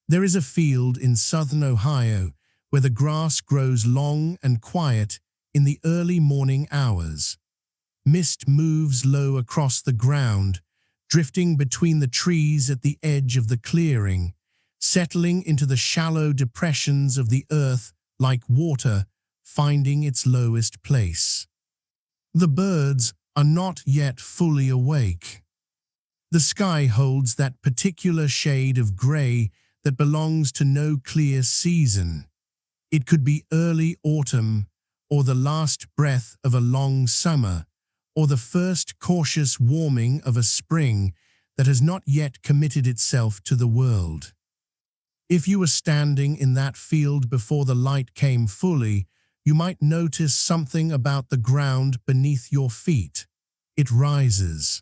There is a field in southern Ohio where the grass grows long and quiet in the early morning hours. Mist moves low across the ground, drifting between the trees at the edge of the clearing, settling into the shallow depressions of the earth like water finding its lowest place. The birds are not yet fully awake. The sky holds that particular shade of gray that belongs to no clear season. It could be early autumn, or the last breath of a long summer, or the first cautious warming of a spring that has not yet committed itself to the world. If you were standing in that field before the light came fully, you might notice something about the ground beneath your feet. It rises.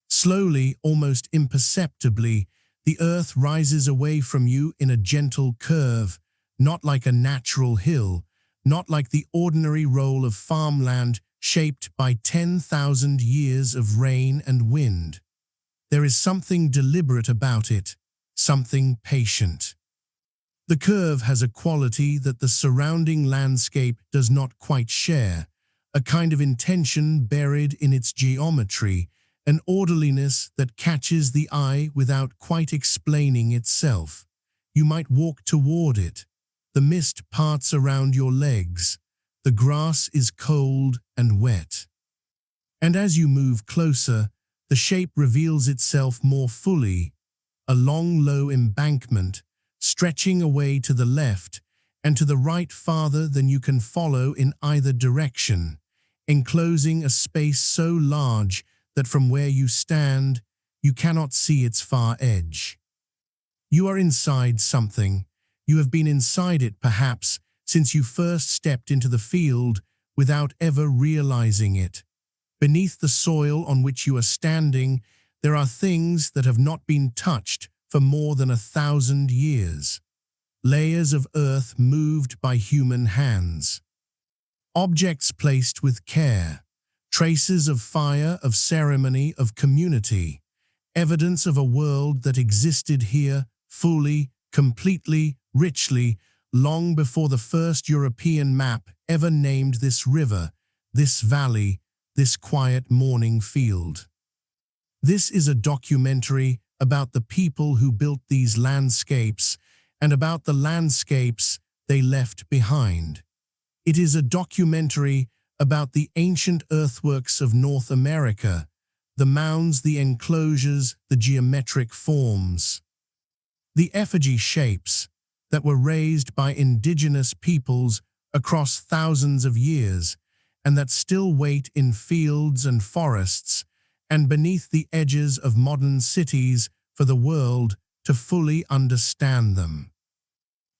Slowly, almost imperceptibly, the earth rises away from you in a gentle curve, not like a natural hill, not like the ordinary roll of farmland shaped by 10,000 years of rain and wind. There is something deliberate about it, something patient. The curve has a quality that the surrounding landscape does not quite share, a kind of intention buried in its geometry, an orderliness that catches the eye without quite explaining itself. You might walk toward it. The mist parts around your legs. The grass is cold and wet. And as you move closer, the shape reveals itself more fully, a long, low embankment, stretching away to the left and to the right farther than you can follow in either direction, enclosing a space so large that from where you stand, you cannot see its far edge. You are inside something. You have been inside it, perhaps, since you first stepped into the field without ever realizing it. Beneath the soil on which you are standing, there are things that have not been touched for more than 1,000 years. Layers of earth moved by human hands. Objects placed with care. Traces of fire, of ceremony, of community. Evidence of a world that existed here fully, completely, richly, long before the first European map ever named this river, this valley, this quiet morning field. This is a documentary about the people who built these landscapes and about the landscapes they left behind. It is a documentary about the ancient earthworks of North America, the mounds, the enclosures, the geometric forms, the effigy shapes that were raised by indigenous peoples across thousands of years and that still wait in fields and forests and beneath the edges of modern cities for the world to fully understand them.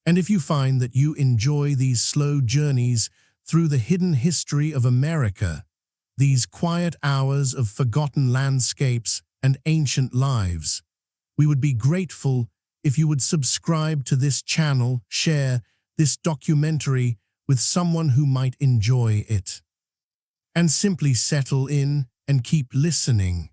And if you find that you enjoy these slow journeys through the hidden history of America, these quiet hours of forgotten landscapes and ancient lives, we would be grateful if you would subscribe to this channel, share this documentary with someone who might enjoy it, and simply settle in and keep listening.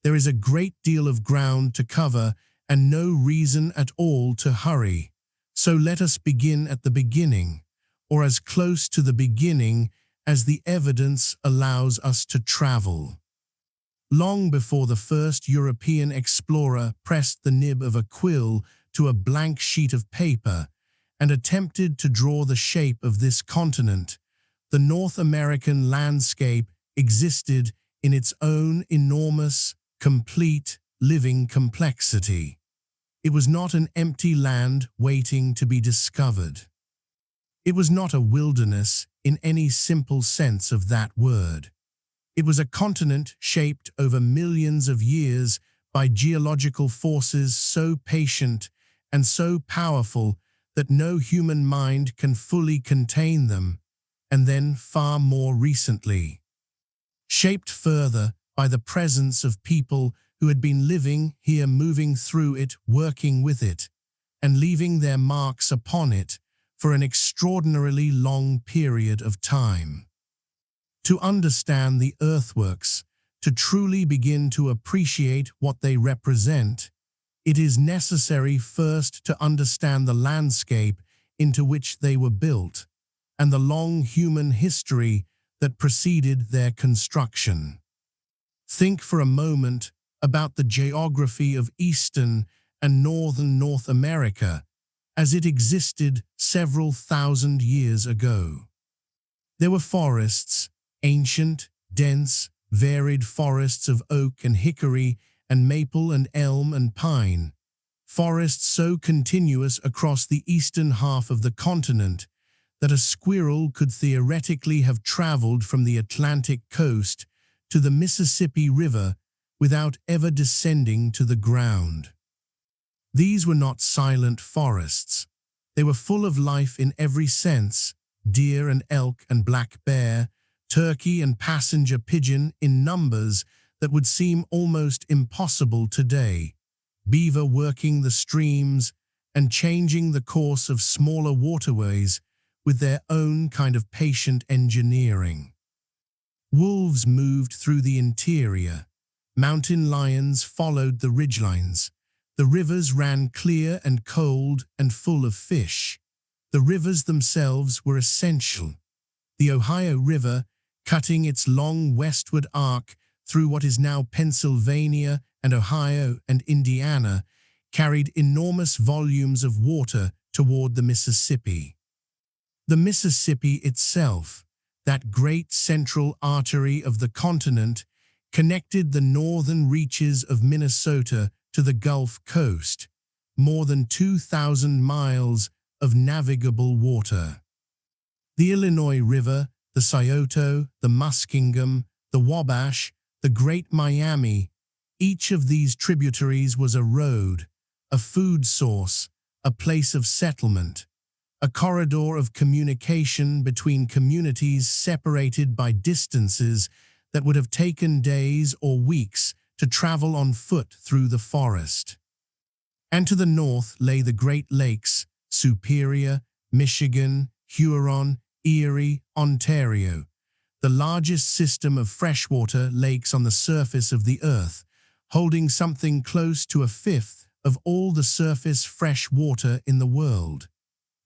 There is a great deal of ground to cover and no reason at all to hurry. So let us begin at the beginning, or as close to the beginning as the evidence allows us to travel. Long before the first European explorer pressed the nib of a quill to a blank sheet of paper and attempted to draw the shape of this continent, the North American landscape existed in its own enormous, complete, living complexity. It was not an empty land waiting to be discovered. It was not a wilderness in any simple sense of that word. It was a continent shaped over millions of years by geological forces so patient and so powerful that no human mind can fully contain them, and then far more recently, shaped further by the presence of people who had been living here, moving through it, working with it, and leaving their marks upon it for an extraordinarily long period of time. To understand the earthworks, to truly begin to appreciate what they represent, it is necessary first to understand the landscape into which they were built and the long human history that preceded their construction. Think for a moment about the geography of eastern and northern North America as it existed several thousand years ago. There were forests, ancient, dense, varied forests of oak and hickory and maple and elm and pine, forests so continuous across the eastern half of the continent that a squirrel could theoretically have traveled from the Atlantic coast to the Mississippi River without ever descending to the ground. These were not silent forests. They were full of life in every sense: deer and elk and black bear, turkey and passenger pigeon in numbers that would seem almost impossible today, beaver working the streams and changing the course of smaller waterways with their own kind of patient engineering. Wolves moved through the interior. Mountain lions followed the ridgelines. The rivers ran clear and cold and full of fish. The rivers themselves were essential. The Ohio River, cutting its long westward arc through what is now Pennsylvania and Ohio and Indiana, carried enormous volumes of water toward the Mississippi. The Mississippi itself, that great central artery of the continent, connected the northern reaches of Minnesota to the Gulf Coast, more than 2,000 miles of navigable water. The Illinois River, the Scioto, the Muskingum, the Wabash, the Great Miami, each of these tributaries was a road, a food source, a place of settlement, a corridor of communication between communities separated by distances that would have taken days or weeks to travel on foot through the forest. And to the north lay the Great Lakes: Superior, Michigan, Huron, Erie, Ontario, the largest system of freshwater lakes on the surface of the earth, holding something close to a fifth of all the surface fresh water in the world.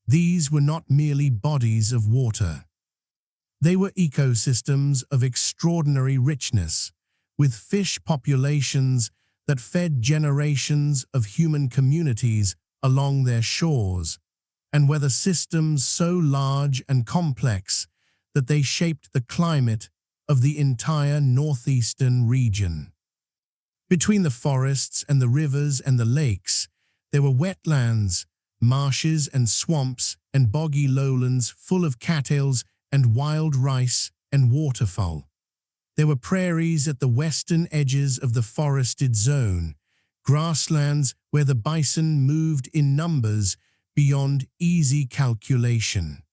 These were not merely bodies of water. They were ecosystems of extraordinary richness, with fish populations that fed generations of human communities along their shores, and weather systems so large and complex that they shaped the climate of the entire northeastern region. Between the forests and the rivers and the lakes, there were wetlands, marshes and swamps and boggy lowlands full of cattails and wild rice and waterfowl. There were prairies at the western edges of the forested zone, grasslands where the bison moved in numbers beyond easy calculation.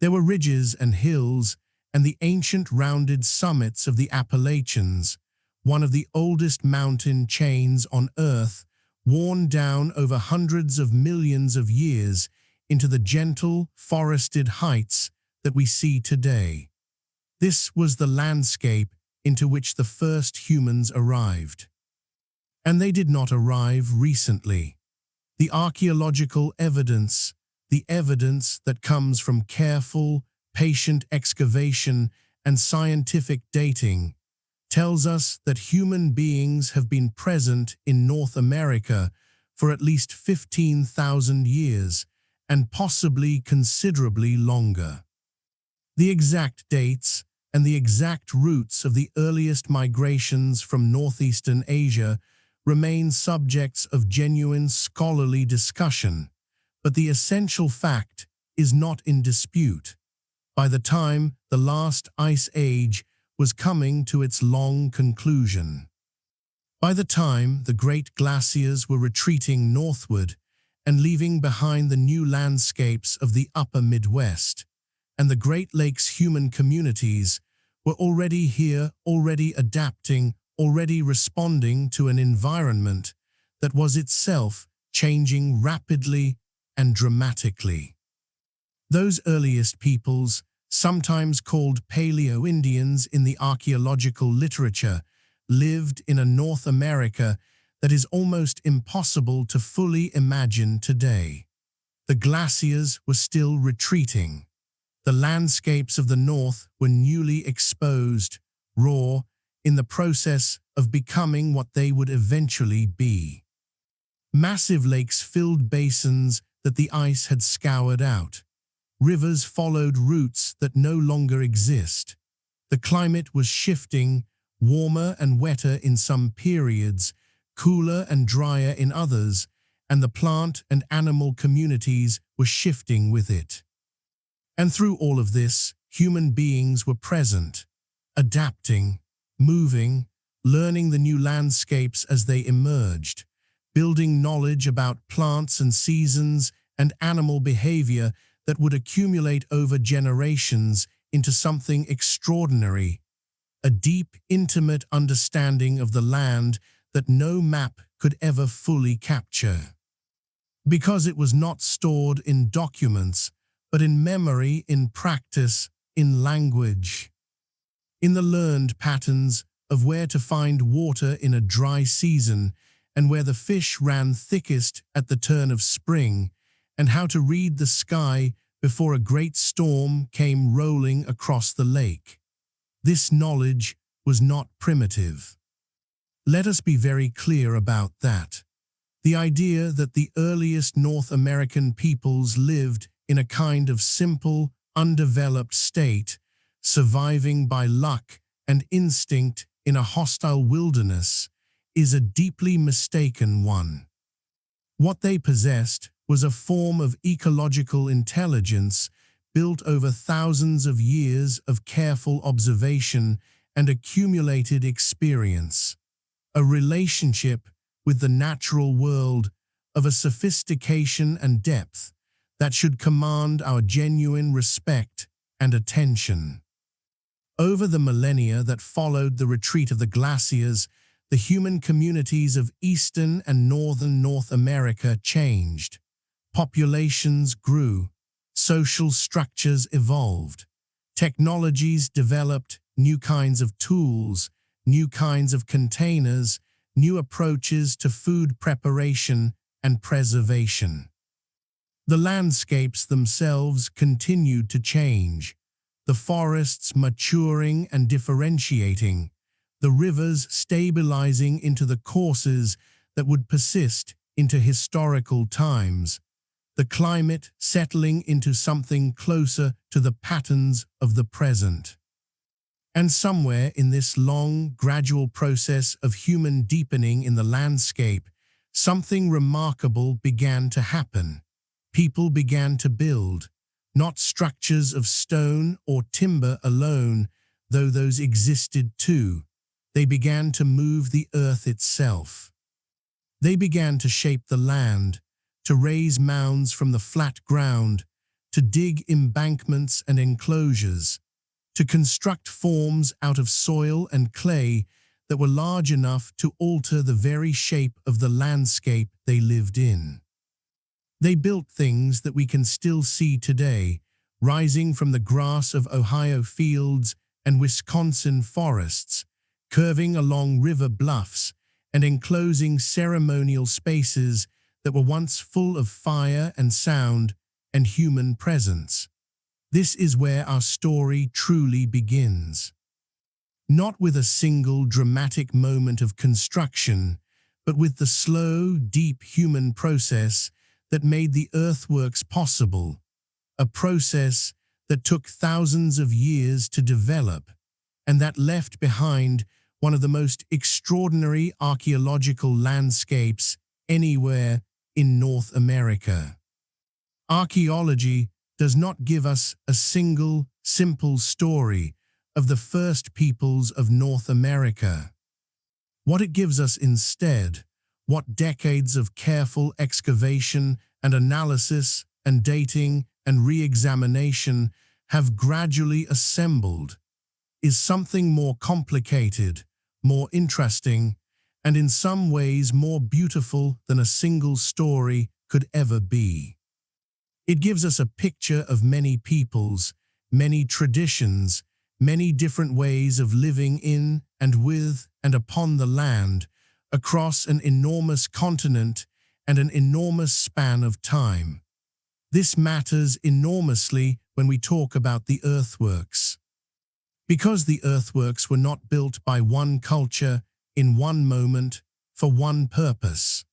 There were ridges and hills and the ancient rounded summits of the Appalachians, one of the oldest mountain chains on Earth, worn down over hundreds of millions of years into the gentle, forested heights that we see today. This was the landscape into which the first humans arrived. And they did not arrive recently. The archaeological evidence, the evidence that comes from careful, patient excavation and scientific dating, tells us that human beings have been present in North America for at least 15,000 years, and possibly considerably longer. The exact dates and the exact routes of the earliest migrations from northeastern Asia remain subjects of genuine scholarly discussion, but the essential fact is not in dispute. By the time the last ice age was coming to its long conclusion, by the time the great glaciers were retreating northward and leaving behind the new landscapes of the upper Midwest, and the Great Lakes human communities were already here, already adapting, already responding to an environment that was itself changing rapidly and dramatically. Those earliest peoples, sometimes called Paleo-Indians in the archaeological literature, lived in a North America that is almost impossible to fully imagine today. The glaciers were still retreating. The landscapes of the north were newly exposed, raw, in the process of becoming what they would eventually be. Massive lakes filled basins that the ice had scoured out. Rivers followed routes that no longer exist. The climate was shifting, warmer and wetter in some periods, cooler and drier in others, and the plant and animal communities were shifting with it. And through all of this, human beings were present, adapting, moving, learning the new landscapes as they emerged, building knowledge about plants and seasons and animal behavior that would accumulate over generations into something extraordinary, a deep, intimate understanding of the land that no map could ever fully capture. Because it was not stored in documents, but in memory, in practice, in language. In the learned patterns of where to find water in a dry season and where the fish ran thickest at the turn of spring, and how to read the sky before a great storm came rolling across the lake. This knowledge was not primitive. Let us be very clear about that. The idea that the earliest North American peoples lived in a kind of simple, undeveloped state, surviving by luck and instinct in a hostile wilderness, is a deeply mistaken one. What they possessed was a form of ecological intelligence built over thousands of years of careful observation and accumulated experience, a relationship with the natural world of a sophistication and depth that should command our genuine respect and attention. Over the millennia that followed the retreat of the glaciers, the human communities of eastern and northern North America changed. Populations grew, social structures evolved, technologies developed, new kinds of tools, new kinds of containers, new approaches to food preparation and preservation. The landscapes themselves continued to change, the forests maturing and differentiating, the rivers stabilizing into the courses that would persist into historical times, the climate settling into something closer to the patterns of the present. And somewhere in this long, gradual process of human deepening in the landscape, something remarkable began to happen. People began to build, not structures of stone or timber alone, though those existed too. They began to move the earth itself. They began to shape the land, to raise mounds from the flat ground, to dig embankments and enclosures, to construct forms out of soil and clay that were large enough to alter the very shape of the landscape they lived in. They built things that we can still see today, rising from the grass of Ohio fields and Wisconsin forests, curving along river bluffs and enclosing ceremonial spaces that were once full of fire and sound and human presence. This is where our story truly begins. Not with a single dramatic moment of construction, but with the slow, deep human process that made the earthworks possible, a process that took thousands of years to develop, and that left behind one of the most extraordinary archaeological landscapes anywhere in North America. Archaeology does not give us a single, simple story of the first peoples of North America. What it gives us instead, what decades of careful excavation and analysis and dating and re-examination have gradually assembled, is something more complicated, more interesting, and in some ways more beautiful than a single story could ever be. It gives us a picture of many peoples, many traditions, many different ways of living in and with and upon the land, across an enormous continent and an enormous span of time. This matters enormously when we talk about the earthworks. Because the earthworks were not built by one culture in one moment for one purpose.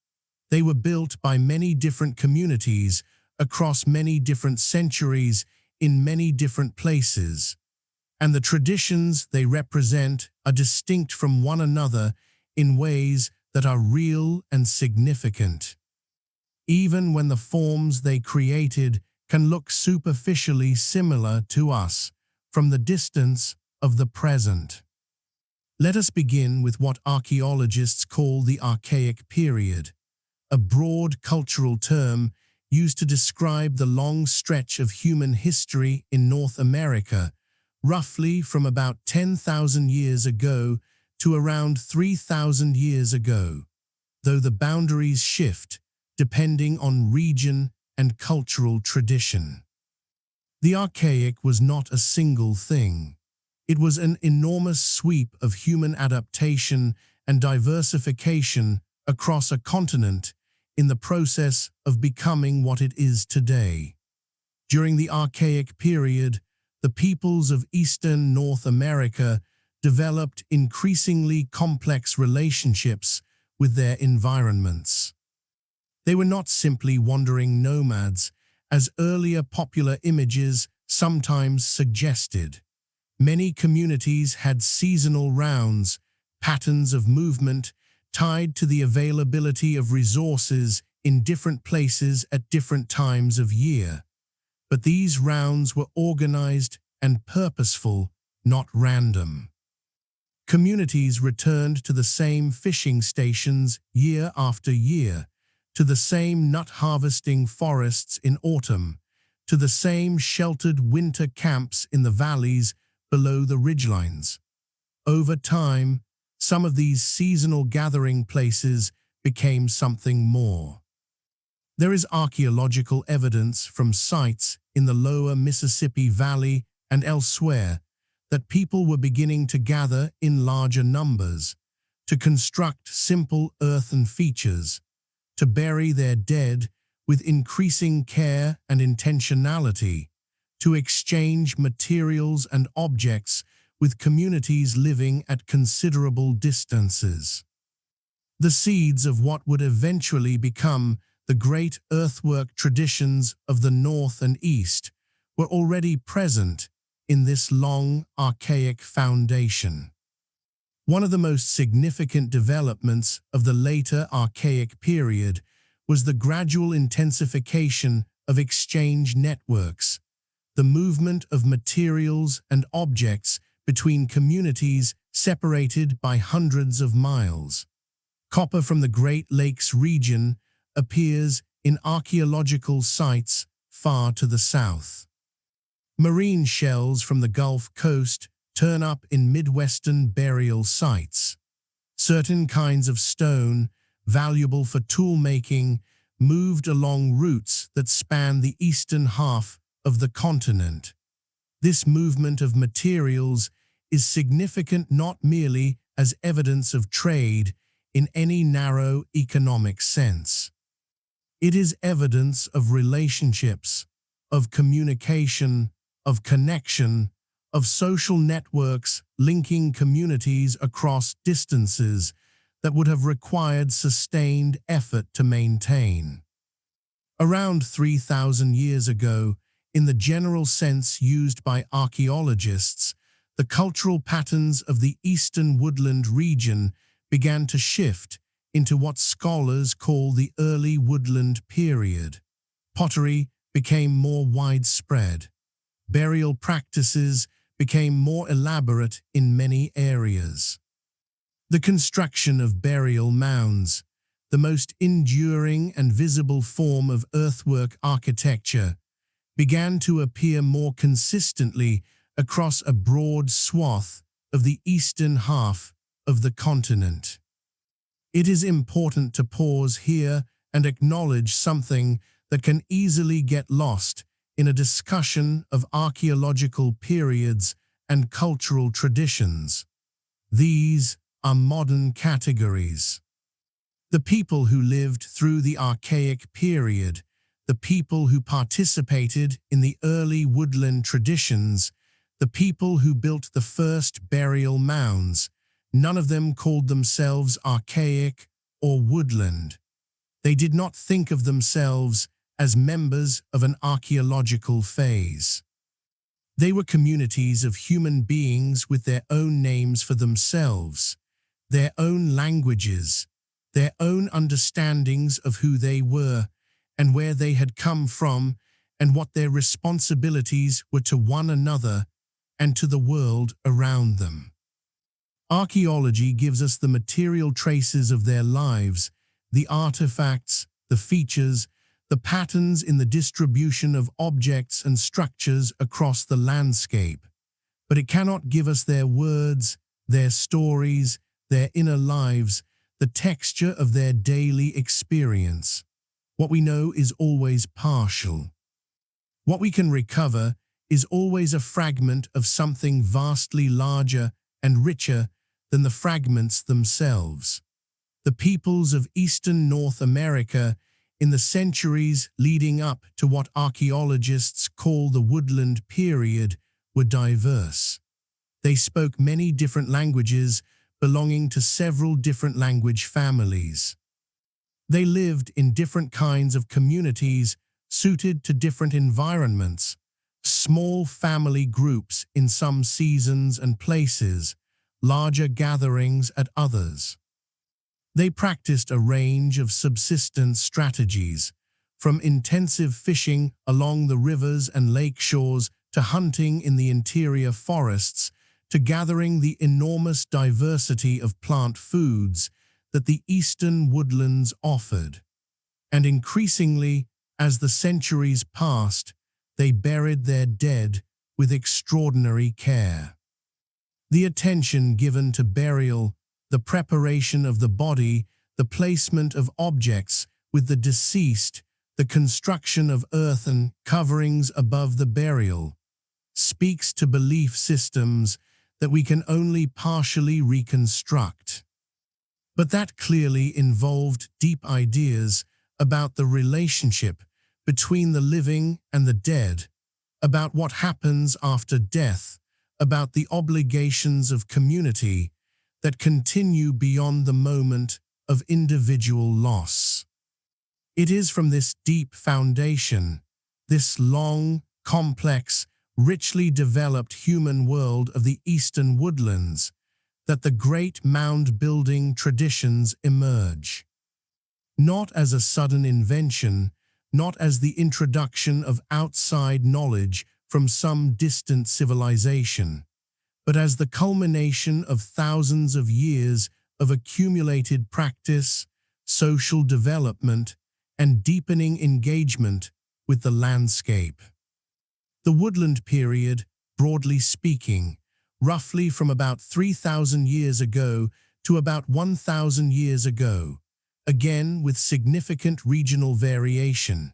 They were built by many different communities across many different centuries in many different places, and the traditions they represent are distinct from one another in ways that are real and significant. Even when the forms they created can look superficially similar to us from the distance of the present. Let us begin with what archaeologists call the Archaic period, a broad cultural term used to describe the long stretch of human history in North America, roughly from about 10,000 years ago to around 3,000 years ago, though the boundaries shift depending on region and cultural tradition. The Archaic was not a single thing. It was an enormous sweep of human adaptation and diversification across a continent in the process of becoming what it is today. During the Archaic period, the peoples of Eastern North America developed increasingly complex relationships with their environments. They were not simply wandering nomads, as earlier popular images sometimes suggested. Many communities had seasonal rounds, patterns of movement tied to the availability of resources in different places at different times of year. But these rounds were organized and purposeful, not random. Communities returned to the same fishing stations year after year, to the same nut-harvesting forests in autumn, to the same sheltered winter camps in the valleys below the ridgelines. Over time, some of these seasonal gathering places became something more. There is archaeological evidence from sites in the lower Mississippi Valley and elsewhere that people were beginning to gather in larger numbers, to construct simple earthen features, to bury their dead with increasing care and intentionality, to exchange materials and objects with communities living at considerable distances. The seeds of what would eventually become the great earthwork traditions of the North and East were already present in this long, archaic foundation. One of the most significant developments of the later Archaic period was the gradual intensification of exchange networks, the movement of materials and objects between communities separated by hundreds of miles. Copper from the Great Lakes region appears in archaeological sites far to the south. Marine shells from the Gulf Coast turn up in Midwestern burial sites. Certain kinds of stone, valuable for tool-making, moved along routes that span the eastern half of the continent. This movement of materials is significant not merely as evidence of trade in any narrow economic sense. It is evidence of relationships, of communication, of connection, of social networks linking communities across distances that would have required sustained effort to maintain. Around 3,000 years ago, in the general sense used by archaeologists, the cultural patterns of the eastern woodland region began to shift into what scholars call the early woodland period. Pottery became more widespread. Burial practices became more elaborate in many areas. The construction of burial mounds, the most enduring and visible form of earthwork architecture, began to appear more consistently across a broad swath of the eastern half of the continent. It is important to pause here and acknowledge something that can easily get lost in a discussion of archaeological periods and cultural traditions. These are modern categories. The people who lived through the archaic period, the people who participated in the early woodland traditions, the people who built the first burial mounds, none of them called themselves archaic or woodland. They did not think of themselves as members of an archaeological phase. They were communities of human beings with their own names for themselves, their own languages, their own understandings of who they were and where they had come from and what their responsibilities were to one another and to the world around them. Archaeology gives us the material traces of their lives, the artifacts, the features, the patterns in the distribution of objects and structures across the landscape. But it cannot give us their words, their stories, their inner lives, the texture of their daily experience. What we know is always partial. What we can recover is always a fragment of something vastly larger and richer than the fragments themselves. The peoples of Eastern North America in the centuries leading up to what archaeologists call the woodland period were diverse. They spoke many different languages belonging to several different language families. They lived in different kinds of communities suited to different environments, small family groups in some seasons and places, larger gatherings at others. They practiced a range of subsistence strategies, from intensive fishing along the rivers and lake shores to hunting in the interior forests, to gathering the enormous diversity of plant foods that the eastern woodlands offered. And increasingly, as the centuries passed, they buried their dead with extraordinary care. The attention given to burial, the preparation of the body, the placement of objects with the deceased, the construction of earthen coverings above the burial, speaks to belief systems that we can only partially reconstruct. But that clearly involved deep ideas about the relationship between the living and the dead, about what happens after death, about the obligations of community that continue beyond the moment of individual loss. It is from this deep foundation, this long, complex, richly developed human world of the eastern woodlands, that the great mound-building traditions emerge. Not as a sudden invention, not as the introduction of outside knowledge from some distant civilization, but as the culmination of thousands of years of accumulated practice, social development, and deepening engagement with the landscape. The woodland period, broadly speaking, roughly from about 3,000 years ago to about 1,000 years ago, again with significant regional variation,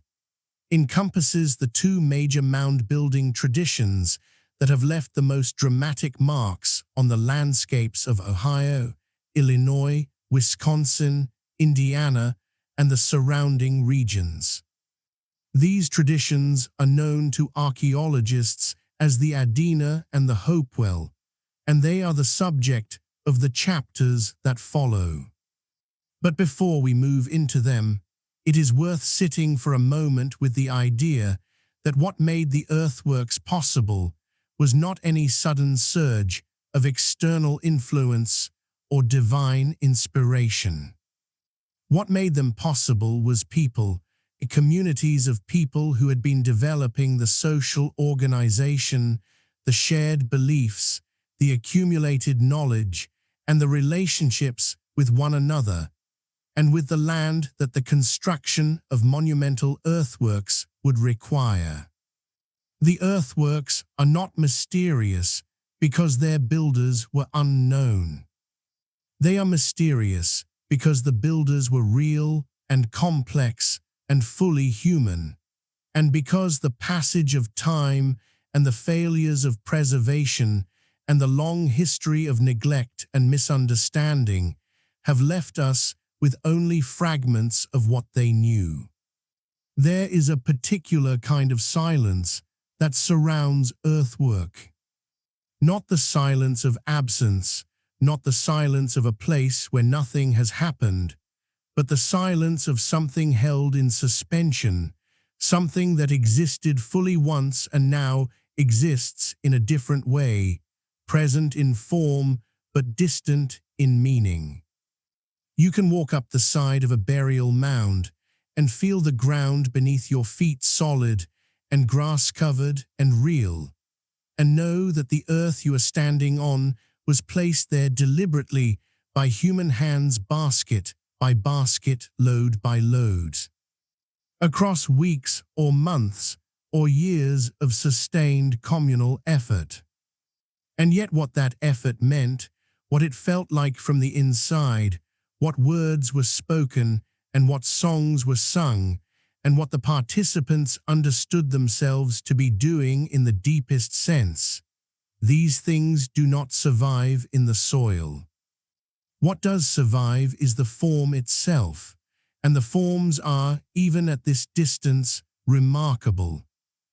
encompasses the two major mound-building traditions that have left the most dramatic marks on the landscapes of Ohio, Illinois, Wisconsin, Indiana, and the surrounding regions. These traditions are known to archaeologists as the Adena and the Hopewell, and they are the subject of the chapters that follow. But before we move into them, it is worth sitting for a moment with the idea that what made the earthworks possible was not any sudden surge of external influence or divine inspiration. What made them possible was people, communities of people who had been developing the social organization, the shared beliefs, the accumulated knowledge, and the relationships with one another, and with the land that the construction of monumental earthworks would require. The earthworks are not mysterious because their builders were unknown. They are mysterious because the builders were real and complex and fully human, and because the passage of time and the failures of preservation and the long history of neglect and misunderstanding have left us with only fragments of what they knew. There is a particular kind of silence that surrounds earthwork. Not the silence of absence, not the silence of a place where nothing has happened, but the silence of something held in suspension, something that existed fully once and now exists in a different way, present in form but distant in meaning. You can walk up the side of a burial mound and feel the ground beneath your feet solid and grass-covered and real, and know that the earth you are standing on was placed there deliberately by human hands, basket by basket, load by load. Across weeks or months or years of sustained communal effort. And yet what that effort meant, what it felt like from the inside, what words were spoken and what songs were sung, and what the participants understood themselves to be doing in the deepest sense. These things do not survive in the soil. What does survive is the form itself, and the forms are, even at this distance, remarkable.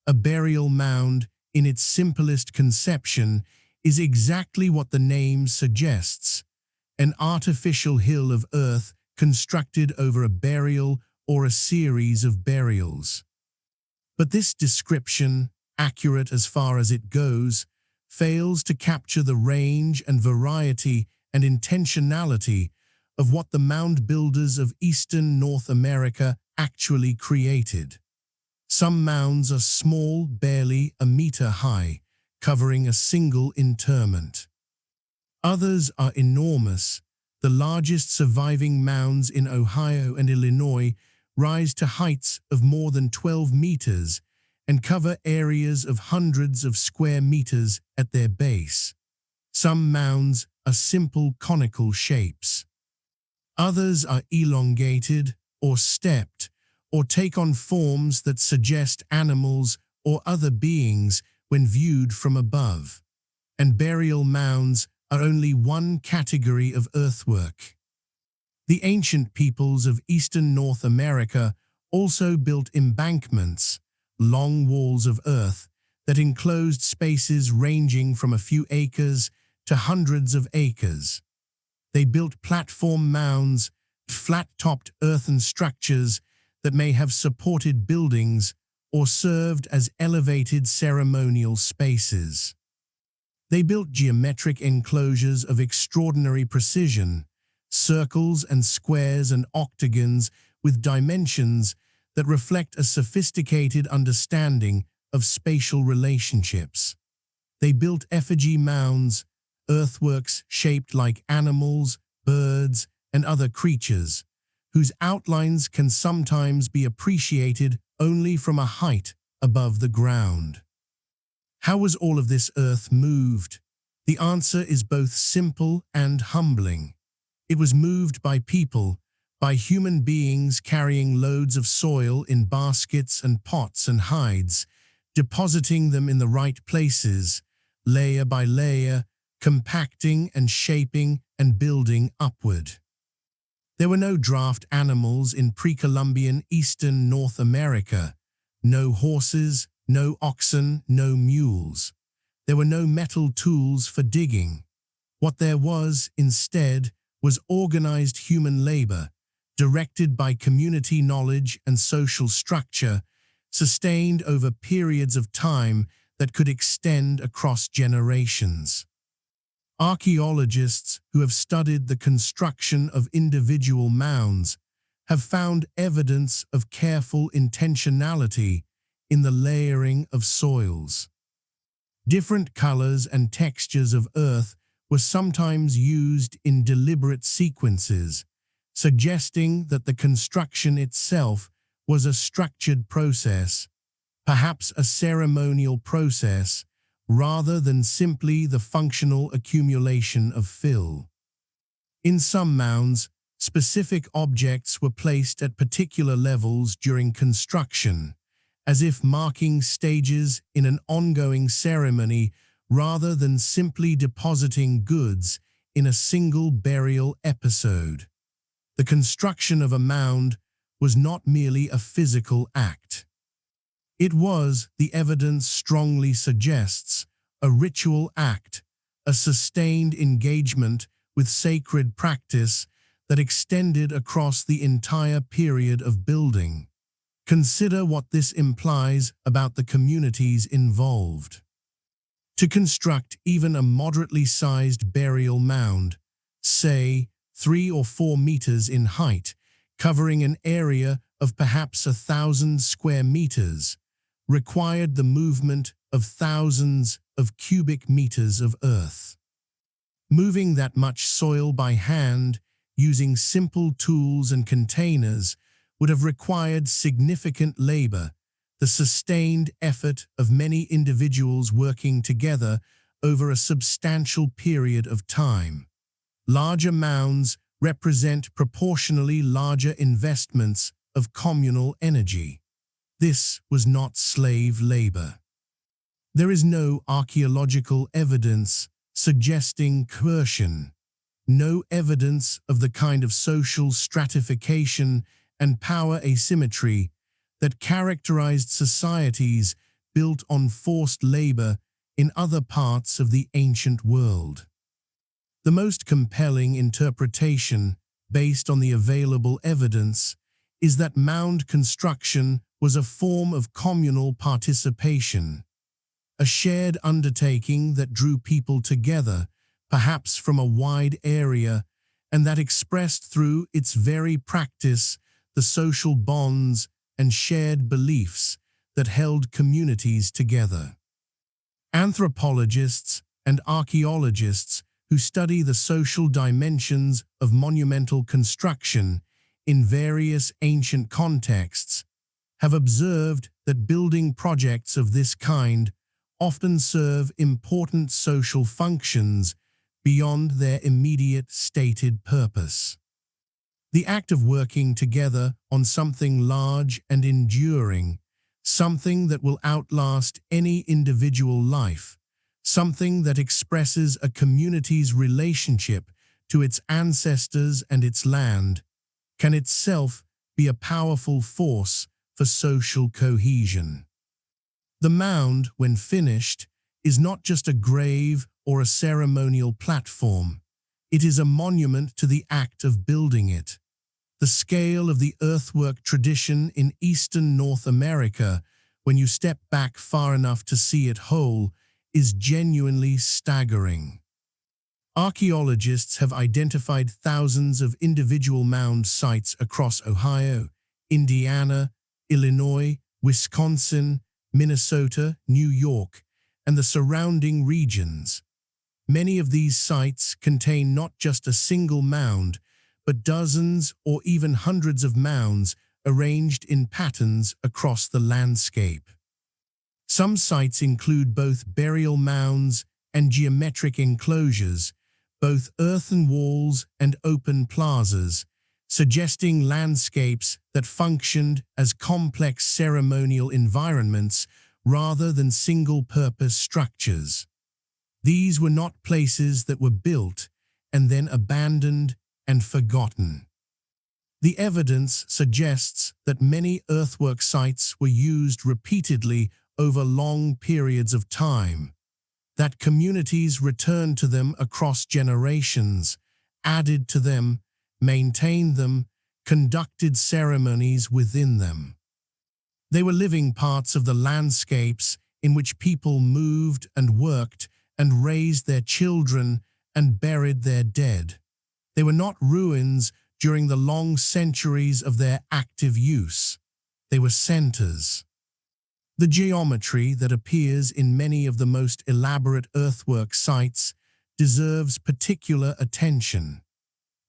A burial mound, in its simplest conception, is exactly what the name suggests, an artificial hill of earth constructed over a burial or a series of burials. But this description, accurate as far as it goes, fails to capture the range and variety and intentionality of what the mound builders of eastern North America actually created. Some mounds are small, barely a meter high, covering a single interment. Others are enormous. The largest surviving mounds in Ohio and Illinois rise to heights of more than 12 meters and cover areas of hundreds of square meters at their base. Some mounds are simple conical shapes. Others are elongated or stepped, or take on forms that suggest animals or other beings when viewed from above. And burial mounds are only one category of earthwork. The ancient peoples of eastern North America also built embankments, long walls of earth, that enclosed spaces ranging from a few acres to hundreds of acres. They built platform mounds, flat-topped earthen structures that may have supported buildings or served as elevated ceremonial spaces. They built geometric enclosures of extraordinary precision, circles and squares and octagons with dimensions that reflect a sophisticated understanding of spatial relationships. They built effigy mounds, earthworks shaped like animals, birds, and other creatures, whose outlines can sometimes be appreciated only from a height above the ground. How was all of this earth moved? The answer is both simple and humbling. It was moved by people, by human beings carrying loads of soil in baskets and pots and hides, depositing them in the right places, layer by layer, compacting and shaping and building upward. There were no draft animals in pre-Columbian eastern North America, no horses, no oxen, no mules. There were no metal tools for digging. What there was, instead, was organized human labor, directed by community knowledge and social structure, sustained over periods of time that could extend across generations. Archaeologists who have studied the construction of individual mounds have found evidence of careful intentionality in the layering of soils. Different colors and textures of earth were sometimes used in deliberate sequences, suggesting that the construction itself was a structured process, perhaps a ceremonial process, rather than simply the functional accumulation of fill. In some mounds, specific objects were placed at particular levels during construction, as if marking stages in an ongoing ceremony rather than simply depositing goods in a single burial episode. The construction of a mound was not merely a physical act. It was, the evidence strongly suggests, a ritual act, a sustained engagement with sacred practice that extended across the entire period of building. Consider what this implies about the communities involved. To construct even a moderately sized burial mound, say 3 or 4 meters in height, covering an area of perhaps 1,000 square meters, required the movement of thousands of cubic meters of earth. Moving that much soil by hand, using simple tools and containers, would have required significant labor, the sustained effort of many individuals working together over a substantial period of time. Larger mounds represent proportionally larger investments of communal energy. This was not slave labor. There is no archaeological evidence suggesting coercion, no evidence of the kind of social stratification and power asymmetry that characterized societies built on forced labor in other parts of the ancient world. The most compelling interpretation, based on the available evidence, is that mound construction was a form of communal participation, a shared undertaking that drew people together, perhaps from a wide area, and that expressed through its very practice the social bonds and shared beliefs that held communities together. Anthropologists and archaeologists who study the social dimensions of monumental construction in various ancient contexts have observed that building projects of this kind often serve important social functions beyond their immediate stated purpose. The act of working together on something large and enduring, something that will outlast any individual life, something that expresses a community's relationship to its ancestors and its land, can itself be a powerful force for social cohesion. The mound, when finished, is not just a grave or a ceremonial platform. It is a monument to the act of building it. The scale of the earthwork tradition in eastern North America, when you step back far enough to see it whole, is genuinely staggering. Archaeologists have identified thousands of individual mound sites across Ohio, Indiana, Illinois, Wisconsin, Minnesota, New York, and the surrounding regions. Many of these sites contain not just a single mound, but dozens or even hundreds of mounds arranged in patterns across the landscape. Some sites include both burial mounds and geometric enclosures, both earthen walls and open plazas, suggesting landscapes that functioned as complex ceremonial environments rather than single-purpose structures. These were not places that were built and then abandoned and forgotten. The evidence suggests that many earthwork sites were used repeatedly over long periods of time, that communities returned to them across generations, added to them, maintained them, conducted ceremonies within them. They were living parts of the landscapes in which people moved and worked and raised their children and buried their dead. They were not ruins during the long centuries of their active use. They were centers. The geometry that appears in many of the most elaborate earthwork sites deserves particular attention.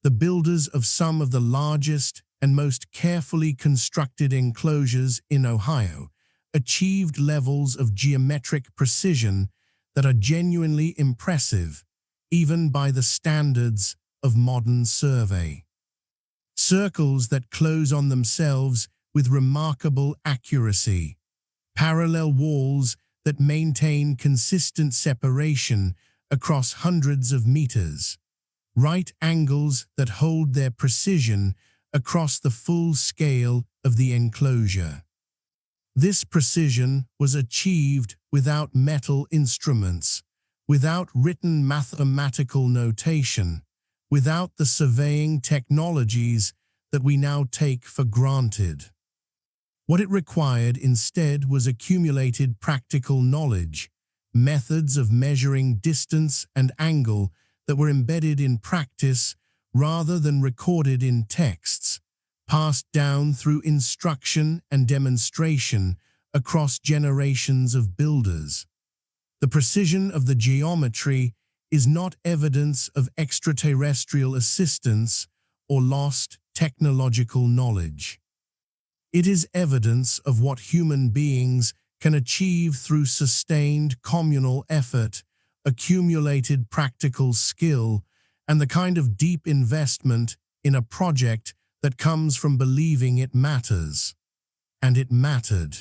The builders of some of the largest and most carefully constructed enclosures in Ohio achieved levels of geometric precision that are genuinely impressive, even by the standards of modern survey. Circles that close on themselves with remarkable accuracy, parallel walls that maintain consistent separation across hundreds of meters, right angles that hold their precision across the full scale of the enclosure. This precision was achieved without metal instruments, without written mathematical notation, without the surveying technologies that we now take for granted. What it required instead was accumulated practical knowledge, methods of measuring distance and angle that were embedded in practice rather than recorded in texts, passed down through instruction and demonstration across generations of builders. The precision of the geometry is not evidence of extraterrestrial assistance or lost technological knowledge. It is evidence of what human beings can achieve through sustained communal effort, accumulated practical skill, and the kind of deep investment in a project that comes from believing it matters. And it mattered.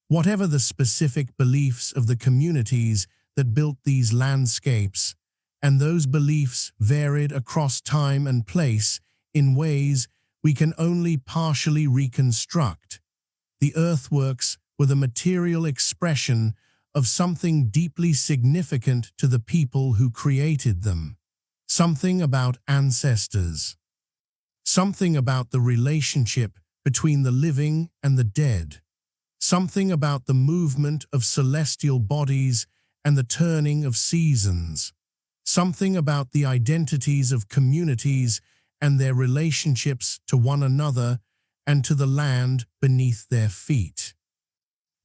Whatever the specific beliefs of the communities that built these landscapes, and those beliefs varied across time and place in ways we can only partially reconstruct, the earthworks were the material expression of something deeply significant to the people who created them. Something about ancestors. Something about the relationship between the living and the dead. Something about the movement of celestial bodies and the turning of seasons. Something about the identities of communities and their relationships to one another and to the land beneath their feet.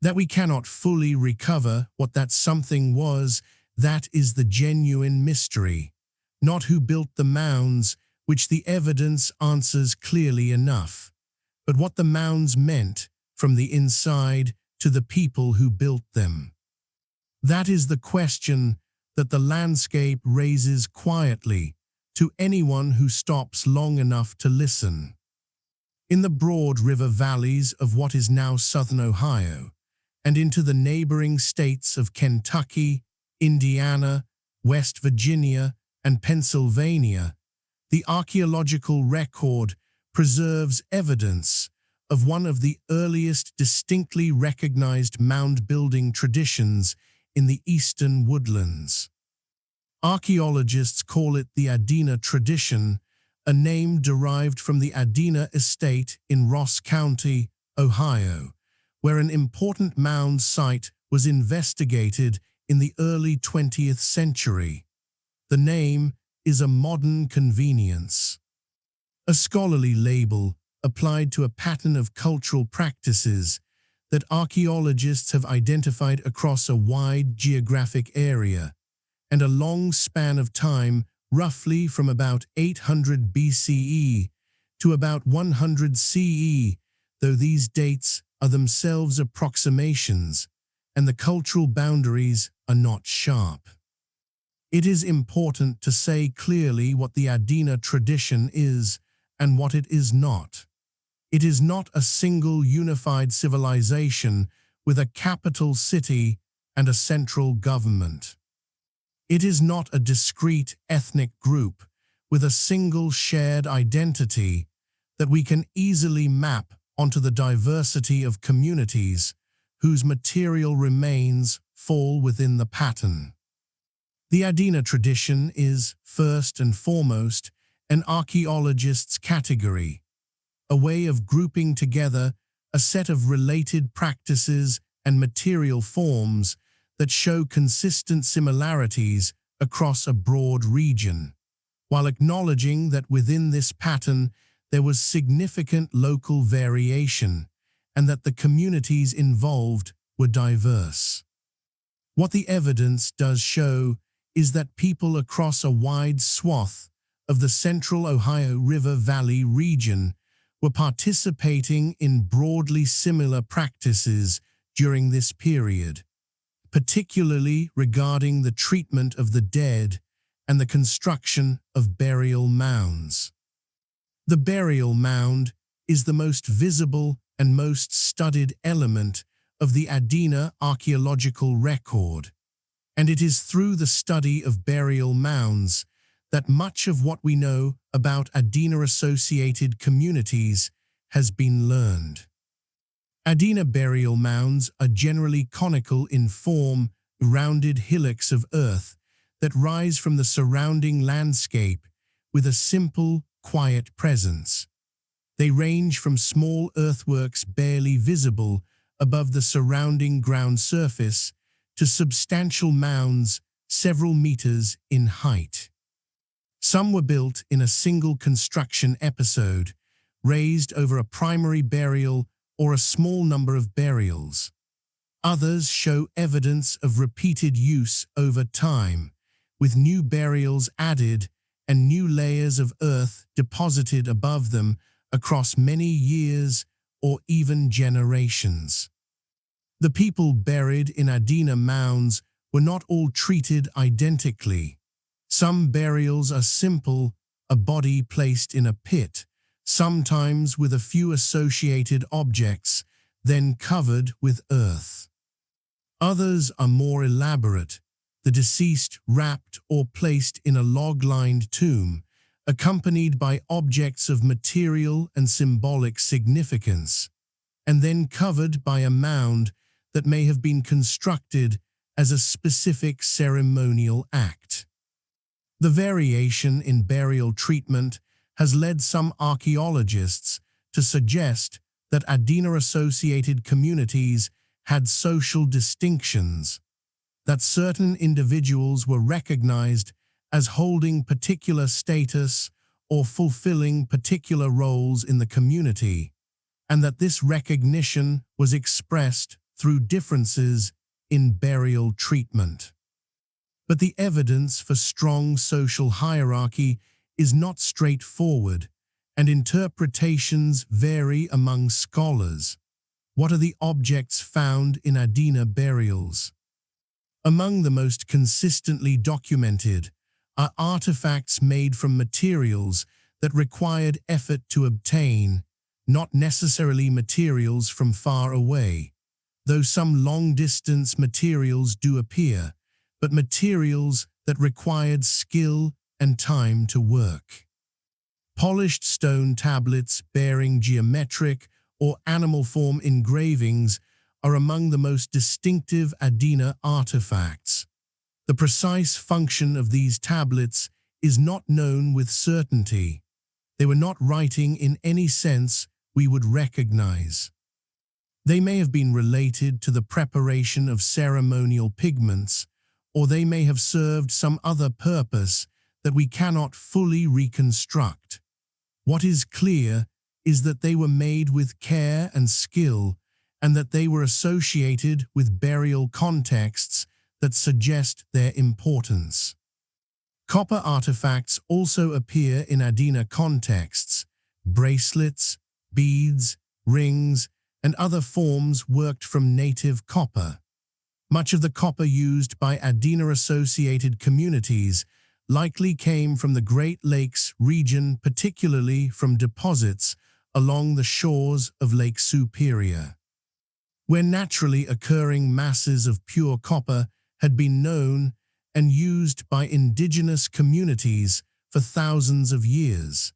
That we cannot fully recover what that something was, that is the genuine mystery. Not who built the mounds, which the evidence answers clearly enough, but what the mounds meant from the inside to the people who built them. That is the question that the landscape raises quietly to anyone who stops long enough to listen. In the broad river valleys of what is now southern Ohio, and into the neighboring states of Kentucky, Indiana, West Virginia, and Pennsylvania, the archaeological record preserves evidence of one of the earliest distinctly recognized mound-building traditions in the eastern woodlands. Archaeologists call it the Adena tradition, a name derived from the Adena estate in Ross County, Ohio, where an important mound site was investigated in the early 20th century. The name is a modern convenience. A scholarly label applied to a pattern of cultural practices that archaeologists have identified across a wide geographic area and a long span of time, roughly from about 800 BCE to about 100 CE, though these dates are themselves approximations and the cultural boundaries are not sharp. It is important to say clearly what the Adena tradition is and what it is not. It is not a single unified civilization with a capital city and a central government. It is not a discrete ethnic group with a single shared identity that we can easily map onto the diversity of communities whose material remains fall within the pattern. The Adena tradition is, first and foremost, an archaeologist's category, a way of grouping together a set of related practices and material forms that show consistent similarities across a broad region, while acknowledging that within this pattern there was significant local variation and that the communities involved were diverse. What the evidence does show is that people across a wide swath of the central Ohio River Valley region were participating in broadly similar practices during this period, particularly regarding the treatment of the dead and the construction of burial mounds. The burial mound is the most visible and most studied element of the Adena archaeological record, and it is through the study of burial mounds that much of what we know about Adena-associated communities has been learned. Adena burial mounds are generally conical in form, rounded hillocks of earth that rise from the surrounding landscape with a simple, quiet presence. They range from small earthworks barely visible above the surrounding ground surface to substantial mounds several meters in height. Some were built in a single construction episode, raised over a primary burial or a small number of burials. Others show evidence of repeated use over time, with new burials added and new layers of earth deposited above them across many years or even generations. The people buried in Adena mounds were not all treated identically. Some burials are simple, a body placed in a pit, sometimes with a few associated objects, then covered with earth. Others are more elaborate, the deceased wrapped or placed in a log-lined tomb, accompanied by objects of material and symbolic significance, and then covered by a mound that may have been constructed as a specific ceremonial act. The variation in burial treatment has led some archaeologists to suggest that Adena-associated communities had social distinctions, that certain individuals were recognized as holding particular status or fulfilling particular roles in the community, and that this recognition was expressed through differences in burial treatment. But the evidence for strong social hierarchy is not straightforward, and interpretations vary among scholars. What are the objects found in Adena burials? Among the most consistently documented are artifacts made from materials that required effort to obtain, not necessarily materials from far away, though some long-distance materials do appear, but materials that required skill and time to work. Polished stone tablets bearing geometric or animal form engravings are among the most distinctive Adena artifacts. The precise function of these tablets is not known with certainty. They were not writing in any sense we would recognize. They may have been related to the preparation of ceremonial pigments, or they may have served some other purpose that we cannot fully reconstruct. What is clear is that they were made with care and skill, and that they were associated with burial contexts that suggest their importance. Copper artifacts also appear in Adena contexts: bracelets, beads, rings, and other forms worked from native copper. Much of the copper used by Adena-associated communities likely came from the Great Lakes region, particularly from deposits along the shores of Lake Superior, where naturally occurring masses of pure copper had been known and used by indigenous communities for thousands of years,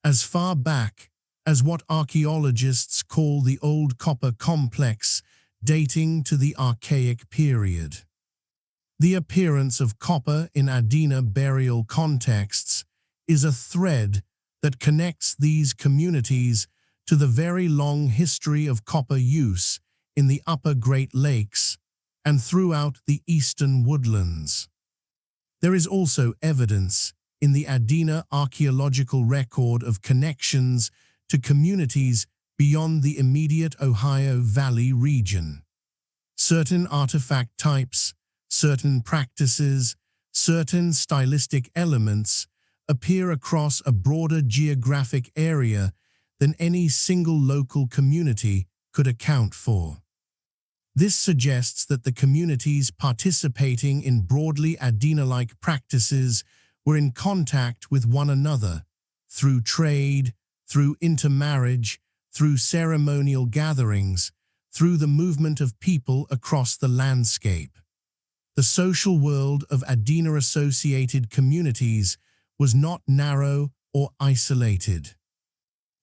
as far back as what archaeologists call the Old Copper Complex, dating to the Archaic period. The appearance of copper in Adena burial contexts is a thread that connects these communities to the very long history of copper use in the upper Great Lakes and throughout the eastern woodlands. There is also evidence in the Adena archaeological record of connections to communities beyond the immediate Ohio Valley region. Certain artifact types, certain practices, certain stylistic elements appear across a broader geographic area than any single local community could account for. This suggests that the communities participating in broadly Adena-like practices were in contact with one another through trade, through intermarriage, through ceremonial gatherings, through the movement of people across the landscape. The social world of Adena-associated communities was not narrow or isolated.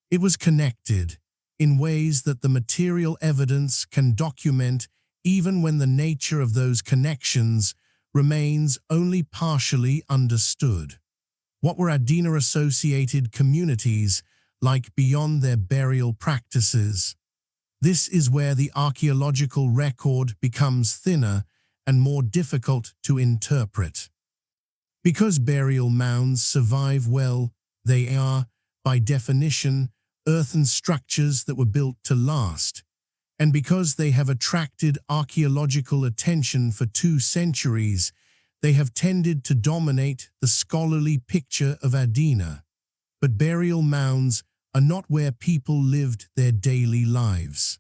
It was connected in ways that the material evidence can document, even when the nature of those connections remains only partially understood. What were Adena-associated communities like beyond their burial practices? This is where the archaeological record becomes thinner and more difficult to interpret. Because burial mounds survive well, they are, by definition, earthen structures that were built to last. And because they have attracted archaeological attention for 2 centuries, they have tended to dominate the scholarly picture of Adena. But burial mounds are not where people lived their daily lives.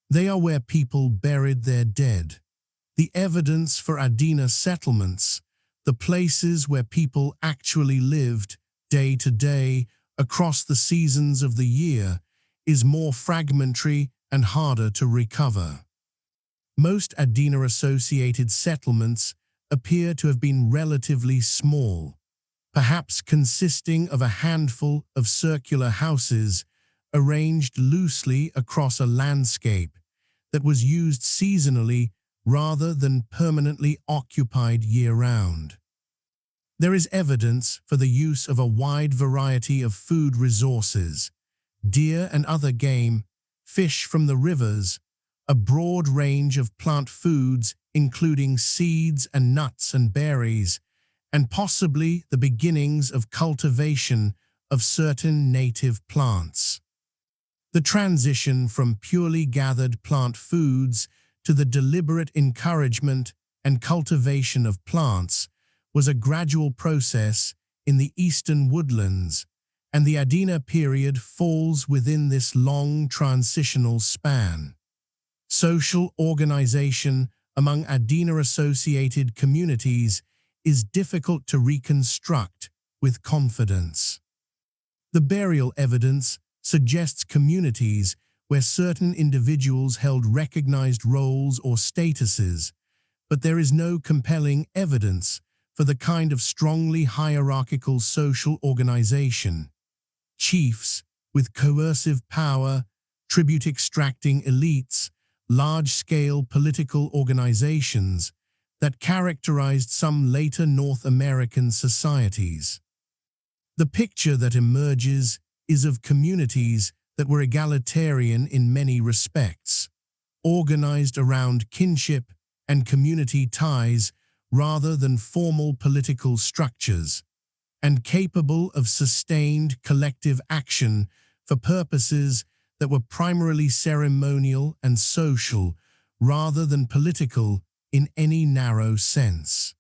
They are where people buried their dead. The evidence for Adena settlements, the places where people actually lived day to day across the seasons of the year, is more fragmentary and harder to recover. Most Adena-associated settlements appear to have been relatively small, perhaps consisting of a handful of circular houses arranged loosely across a landscape that was used seasonally rather than permanently occupied year-round. There is evidence for the use of a wide variety of food resources, deer and other game, fish from the rivers, a broad range of plant foods including seeds and nuts and berries, and possibly the beginnings of cultivation of certain native plants. The transition from purely gathered plant foods to the deliberate encouragement and cultivation of plants was a gradual process in the eastern woodlands, and the Adena period falls within this long transitional span. Social organization among Adena-associated communities is difficult to reconstruct with confidence. The burial evidence suggests communities where certain individuals held recognized roles or statuses, but there is no compelling evidence for the kind of strongly hierarchical social organization. Chiefs with coercive power, tribute-extracting elites, large-scale political organizations that characterized some later North American societies. The picture that emerges is of communities that were egalitarian in many respects, organized around kinship and community ties rather than formal political structures, and capable of sustained collective action for purposes that were primarily ceremonial and social rather than political in any narrow sense.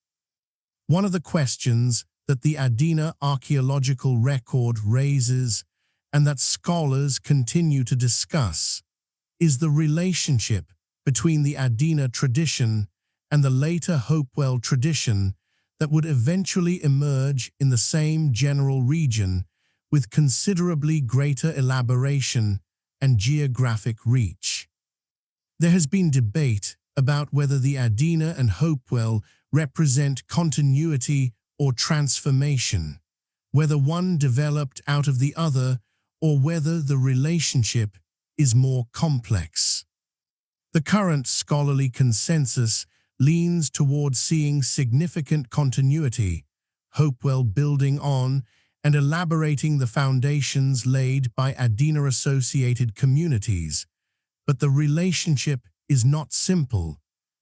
One of the questions that the Adena archaeological record raises, and that scholars continue to discuss, is the relationship between the Adena tradition and the later Hopewell tradition that would eventually emerge in the same general region with considerably greater elaboration and geographic reach. There has been debate about whether the Adena and Hopewell represent continuity or transformation, whether one developed out of the other or whether the relationship is more complex. The current scholarly consensus leans toward seeing significant continuity, Hopewell building on and elaborating the foundations laid by Adena-associated communities, but the relationship is not simple,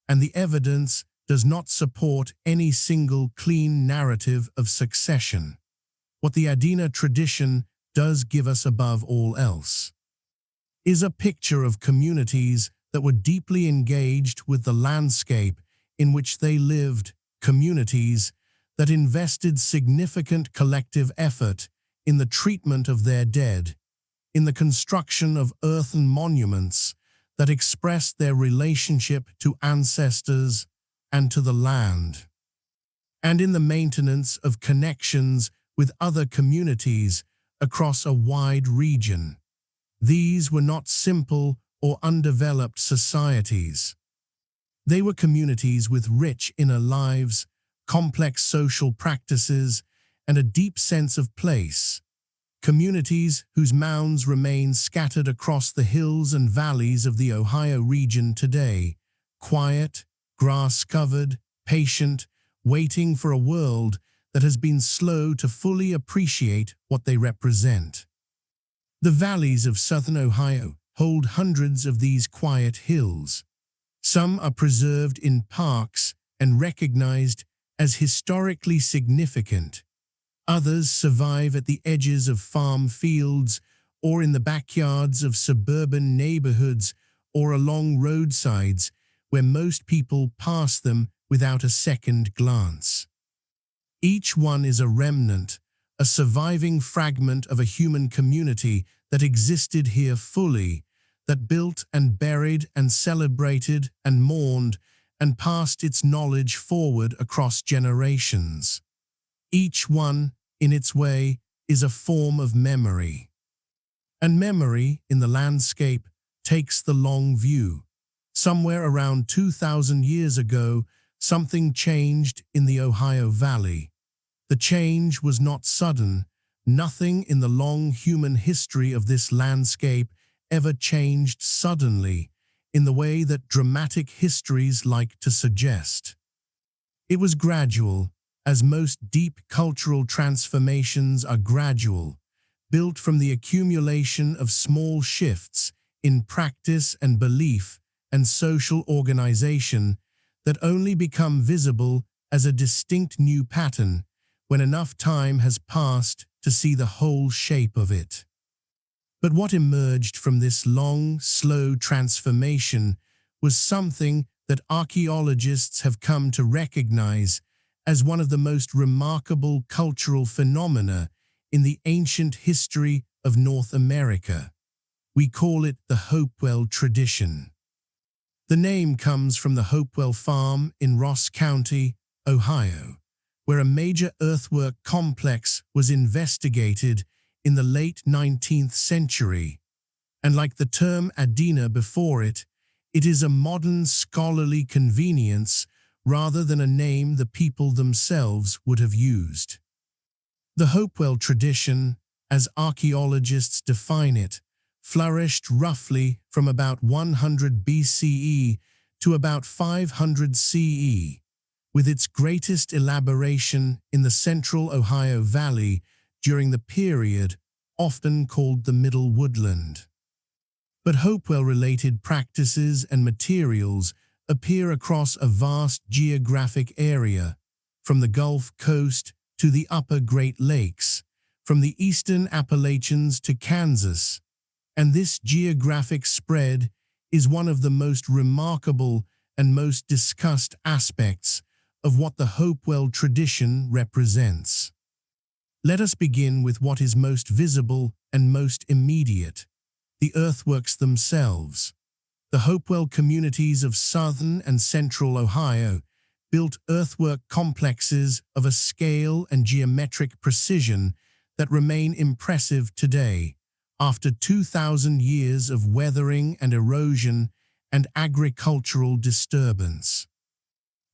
and the evidence does not support any single clean narrative of succession. What the Adena tradition does give us above all else is a picture of communities that were deeply engaged with the landscape in which they lived, communities that invested significant collective effort in the treatment of their dead, in the construction of earthen monuments that expressed their relationship to ancestors and to the land, and in the maintenance of connections with other communities across a wide region. These were not simple or undeveloped societies. They were communities with rich inner lives, complex social practices, and a deep sense of place. Communities whose mounds remain scattered across the hills and valleys of the Ohio region today, quiet, grass-covered, patient, waiting for a world that has been slow to fully appreciate what they represent. The valleys of southern Ohio hold hundreds of these quiet hills. Some are preserved in parks and recognized as historically significant. Others survive at the edges of farm fields or in the backyards of suburban neighborhoods or along roadsides where most people pass them without a second glance. Each one is a remnant, a surviving fragment of a human community that existed here fully, that built and buried and celebrated and mourned and passed its knowledge forward across generations. Each one, in its way, is a form of memory. And memory, in the landscape, takes the long view. Somewhere around 2,000 years ago, something changed in the Ohio Valley. The change was not sudden. Nothing in the long human history of this landscape ever changed suddenly, in the way that dramatic histories like to suggest. It was gradual, as most deep cultural transformations are gradual, built from the accumulation of small shifts in practice and belief and social organization that only become visible as a distinct new pattern when enough time has passed to see the whole shape of it. But what emerged from this long, slow transformation was something that archaeologists have come to recognize as one of the most remarkable cultural phenomena in the ancient history of North America. We call it the Hopewell tradition. The name comes from the Hopewell farm in Ross County, Ohio, where a major earthwork complex was investigated in the late 19th century. And like the term Adena before it, it is a modern scholarly convenience rather than a name the people themselves would have used. The Hopewell tradition, as archaeologists define it, flourished roughly from about 100 BCE to about 500 CE, with its greatest elaboration in the central Ohio Valley during the period often called the Middle Woodland. But Hopewell-related practices and materials appear across a vast geographic area, from the Gulf Coast to the upper Great Lakes, from the eastern Appalachians to Kansas, and this geographic spread is one of the most remarkable and most discussed aspects of what the Hopewell tradition represents. Let us begin with what is most visible and most immediate, the earthworks themselves. The Hopewell communities of southern and central Ohio built earthwork complexes of a scale and geometric precision that remain impressive today, after 2,000 years of weathering and erosion and agricultural disturbance.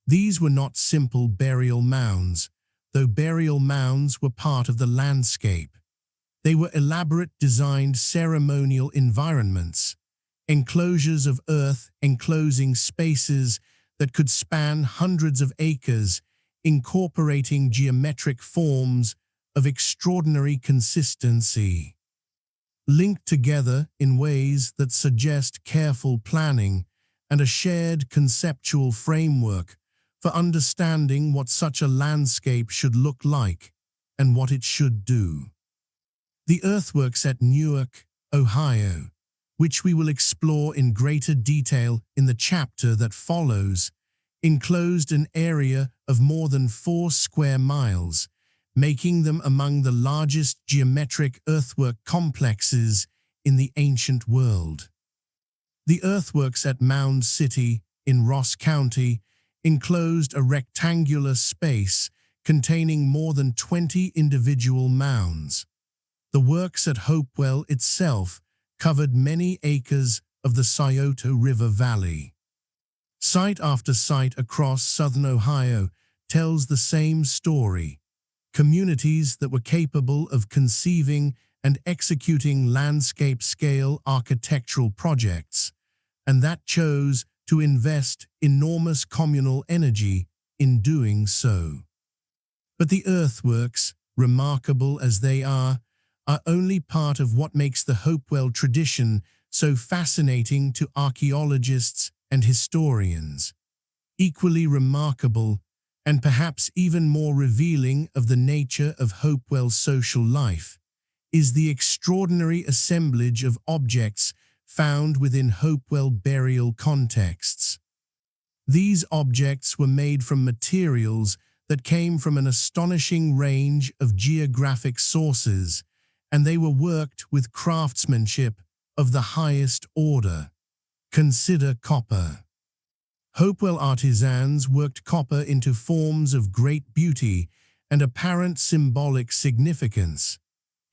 These were not simple burial mounds, though burial mounds were part of the landscape. They were elaborate designed ceremonial environments, enclosures of earth enclosing spaces that could span hundreds of acres, incorporating geometric forms of extraordinary consistency. Linked together in ways that suggest careful planning and a shared conceptual framework for understanding what such a landscape should look like and what it should do. The earthworks at Newark, Ohio, which we will explore in greater detail in the chapter that follows, enclosed an area of more than 4 square miles, making them among the largest geometric earthwork complexes in the ancient world. The earthworks at Mound City in Ross County enclosed a rectangular space containing more than 20 individual mounds. The works at Hopewell itself covered many acres of the Scioto River Valley. Site after site across southern Ohio tells the same story. communities that were capable of conceiving and executing landscape-scale architectural projects, and that chose to invest enormous communal energy in doing so. But the earthworks, remarkable as they are only part of what makes the Hopewell tradition so fascinating to archaeologists and historians. Equally remarkable, and perhaps even more revealing of the nature of Hopewell's social life, is the extraordinary assemblage of objects found within Hopewell burial contexts. These objects were made from materials that came from an astonishing range of geographic sources, and they were worked with craftsmanship of the highest order. Consider copper. Hopewell artisans worked copper into forms of great beauty and apparent symbolic significance.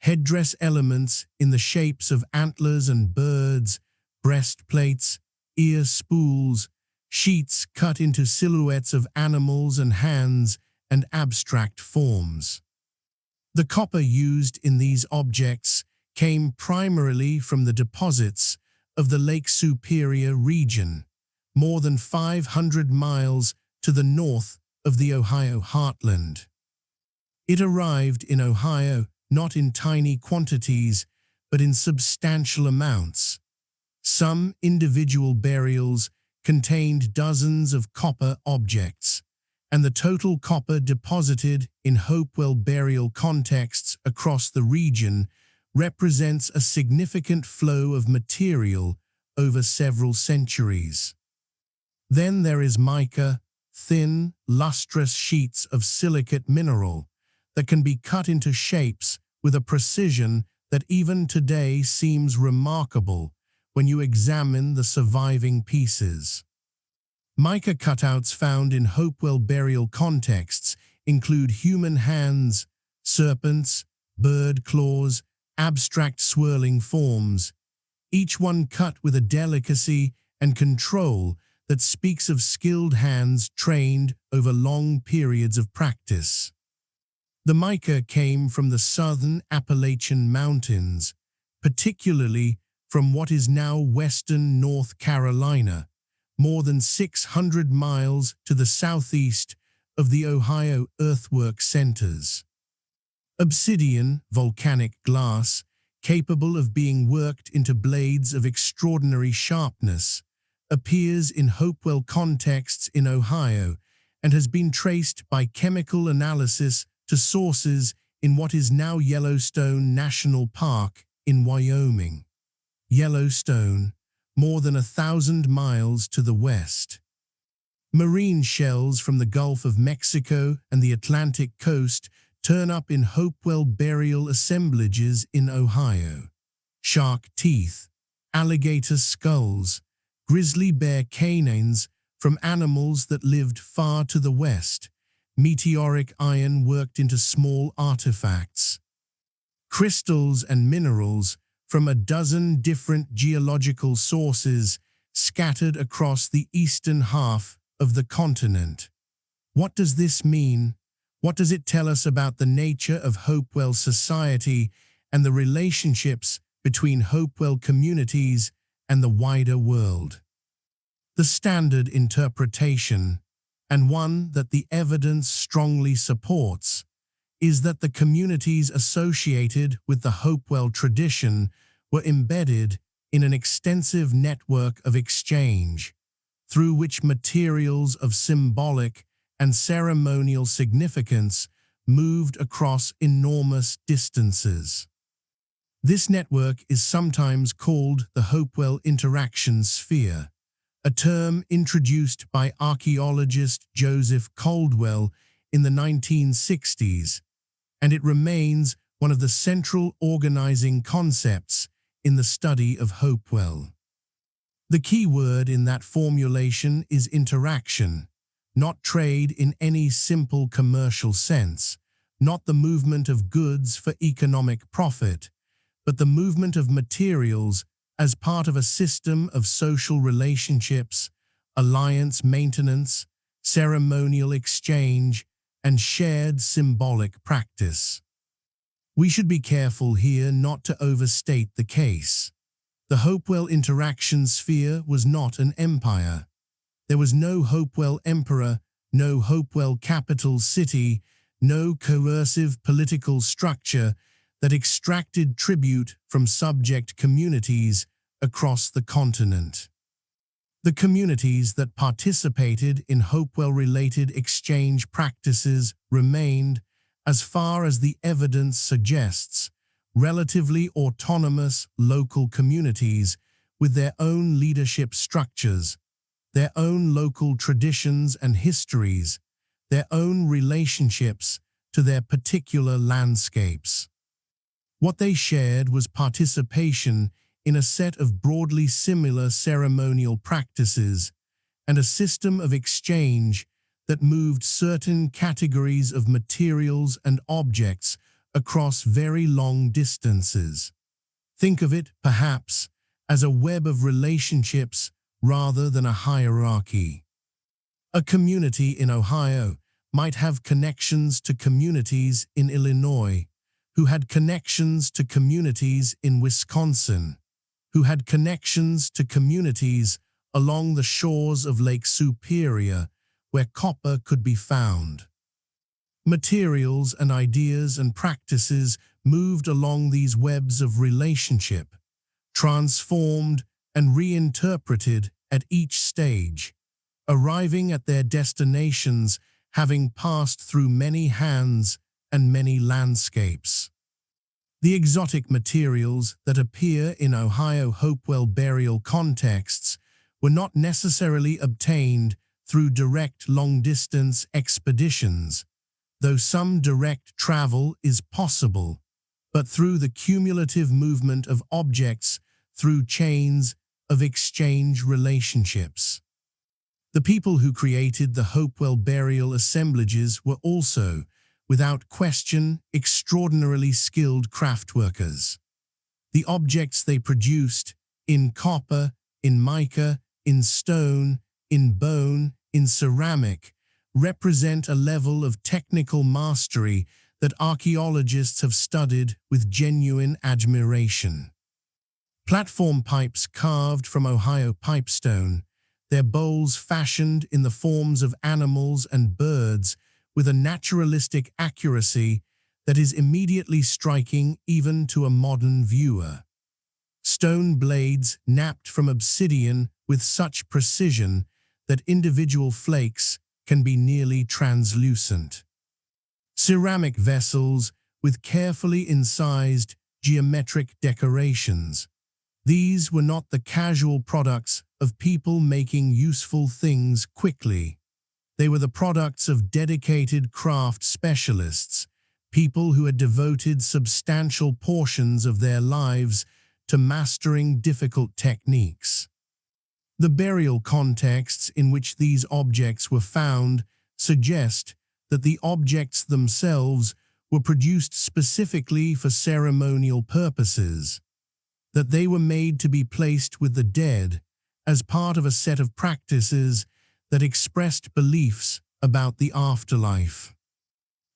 Headdress elements in the shapes of antlers and birds, breastplates, ear spools, sheets cut into silhouettes of animals and hands, and abstract forms. The copper used in these objects came primarily from the deposits of the Lake Superior region, more than 500 miles to the north of the Ohio heartland. It arrived in Ohio not in tiny quantities, but in substantial amounts. Some individual burials contained dozens of copper objects, and the total copper deposited in Hopewell burial contexts across the region represents a significant flow of material over several centuries. Then there is mica, thin, lustrous sheets of silicate mineral that can be cut into shapes with a precision that even today seems remarkable when you examine the surviving pieces. Mica cutouts found in Hopewell burial contexts include human hands, serpents, bird claws, abstract swirling forms, each one cut with a delicacy and control that speaks of skilled hands trained over long periods of practice. The mica came from the southern Appalachian Mountains, particularly from what is now western North Carolina, more than 600 miles to the southeast of the Ohio earthwork centers. Obsidian, volcanic glass, capable of being worked into blades of extraordinary sharpness, appears in Hopewell contexts in Ohio and has been traced by chemical analysis to sources in what is now Yellowstone National Park in Wyoming. Yellowstone, more than 1,000 miles to the west. Marine shells from the Gulf of Mexico and the Atlantic coast turn up in Hopewell burial assemblages in Ohio. Shark teeth, alligator skulls, grizzly bear canines from animals that lived far to the west, meteoric iron worked into small artifacts, crystals and minerals from a dozen different geological sources scattered across the eastern half of the continent. What does this mean? What does it tell us about the nature of Hopewell society and the relationships between Hopewell communities and the wider world? The standard interpretation, and one that the evidence strongly supports, is that the communities associated with the Hopewell tradition were embedded in an extensive network of exchange, through which materials of symbolic and ceremonial significance moved across enormous distances. This network is sometimes called the Hopewell interaction sphere, a term introduced by archaeologist Joseph Caldwell in the 1960s, and it remains one of the central organizing concepts in the study of Hopewell. The key word in that formulation is interaction, not trade in any simple commercial sense, not the movement of goods for economic profit, but the movement of materials as part of a system of social relationships, alliance maintenance, ceremonial exchange, and shared symbolic practice. We should be careful here not to overstate the case. The Hopewell interaction sphere was not an empire. There was no Hopewell emperor, no Hopewell capital city, no coercive political structure that extracted tribute from subject communities across the continent. The communities that participated in Hopewell-related exchange practices remained, as far as the evidence suggests, relatively autonomous local communities with their own leadership structures, their own local traditions and histories, their own relationships to their particular landscapes. What they shared was participation in a set of broadly similar ceremonial practices and a system of exchange that moved certain categories of materials and objects across very long distances. Think of it, perhaps, as a web of relationships rather than a hierarchy. A community in Ohio might have connections to communities in Illinois, who had connections to communities in Wisconsin, who had connections to communities along the shores of Lake Superior, where copper could be found. Materials and ideas and practices moved along these webs of relationship, transformed and reinterpreted at each stage, arriving at their destinations having passed through many hands and many landscapes. The exotic materials that appear in Ohio Hopewell burial contexts were not necessarily obtained through direct long-distance expeditions, though some direct travel is possible, but through the cumulative movement of objects through chains of exchange relationships. The people who created the Hopewell burial assemblages were also, without question, extraordinarily skilled craftworkers. The objects they produced, in copper, in mica, in stone, in bone, in ceramic, represent a level of technical mastery that archaeologists have studied with genuine admiration. Platform pipes carved from Ohio pipestone, their bowls fashioned in the forms of animals and birds with a naturalistic accuracy that is immediately striking even to a modern viewer. Stone blades knapped from obsidian with such precision that individual flakes can be nearly translucent. Ceramic vessels with carefully incised geometric decorations. These were not the casual products of people making useful things quickly. They were the products of dedicated craft specialists, people who had devoted substantial portions of their lives to mastering difficult techniques. The burial contexts in which these objects were found suggest that the objects themselves were produced specifically for ceremonial purposes, that they were made to be placed with the dead as part of a set of practices that expressed beliefs about the afterlife,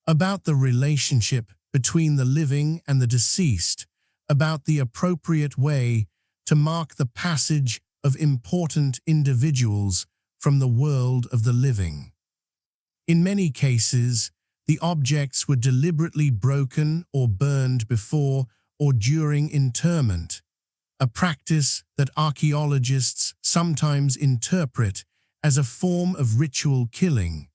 about the relationship between the living and the deceased, about the appropriate way to mark the passage of important individuals from the world of the living. In many cases, the objects were deliberately broken or burned before or during interment, a practice that archaeologists sometimes interpret as a form of ritual killing,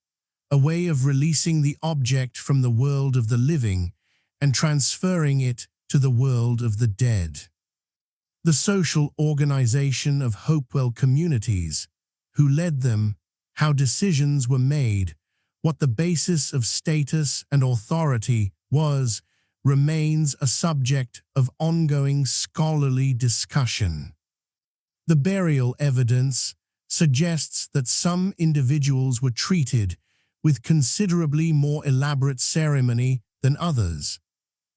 a way of releasing the object from the world of the living and transferring it to the world of the dead. The social organization of Hopewell communities, who led them, how decisions were made, what the basis of status and authority was, remains a subject of ongoing scholarly discussion. The burial evidence suggests that some individuals were treated with considerably more elaborate ceremony than others,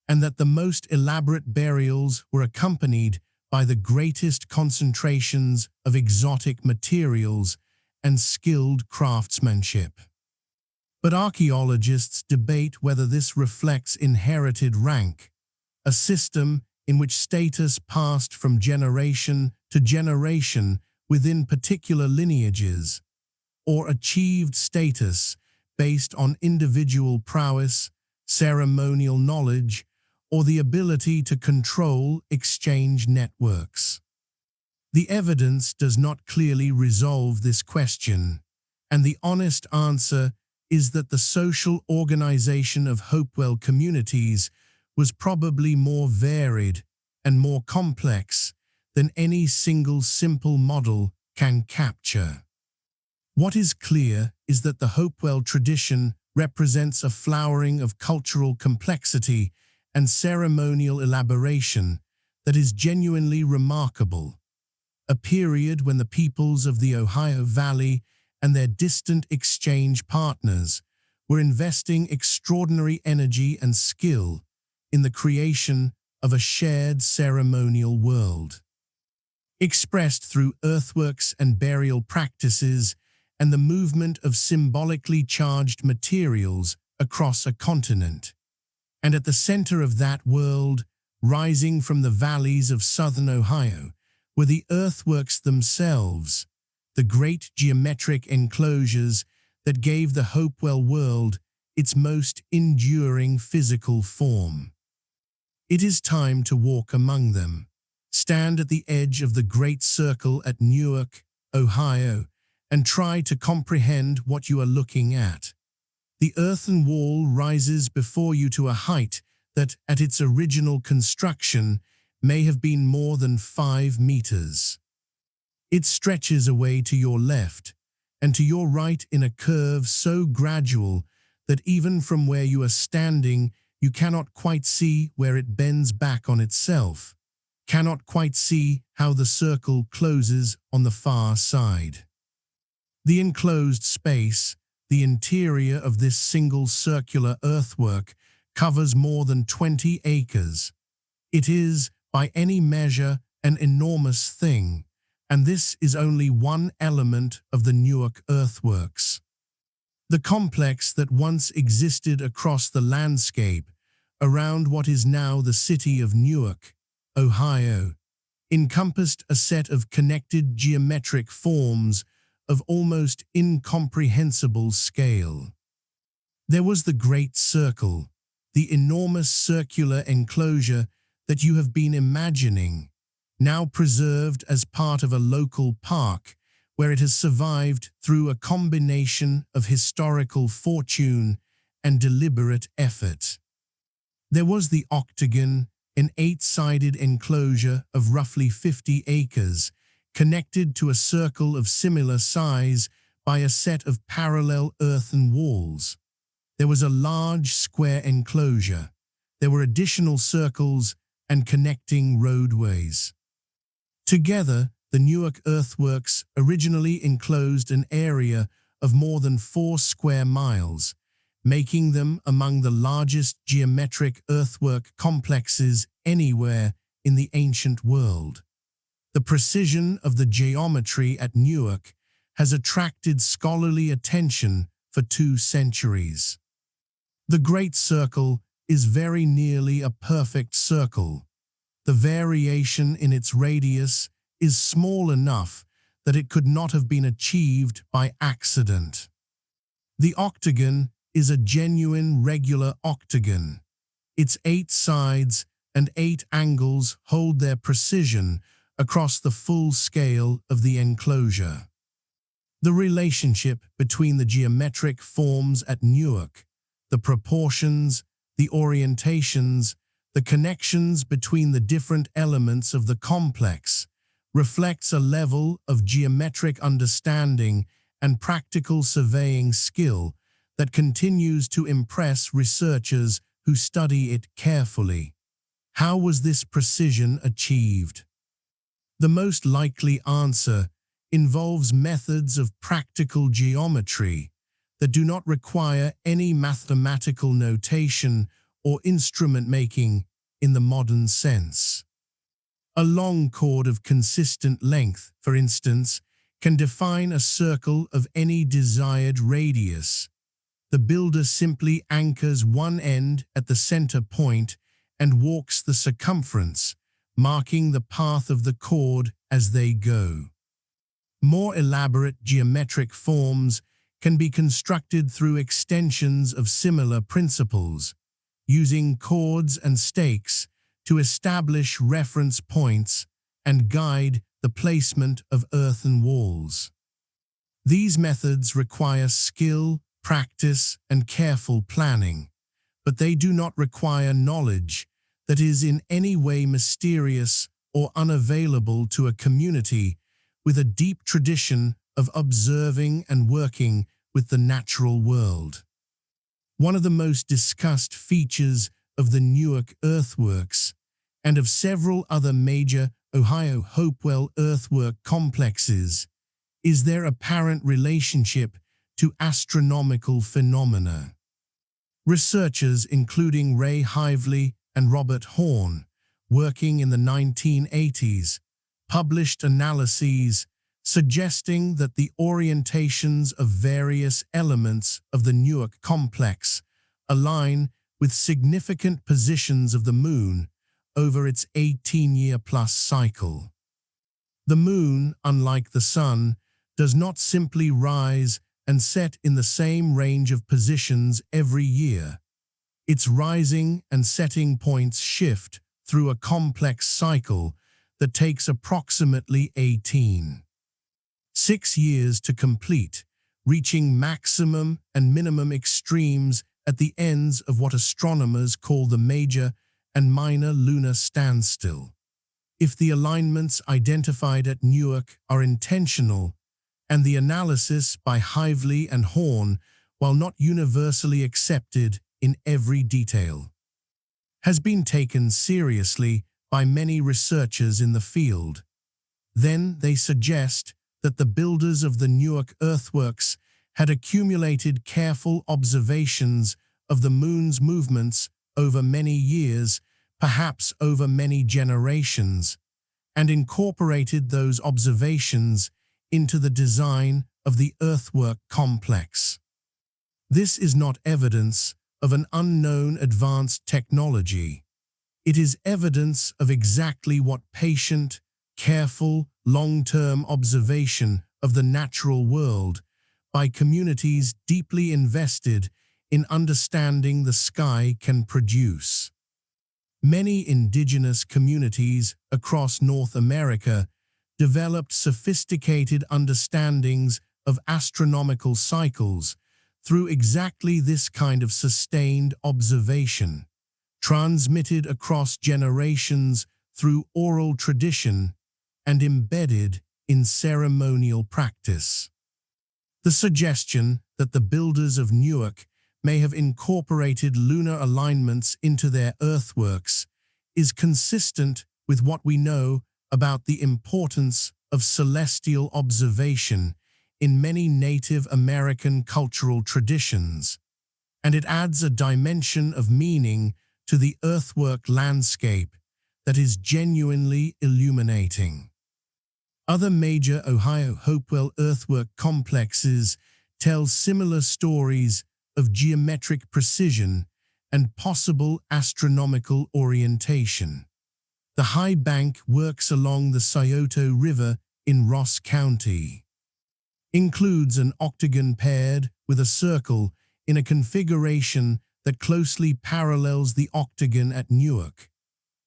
and that the most elaborate burials were accompanied by the greatest concentrations of exotic materials and skilled craftsmanship. But archaeologists debate whether this reflects inherited rank, a system in which status passed from generation to generation within particular lineages, or achieved status based on individual prowess, ceremonial knowledge, or the ability to control exchange networks. The evidence does not clearly resolve this question, and the honest answer is that the social organization of Hopewell communities was probably more varied and more complex than any single simple model can capture. What is clear is that the Hopewell tradition represents a flowering of cultural complexity and ceremonial elaboration that is genuinely remarkable, a period when the peoples of the Ohio Valley and their distant exchange partners were investing extraordinary energy and skill in the creation of a shared ceremonial world. Expressed through earthworks and burial practices and the movement of symbolically charged materials across a continent. And at the center of that world, rising from the valleys of southern Ohio, were the earthworks themselves, the great geometric enclosures that gave the Hopewell world its most enduring physical form. It is time to walk among them, stand at the edge of the Great Circle at Newark, Ohio, and try to comprehend what you are looking at. The earthen wall rises before you to a height that, at its original construction, may have been more than 5 meters. It stretches away to your left and to your right in a curve so gradual that even from where you are standing, you cannot quite see where it bends back on itself, cannot quite see how the circle closes on the far side. The enclosed space, the interior of this single circular earthwork, covers more than 20 acres. It is, by any measure, an enormous thing, and this is only one element of the Newark earthworks. The complex that once existed across the landscape around what is now the city of Newark, Ohio, encompassed a set of connected geometric forms of almost incomprehensible scale. There was the Great Circle, the enormous circular enclosure that you have been imagining, now preserved as part of a local park where it has survived through a combination of historical fortune and deliberate effort. There was the Octagon, an 8-sided enclosure of roughly 50 acres, connected to a circle of similar size by a set of parallel earthen walls. There was a large square enclosure. There were additional circles and connecting roadways. Together, the Newark earthworks originally enclosed an area of more than 4 square miles, making them among the largest geometric earthwork complexes anywhere in the ancient world. The precision of the geometry at Newark has attracted scholarly attention for 2 centuries. The Great Circle is very nearly a perfect circle. The variation in its radius is small enough that it could not have been achieved by accident. The octagon is a genuine regular octagon. Its 8 sides and 8 angles hold their precision across the full scale of the enclosure. The relationship between the geometric forms at Newark, the proportions, the orientations, the connections between the different elements of the complex, reflects a level of geometric understanding and practical surveying skill that continues to impress researchers who study it carefully. How was this precision achieved? The most likely answer involves methods of practical geometry that do not require any mathematical notation or instrument making in the modern sense. A long chord of consistent length, for instance, can define a circle of any desired radius. the builder simply anchors one end at the center point and walks the circumference, marking the path of the cord as they go. More elaborate geometric forms can be constructed through extensions of similar principles, using cords and stakes to establish reference points and guide the placement of earthen walls. These methods require skill, practice, and careful planning, but they do not require knowledge that is in any way mysterious or unavailable to a community with a deep tradition of observing and working with the natural world. One of the most discussed features of the Newark Earthworks and of several other major Ohio Hopewell earthwork complexes is their apparent relationship to astronomical phenomena. Researchers including Ray Hively and Robert Horn, working in the 1980s, published analyses suggesting that the orientations of various elements of the Newark complex align with significant positions of the Moon over its 18-year-plus cycle. The Moon, unlike the Sun, does not simply rise and set in the same range of positions every year. Its rising and setting points shift through a complex cycle that takes approximately 6 years to complete, reaching maximum and minimum extremes at the ends of what astronomers call the major and minor lunar standstill. If the alignments identified at Newark are intentional, and the analysis by Hively and Horn, while not universally accepted in every detail, has been taken seriously by many researchers in the field, then they suggest that the builders of the Newark Earthworks had accumulated careful observations of the Moon's movements over many years, perhaps over many generations, and incorporated those observations into the design of the earthwork complex. This is not evidence of an unknown advanced technology. It is evidence of exactly what patient, careful, long-term observation of the natural world by communities deeply invested in understanding the sky can produce. Many indigenous communities across North America developed sophisticated understandings of astronomical cycles through exactly this kind of sustained observation, transmitted across generations through oral tradition and embedded in ceremonial practice. The suggestion that the builders of Newark may have incorporated lunar alignments into their earthworks is consistent with what we know about the importance of celestial observation in many Native American cultural traditions, and it adds a dimension of meaning to the earthwork landscape that is genuinely illuminating. Other major Ohio Hopewell earthwork complexes tell similar stories of geometric precision and possible astronomical orientation. The High Bank works along the Scioto River in Ross County. Includes an octagon paired with a circle in a configuration that closely parallels the octagon at Newark,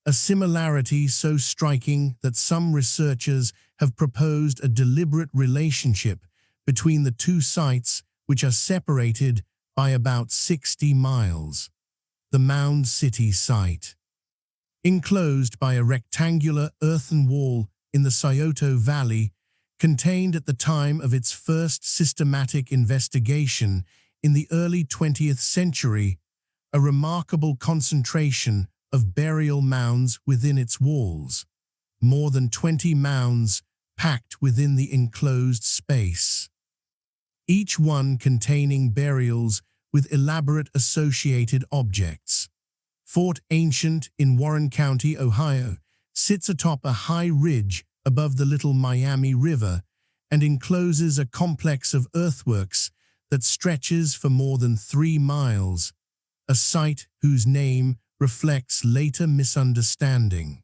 a similarity so striking that some researchers have proposed a deliberate relationship between the two sites, which are separated by about 60 miles. The Mound City site, enclosed by a rectangular earthen wall in the Scioto Valley, contained at the time of its first systematic investigation in the early 20th century a remarkable concentration of burial mounds within its walls, more than 20 mounds packed within the enclosed space, each one containing burials with elaborate associated objects. Fort Ancient in Warren County, Ohio, sits atop a high ridge above the Little Miami River and encloses a complex of earthworks that stretches for more than 3 miles, a site whose name reflects later misunderstanding,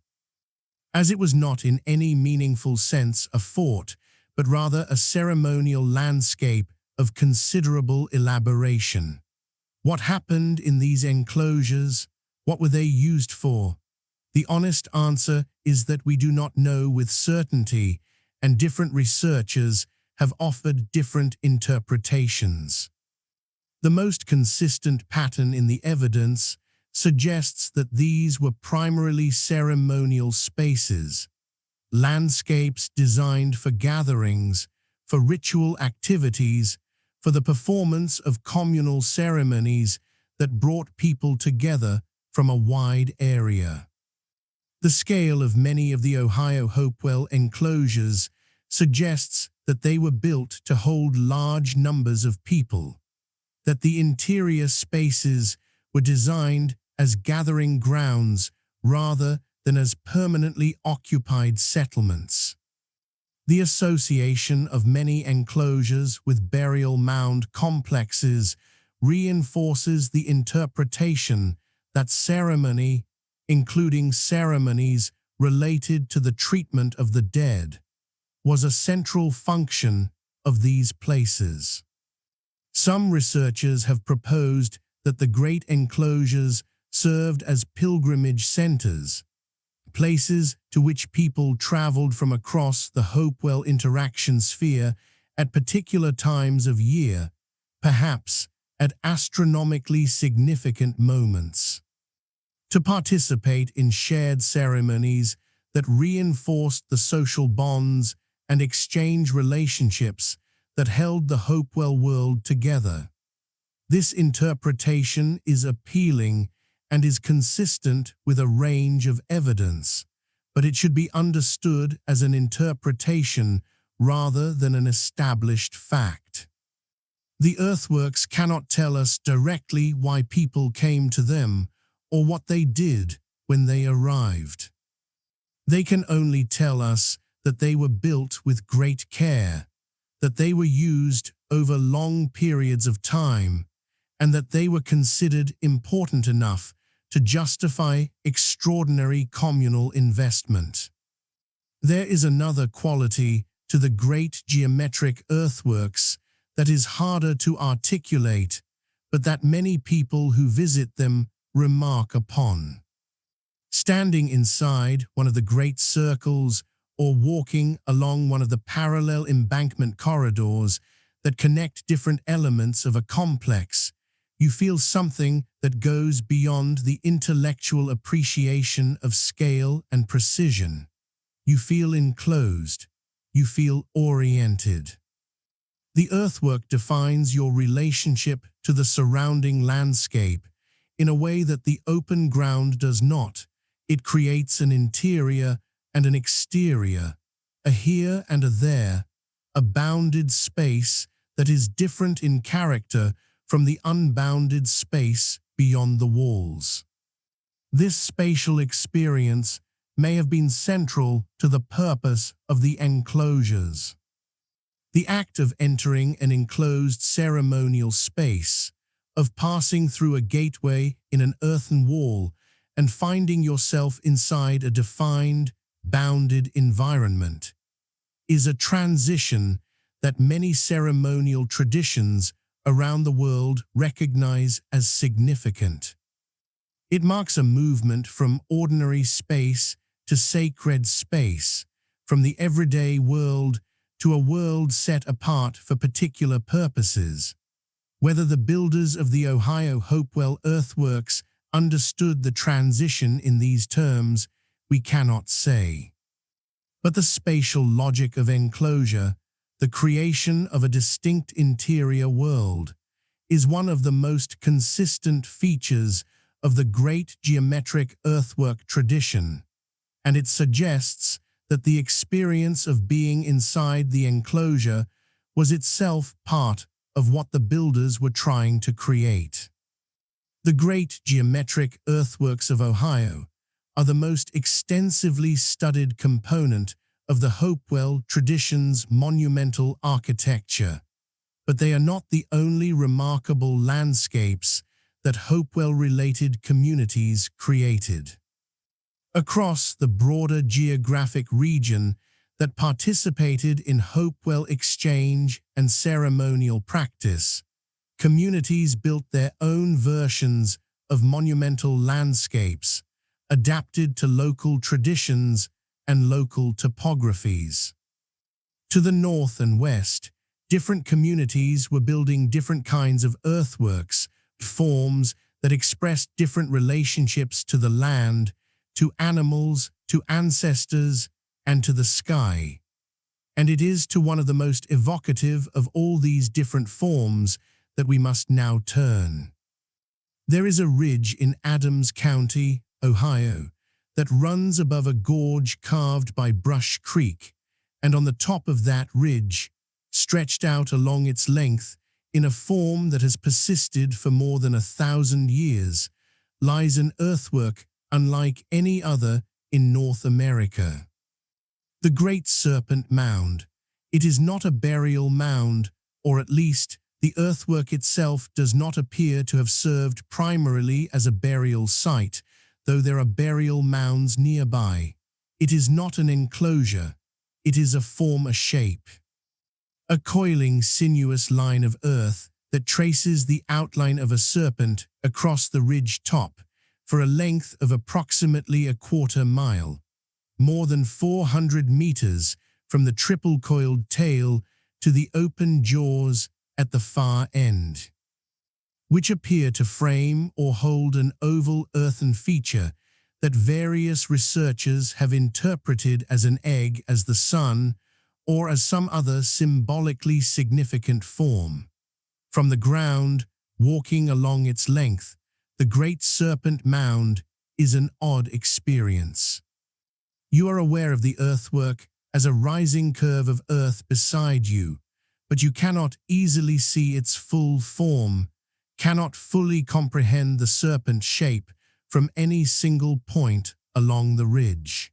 as it was not in any meaningful sense a fort, but rather a ceremonial landscape of considerable elaboration. What happened in these enclosures? What were they used for? The honest answer is that we do not know with certainty, and different researchers have offered different interpretations. The most consistent pattern in the evidence suggests that these were primarily ceremonial spaces, landscapes designed for gatherings, for ritual activities, for the performance of communal ceremonies that brought people together from a wide area. The scale of many of the Ohio Hopewell enclosures suggests that they were built to hold large numbers of people, that the interior spaces were designed as gathering grounds rather than as permanently occupied settlements. The association of many enclosures with burial mound complexes reinforces the interpretation that ceremony, including ceremonies related to the treatment of the dead, was a central function of these places. Some researchers have proposed that the great enclosures served as pilgrimage centers, places to which people traveled from across the Hopewell interaction sphere at particular times of year, perhaps at astronomically significant moments, to participate in shared ceremonies that reinforced the social bonds and exchange relationships that held the Hopewell world together. This interpretation is appealing and is consistent with a range of evidence, but it should be understood as an interpretation rather than an established fact. The earthworks cannot tell us directly why people came to them or what they did when they arrived. They can only tell us that they were built with great care, that they were used over long periods of time, and that they were considered important enough to justify extraordinary communal investment. There is another quality to the great geometric earthworks that is harder to articulate, but that many people who visit them remark upon. Standing inside one of the great circles or walking along one of the parallel embankment corridors that connect different elements of a complex, you feel something that goes beyond the intellectual appreciation of scale and precision. You feel enclosed. You feel oriented. The earthwork defines your relationship to the surrounding landscape in a way that the open ground does not. It creates an interior and an exterior, a here and a there, a bounded space that is different in character from the unbounded space beyond the walls. This spatial experience may have been central to the purpose of the enclosures. The act of entering an enclosed ceremonial space, of passing through a gateway in an earthen wall and finding yourself inside a defined, bounded environment, is a transition that many ceremonial traditions around the world recognize as significant. It marks a movement from ordinary space to sacred space, from the everyday world to a world set apart for particular purposes. Whether the builders of the Ohio Hopewell earthworks understood the transition in these terms, we cannot say. But the spatial logic of enclosure, the creation of a distinct interior world, is one of the most consistent features of the great geometric earthwork tradition, and it suggests that the experience of being inside the enclosure was itself part of what the builders were trying to create. The great geometric earthworks of Ohio are the most extensively studied component of the Hopewell tradition's monumental architecture, But they are not the only remarkable landscapes that Hopewell-related communities created. Across the broader geographic region that participated in Hopewell exchange and ceremonial practice, communities built their own versions of monumental landscapes, adapted to local traditions and local topographies. To the north and west, different communities were building different kinds of earthworks, forms that expressed different relationships to the land, to animals, to ancestors, and to the sky. And it is to one of the most evocative of all these different forms that we must now turn. There is a ridge in Adams County, Ohio, that runs above a gorge carved by Brush Creek, and on the top of that ridge, stretched out along its length in a form that has persisted for more than 1,000 years, lies an earthwork unlike any other in North America. The Great Serpent Mound. It is not a burial mound, or at least the earthwork itself does not appear to have served primarily as a burial site, though there are burial mounds nearby. It is not an enclosure. It is a shape. A coiling, sinuous line of earth that traces the outline of a serpent across the ridge top for a length of approximately 1/4 mile, more than 400 meters from the triple-coiled tail to the open jaws at the far end, which appear to frame or hold an oval earthen feature that various researchers have interpreted as an egg, as the sun, or as some other symbolically significant form. From the ground, walking along its length, the Great Serpent Mound is an odd experience. You are aware of the earthwork as a rising curve of earth beside you, but you cannot easily see its full form, cannot fully comprehend the serpent shape from any single point along the ridge.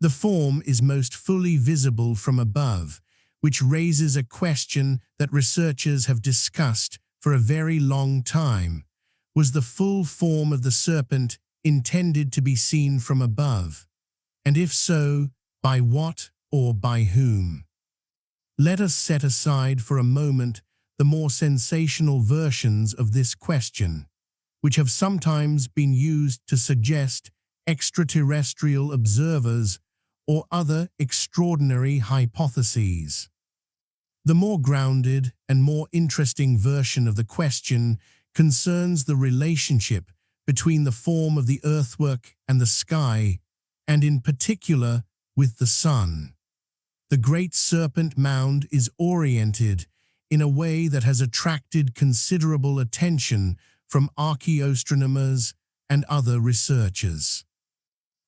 The form is most fully visible from above, which raises a question that researchers have discussed for a very long time. Was the full form of the serpent intended to be seen from above? And if so, by what or by whom? Let us set aside for a moment the more sensational versions of this question, which have sometimes been used to suggest extraterrestrial observers or other extraordinary hypotheses. The more grounded and more interesting version of the question concerns the relationship between the form of the earthwork and the sky, and in particular with the sun. The Great Serpent Mound is oriented in a way that has attracted considerable attention from archaeoastronomers and other researchers.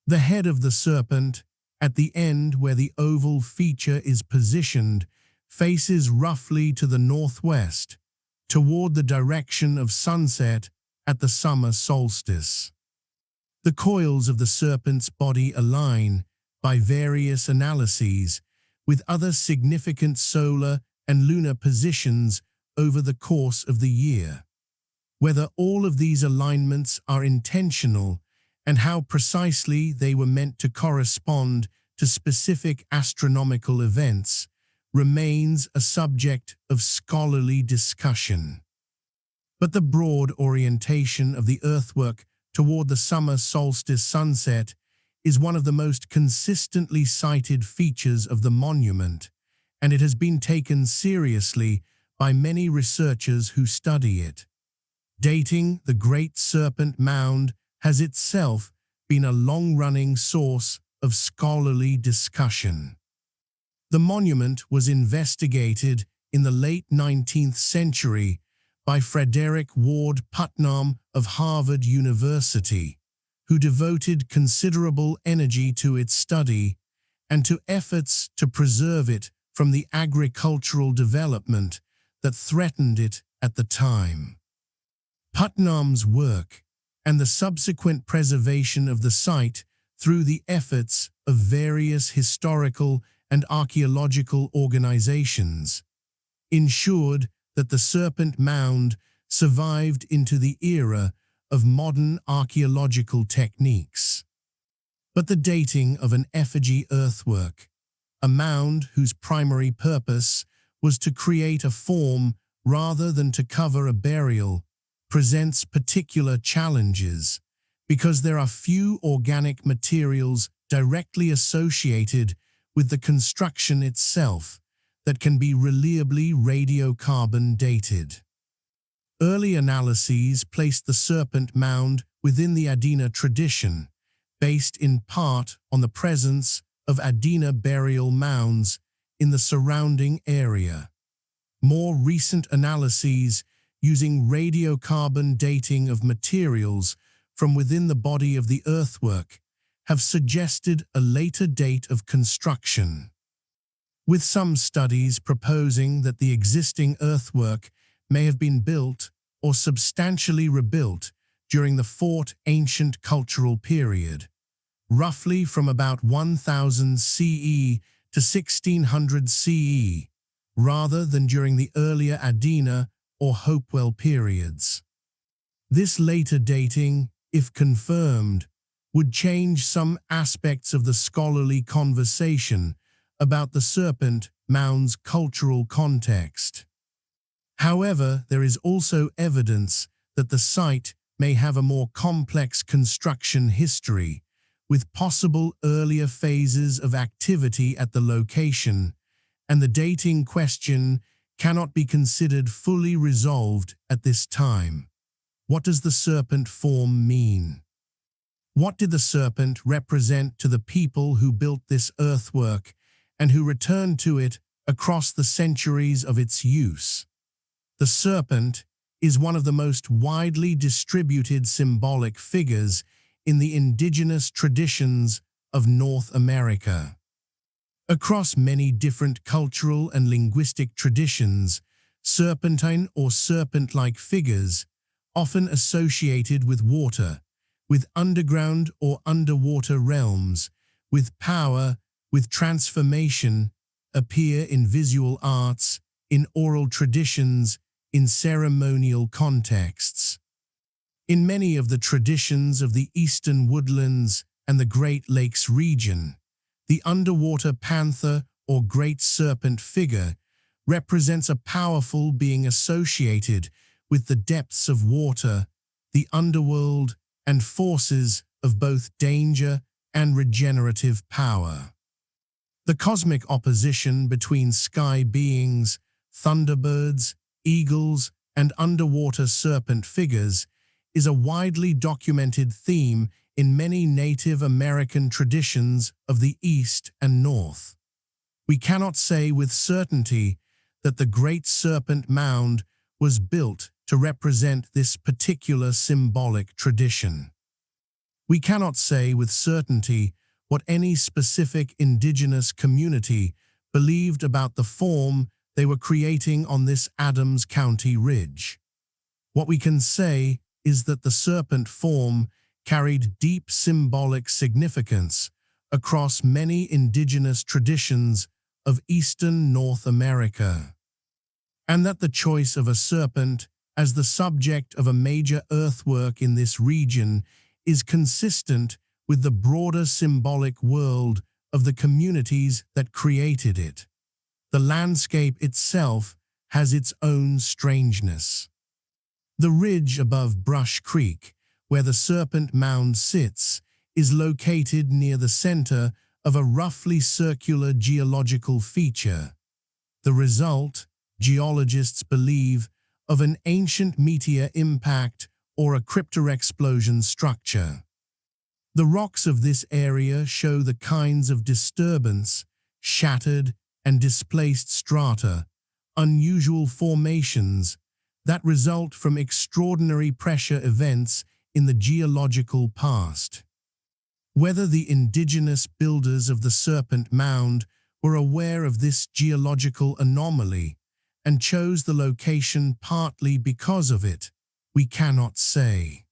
The head of the serpent, at the end where the oval feature is positioned, faces roughly to the northwest, toward the direction of sunset at the summer solstice. The coils of the serpent's body align, by various analyses, with other significant solar and lunar positions over the course of the year. Whether all of these alignments are intentional and how precisely they were meant to correspond to specific astronomical events remains a subject of scholarly discussion. But the broad orientation of the earthwork toward the summer solstice sunset is one of the most consistently cited features of the monument, and it has been taken seriously by many researchers who study it. Dating the Great Serpent Mound has itself been a long-running source of scholarly discussion. The monument was investigated in the late 19th century by Frederick Ward Putnam of Harvard University, who devoted considerable energy to its study and to efforts to preserve it from the agricultural development that threatened it at the time. Putnam's work and the subsequent preservation of the site through the efforts of various historical and archaeological organizations ensured that the serpent mound survived into the era of modern archaeological techniques. But the dating of an effigy earthwork, a mound whose primary purpose was to create a form rather than to cover a burial, presents particular challenges because there are few organic materials directly associated with the construction itself that can be reliably radiocarbon dated. Early analyses placed the serpent mound within the Adena tradition, based in part on the presence of Adena burial mounds in the surrounding area. More recent analyses using radiocarbon dating of materials from within the body of the earthwork have suggested a later date of construction, with some studies proposing that the existing earthwork may have been built or substantially rebuilt during the Fourth Ancient Cultural Period, roughly from about 1000 CE to 1600 CE, rather than during the earlier Adena or Hopewell periods. This later dating, if confirmed, would change some aspects of the scholarly conversation about the serpent mound's cultural context. However, there is also evidence that the site may have a more complex construction history, with possible earlier phases of activity at the location, and the dating question cannot be considered fully resolved at this time. What does the serpent form mean? What did the serpent represent to the people who built this earthwork and who returned to it across the centuries of its use? The serpent is one of the most widely distributed symbolic figures in the indigenous traditions of North America. Across many different cultural and linguistic traditions, serpentine or serpent-like figures, often associated with water, with underground or underwater realms, with power, with transformation, appear in visual arts, in oral traditions, in ceremonial contexts. In many of the traditions of the eastern woodlands and the Great Lakes region, the underwater panther or great serpent figure represents a powerful being associated with the depths of water, the underworld, and forces of both danger and regenerative power. The cosmic opposition between sky beings, thunderbirds, eagles, and underwater serpent figures is a widely documented theme in many Native American traditions of the East and North. We cannot say with certainty that the Great Serpent Mound was built to represent this particular symbolic tradition. We cannot say with certainty what any specific indigenous community believed about the form they were creating on this Adams County ridge. What we can say is that the serpent form carried deep symbolic significance across many indigenous traditions of eastern North America, and that the choice of a serpent as the subject of a major earthwork in this region is consistent with the broader symbolic world of the communities that created it. The landscape itself has its own strangeness. The ridge above Brush Creek, where the serpent mound sits, is located near the center of a roughly circular geological feature. The result, geologists believe, of an ancient meteor impact or a cryptoexplosion structure. The rocks of this area show the kinds of disturbance, shattered and displaced strata, unusual formations that result from extraordinary pressure events in the geological past. Whether the indigenous builders of the Serpent Mound were aware of this geological anomaly and chose the location partly because of it, we cannot say.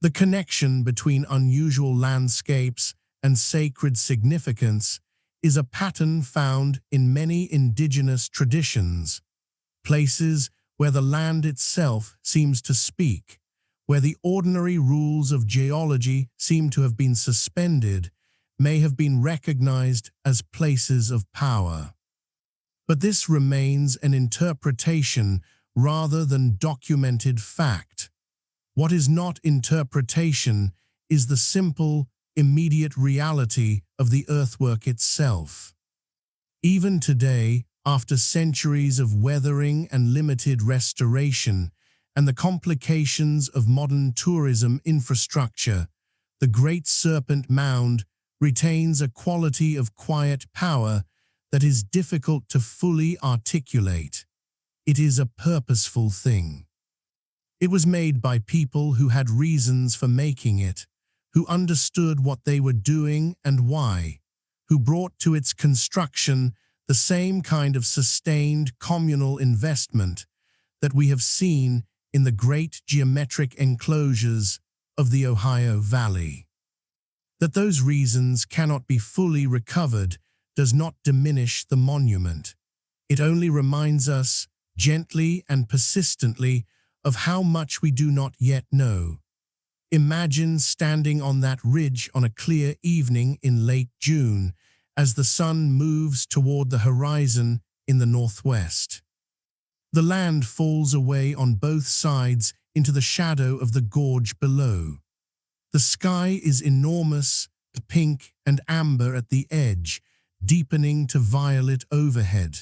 The connection between unusual landscapes and sacred significance is a pattern found in many indigenous traditions, places where the land itself seems to speak, where the ordinary rules of geology seem to have been suspended, may have been recognized as places of power. But this remains an interpretation rather than documented fact. What is not interpretation is the simple, immediate reality of the earthwork itself. Even today, after centuries of weathering and limited restoration, and the complications of modern tourism infrastructure, the Great Serpent Mound retains a quality of quiet power that is difficult to fully articulate. It is a purposeful thing. It was made by people who had reasons for making it, who understood what they were doing and why, who brought to its construction the same kind of sustained communal investment that we have seen in the great geometric enclosures of the Ohio Valley. That those reasons cannot be fully recovered does not diminish the monument. It only reminds us, gently and persistently, of how much we do not yet know. Imagine standing on that ridge on a clear evening in late June as the sun moves toward the horizon in the northwest. The land falls away on both sides into the shadow of the gorge below. The sky is enormous, pink and amber at the edge, deepening to violet overhead.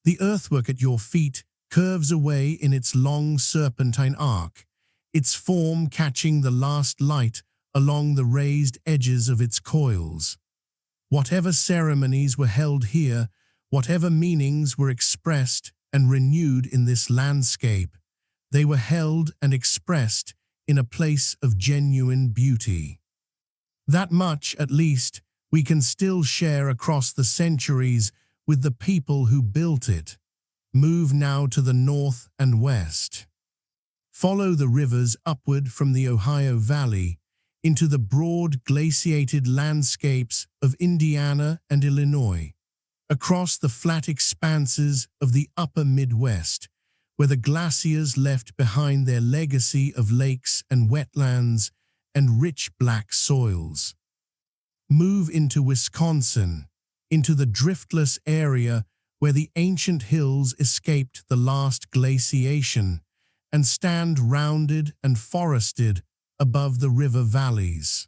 The earthwork at your feet curves away in its long serpentine arc, its form catching the last light along the raised edges of its coils. Whatever ceremonies were held here, whatever meanings were expressed and renewed in this landscape, they were held and expressed in a place of genuine beauty. That much, at least, we can still share across the centuries with the people who built it. Move now to the north and west. Follow the rivers upward from the Ohio Valley into the broad glaciated landscapes of Indiana and Illinois, across the flat expanses of the upper Midwest, where the glaciers left behind their legacy of lakes and wetlands and rich black soils. Move into Wisconsin, into the driftless area where the ancient hills escaped the last glaciation and stand rounded and forested above the river valleys.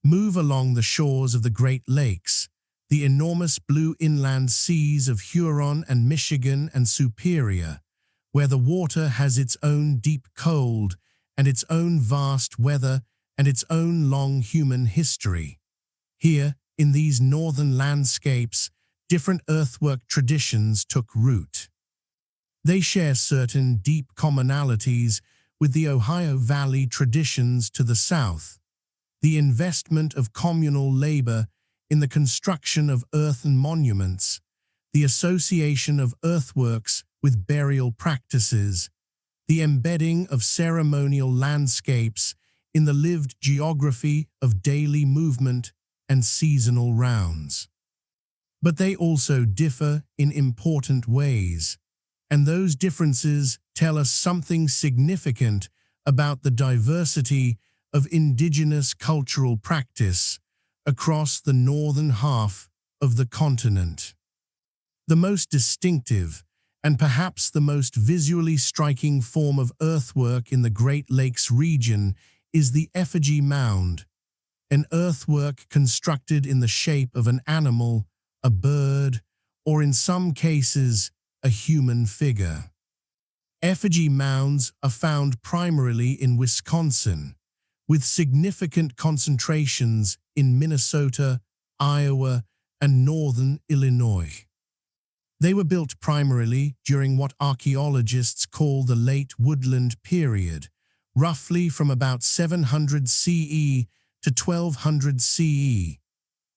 Move along the shores of the Great Lakes, the enormous blue inland seas of Huron and Michigan and Superior, where the water has its own deep cold and its own vast weather and its own long human history. Here, in these northern landscapes, different earthwork traditions took root. They share certain deep commonalities with the Ohio Valley traditions to the south, the investment of communal labor in the construction of earthen monuments, the association of earthworks with burial practices, the embedding of ceremonial landscapes in the lived geography of daily movement and seasonal rounds. But they also differ in important ways, and those differences tell us something significant about the diversity of indigenous cultural practice across the northern half of the continent. The most distinctive and perhaps the most visually striking form of earthwork in the Great Lakes region is the effigy mound, an earthwork constructed in the shape of an animal, a bird, or in some cases, a human figure. Effigy mounds are found primarily in Wisconsin, with significant concentrations in Minnesota, Iowa, and northern Illinois. They were built primarily during what archaeologists call the late woodland period, roughly from about 700 CE to 1200 CE,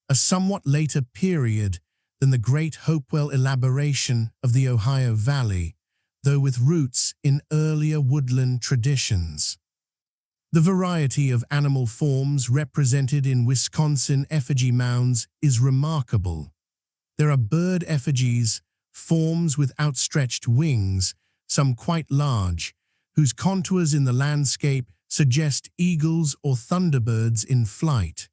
a somewhat later period than the great Hopewell elaboration of the Ohio Valley, though with roots in earlier woodland traditions. The variety of animal forms represented in Wisconsin effigy mounds is remarkable. There are bird effigies, forms with outstretched wings, some quite large, whose contours in the landscape suggest eagles or thunderbirds in flight.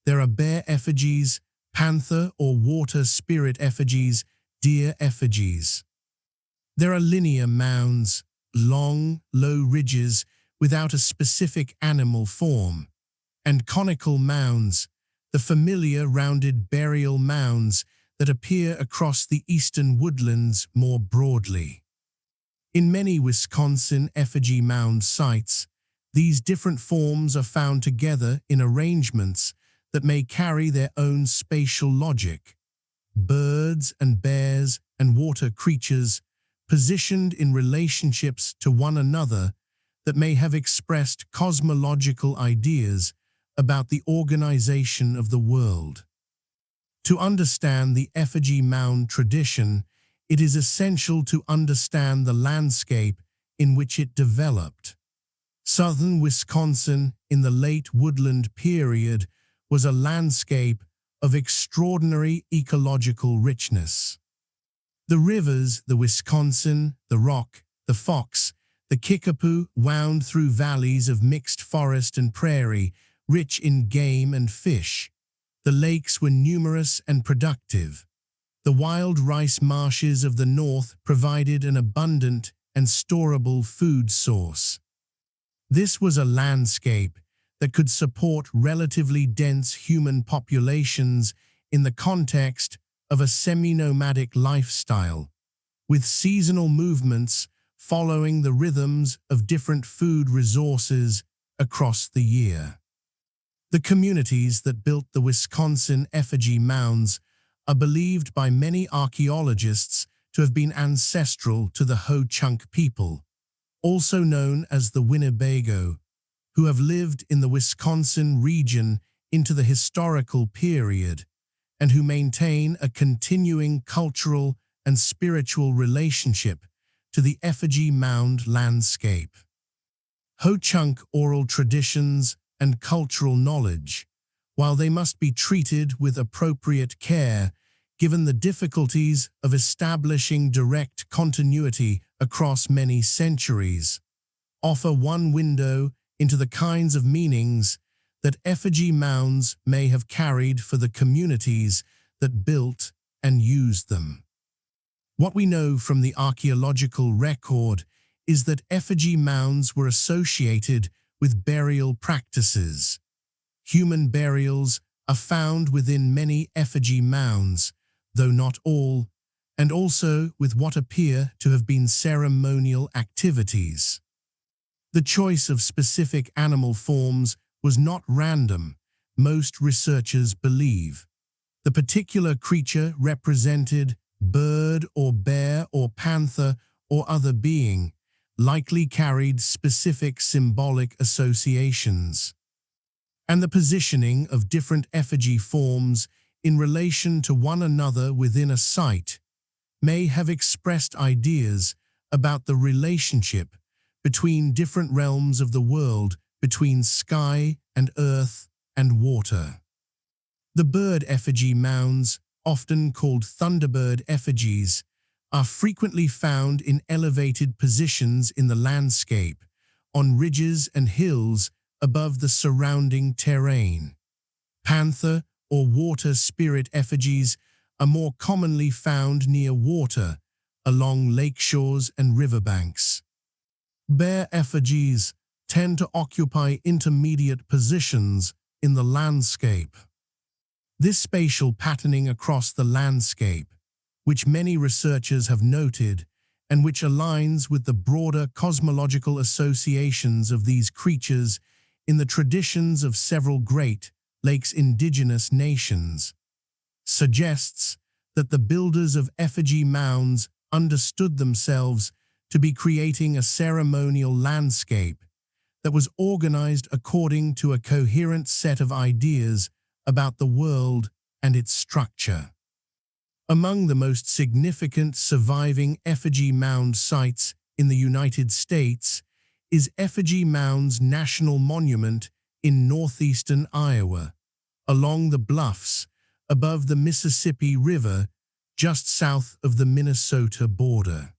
There are bear effigies, panther or water spirit effigies, deer effigies. There are linear mounds, long, low ridges without a specific animal form, and conical mounds, the familiar rounded burial mounds that appear across the eastern woodlands more broadly. In many Wisconsin effigy mound sites, these different forms are found together in arrangements that may carry their own spatial logic. Birds and bears and water creatures positioned in relationships to one another that may have expressed cosmological ideas about the organization of the world. To understand the effigy mound tradition, it is essential to understand the landscape in which it developed. Southern Wisconsin in the late woodland period was a landscape of extraordinary ecological richness. The rivers, the Wisconsin, the Rock, the Fox, the Kickapoo, wound through valleys of mixed forest and prairie, rich in game and fish. The lakes were numerous and productive. The wild rice marshes of the north provided an abundant and storable food source. This was a landscape that could support relatively dense human populations in the context of a semi-nomadic lifestyle, with seasonal movements following the rhythms of different food resources across the year. The communities that built the Wisconsin effigy mounds are believed by many archaeologists to have been ancestral to the Ho-Chunk people, also known as the Winnebago, who have lived in the Wisconsin region into the historical period and who maintain a continuing cultural and spiritual relationship to the effigy mound landscape. Ho-Chunk oral traditions and cultural knowledge, while they must be treated with appropriate care given the difficulties of establishing direct continuity across many centuries, offer one window into the kinds of meanings that effigy mounds may have carried for the communities that built and used them. What we know from the archaeological record is that effigy mounds were associated with burial practices. Human burials are found within many effigy mounds, though not all, and also with what appear to have been ceremonial activities. The choice of specific animal forms was not random, most researchers believe. The particular creature represented, bird or bear or panther or other being, likely carried specific symbolic associations. And the positioning of different effigy forms in relation to one another within a site may have expressed ideas about the relationship between different realms of the world, between sky and earth and water. The bird effigy mounds, often called thunderbird effigies, are frequently found in elevated positions in the landscape, on ridges and hills above the surrounding terrain. Panther or water spirit effigies are more commonly found near water, along lakeshores and riverbanks. Bear effigies tend to occupy intermediate positions in the landscape. This spatial patterning across the landscape, which many researchers have noted, and which aligns with the broader cosmological associations of these creatures in the traditions of several Great Lakes indigenous nations, suggests that the builders of effigy mounds understood themselves to be creating a ceremonial landscape that was organized according to a coherent set of ideas about the world and its structure. Among the most significant surviving effigy mound sites in the United States is Effigy Mounds National Monument in northeastern Iowa, along the bluffs above the Mississippi River just south of the Minnesota border.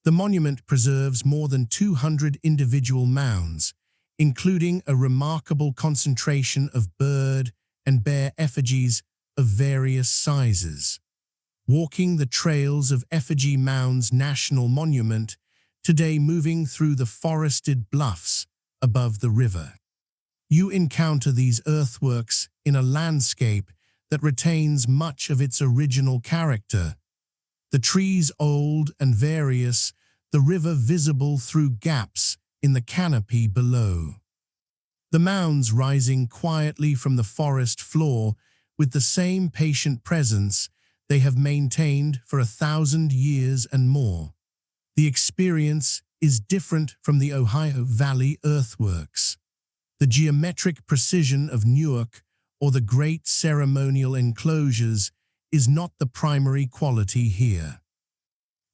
The monument preserves more than 200 individual mounds, including a remarkable concentration of bird and bear effigies of various sizes. Walking the trails of Effigy Mounds National Monument, today moving through the forested bluffs above the river. You encounter these earthworks in a landscape that retains much of its original character. The trees old and various, the river visible through gaps in the canopy below. The mounds rising quietly from the forest floor with the same patient presence they have maintained for 1,000 years and more. The experience is different from the Ohio Valley earthworks. The geometric precision of Newark or the great ceremonial enclosures is not the primary quality here.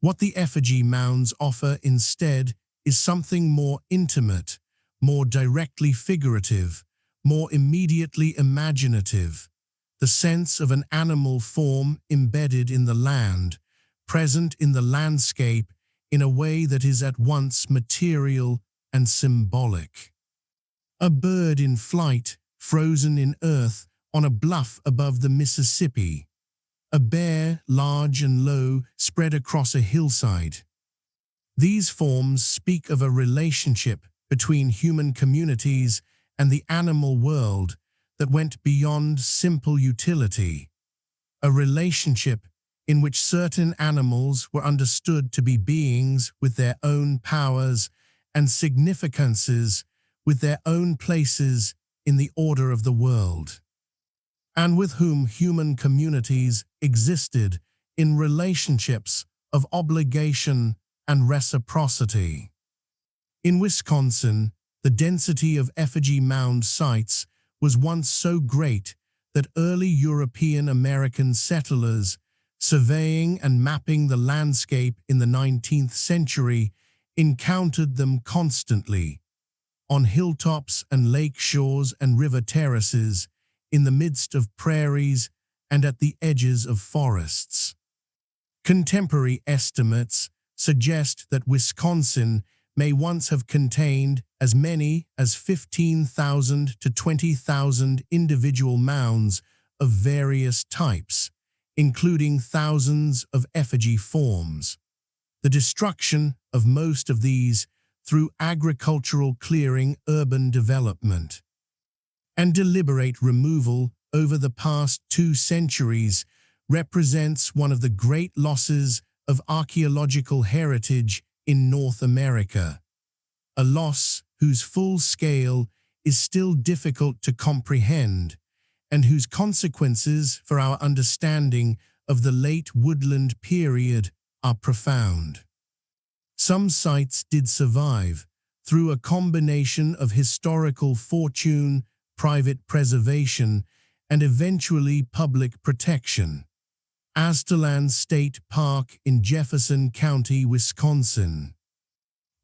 What the effigy mounds offer instead is something more intimate, more directly figurative, more immediately imaginative. The sense of an animal form embedded in the land, present in the landscape in a way that is at once material and symbolic. A bird in flight, frozen in earth on a bluff above the Mississippi. A bear, large and low, spread across a hillside. These forms speak of a relationship between human communities and the animal world that went beyond simple utility. A relationship in which certain animals were understood to be beings with their own powers and significances, with their own places in the order of the world, and with whom human communities existed in relationships of obligation and reciprocity. In Wisconsin, the density of effigy mound sites was once so great that early European American settlers, surveying and mapping the landscape in the 19th century, encountered them constantly, on hilltops and lake shores and river terraces, in the midst of prairies and at the edges of forests. Contemporary estimates suggest that Wisconsin may once have contained as many as 15,000 to 20,000 individual mounds of various types, including thousands of effigy forms. The destruction of most of these through agricultural clearing, urban development, and deliberate removal over the past 2 centuries represents one of the great losses of archaeological heritage in North America, a loss whose full scale is still difficult to comprehend and whose consequences for our understanding of the late woodland period are profound. Some sites did survive through a combination of historical fortune, private preservation, and eventually public protection. Aztalan State Park in Jefferson County, Wisconsin,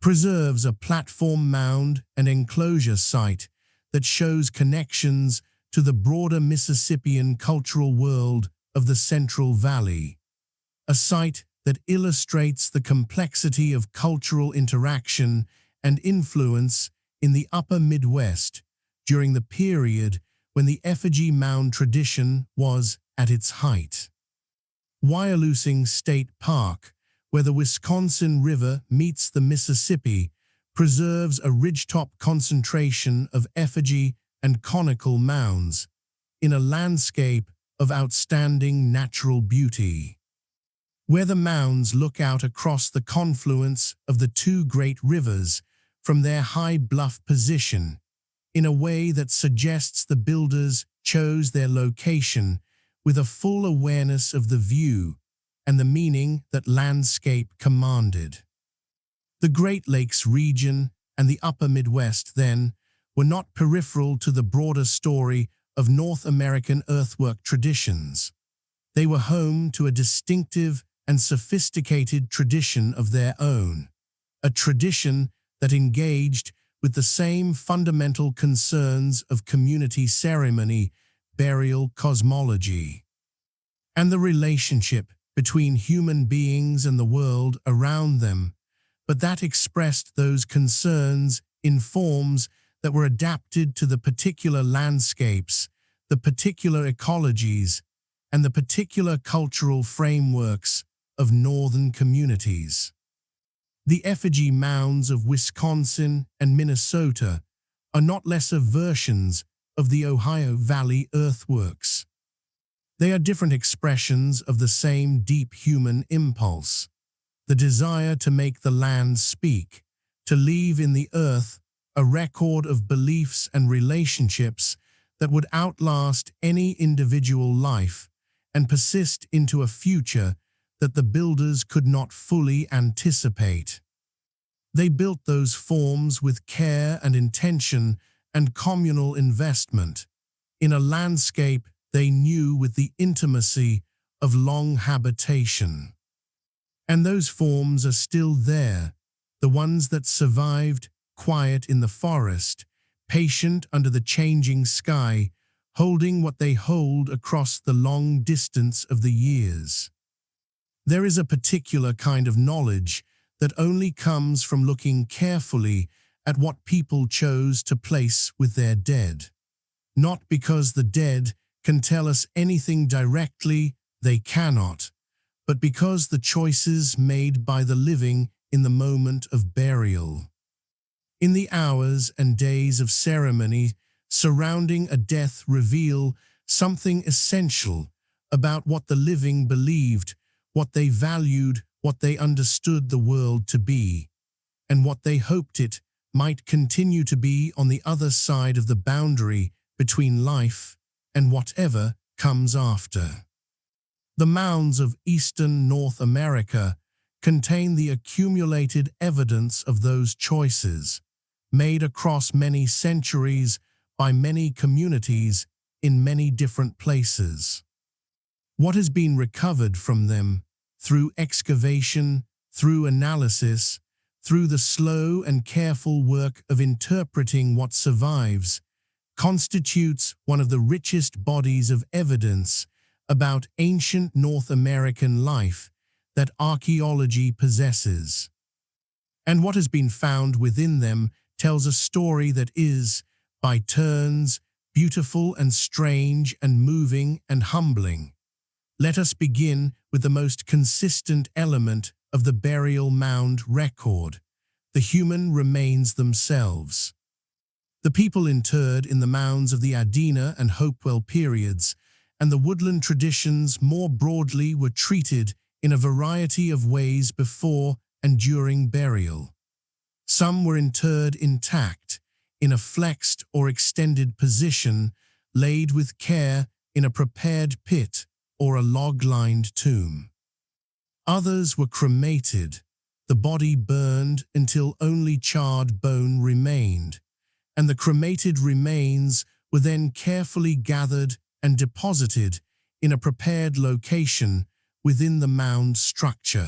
preserves a platform mound and enclosure site that shows connections to the broader Mississippian cultural world of the Central Valley, a site that illustrates the complexity of cultural interaction and influence in the upper Midwest during the period when the effigy mound tradition was at its height. Wyalusing State Park, where the Wisconsin River meets the Mississippi, preserves a ridgetop concentration of effigy and conical mounds in a landscape of outstanding natural beauty. Where the mounds look out across the confluence of the 2 great rivers from their high bluff position, in a way that suggests the builders chose their location with a full awareness of the view and the meaning that landscape commanded. The Great Lakes region and the upper Midwest, then, were not peripheral to the broader story of North American earthwork traditions. They were home to a distinctive and sophisticated tradition of their own, a tradition that engaged with the same fundamental concerns of community ceremony, burial cosmology, and the relationship between human beings and the world around them, but that expressed those concerns in forms that were adapted to the particular landscapes, the particular ecologies, and the particular cultural frameworks of northern communities. The effigy mounds of Wisconsin and Minnesota are not lesser versions of the Ohio Valley earthworks. They are different expressions of the same deep human impulse, the desire to make the land speak, to leave in the earth a record of beliefs and relationships that would outlast any individual life and persist into a future that the builders could not fully anticipate. They built those forms with care and intention and communal investment, in a landscape they knew with the intimacy of long habitation. And those forms are still there, the ones that survived, quiet in the forest, patient under the changing sky, holding what they hold across the long distance of the years. There is a particular kind of knowledge that only comes from looking carefully at what people chose to place with their dead. Not because the dead can tell us anything directly, they cannot, but because the choices made by the living in the moment of burial. In the hours and days of ceremony surrounding a death reveal something essential about what the living believed, what they valued, what they understood the world to be, and what they hoped it might continue to be on the other side of the boundary between life and whatever comes after. The mounds of eastern North America contain the accumulated evidence of those choices, made across many centuries by many communities in many different places. What has been recovered from them, through excavation, through analysis, through the slow and careful work of interpreting what survives, constitutes one of the richest bodies of evidence about ancient North American life that archaeology possesses. And what has been found within them tells a story that is, by turns, beautiful and strange and moving and humbling. Let us begin with the most consistent element of the burial mound record, the human remains themselves. The people interred in the mounds of the Adena and Hopewell periods and the woodland traditions more broadly were treated in a variety of ways before and during burial. Some were interred intact, in a flexed or extended position, laid with care in a prepared pit or a log-lined tomb. Others were cremated, the body burned until only charred bone remained, and the cremated remains were then carefully gathered and deposited in a prepared location within the mound structure.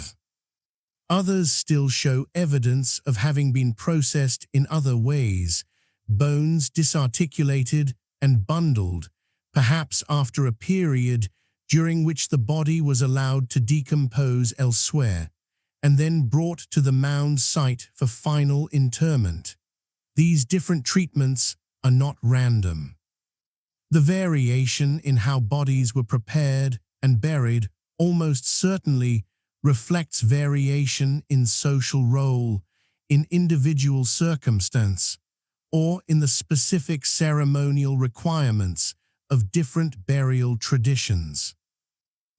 Others still show evidence of having been processed in other ways, bones disarticulated and bundled, perhaps after a period during which the body was allowed to decompose elsewhere, and then brought to the mound site for final interment. These different treatments are not random. The variation in how bodies were prepared and buried almost certainly reflects variation in social role, in individual circumstance, or in the specific ceremonial requirements of different burial traditions.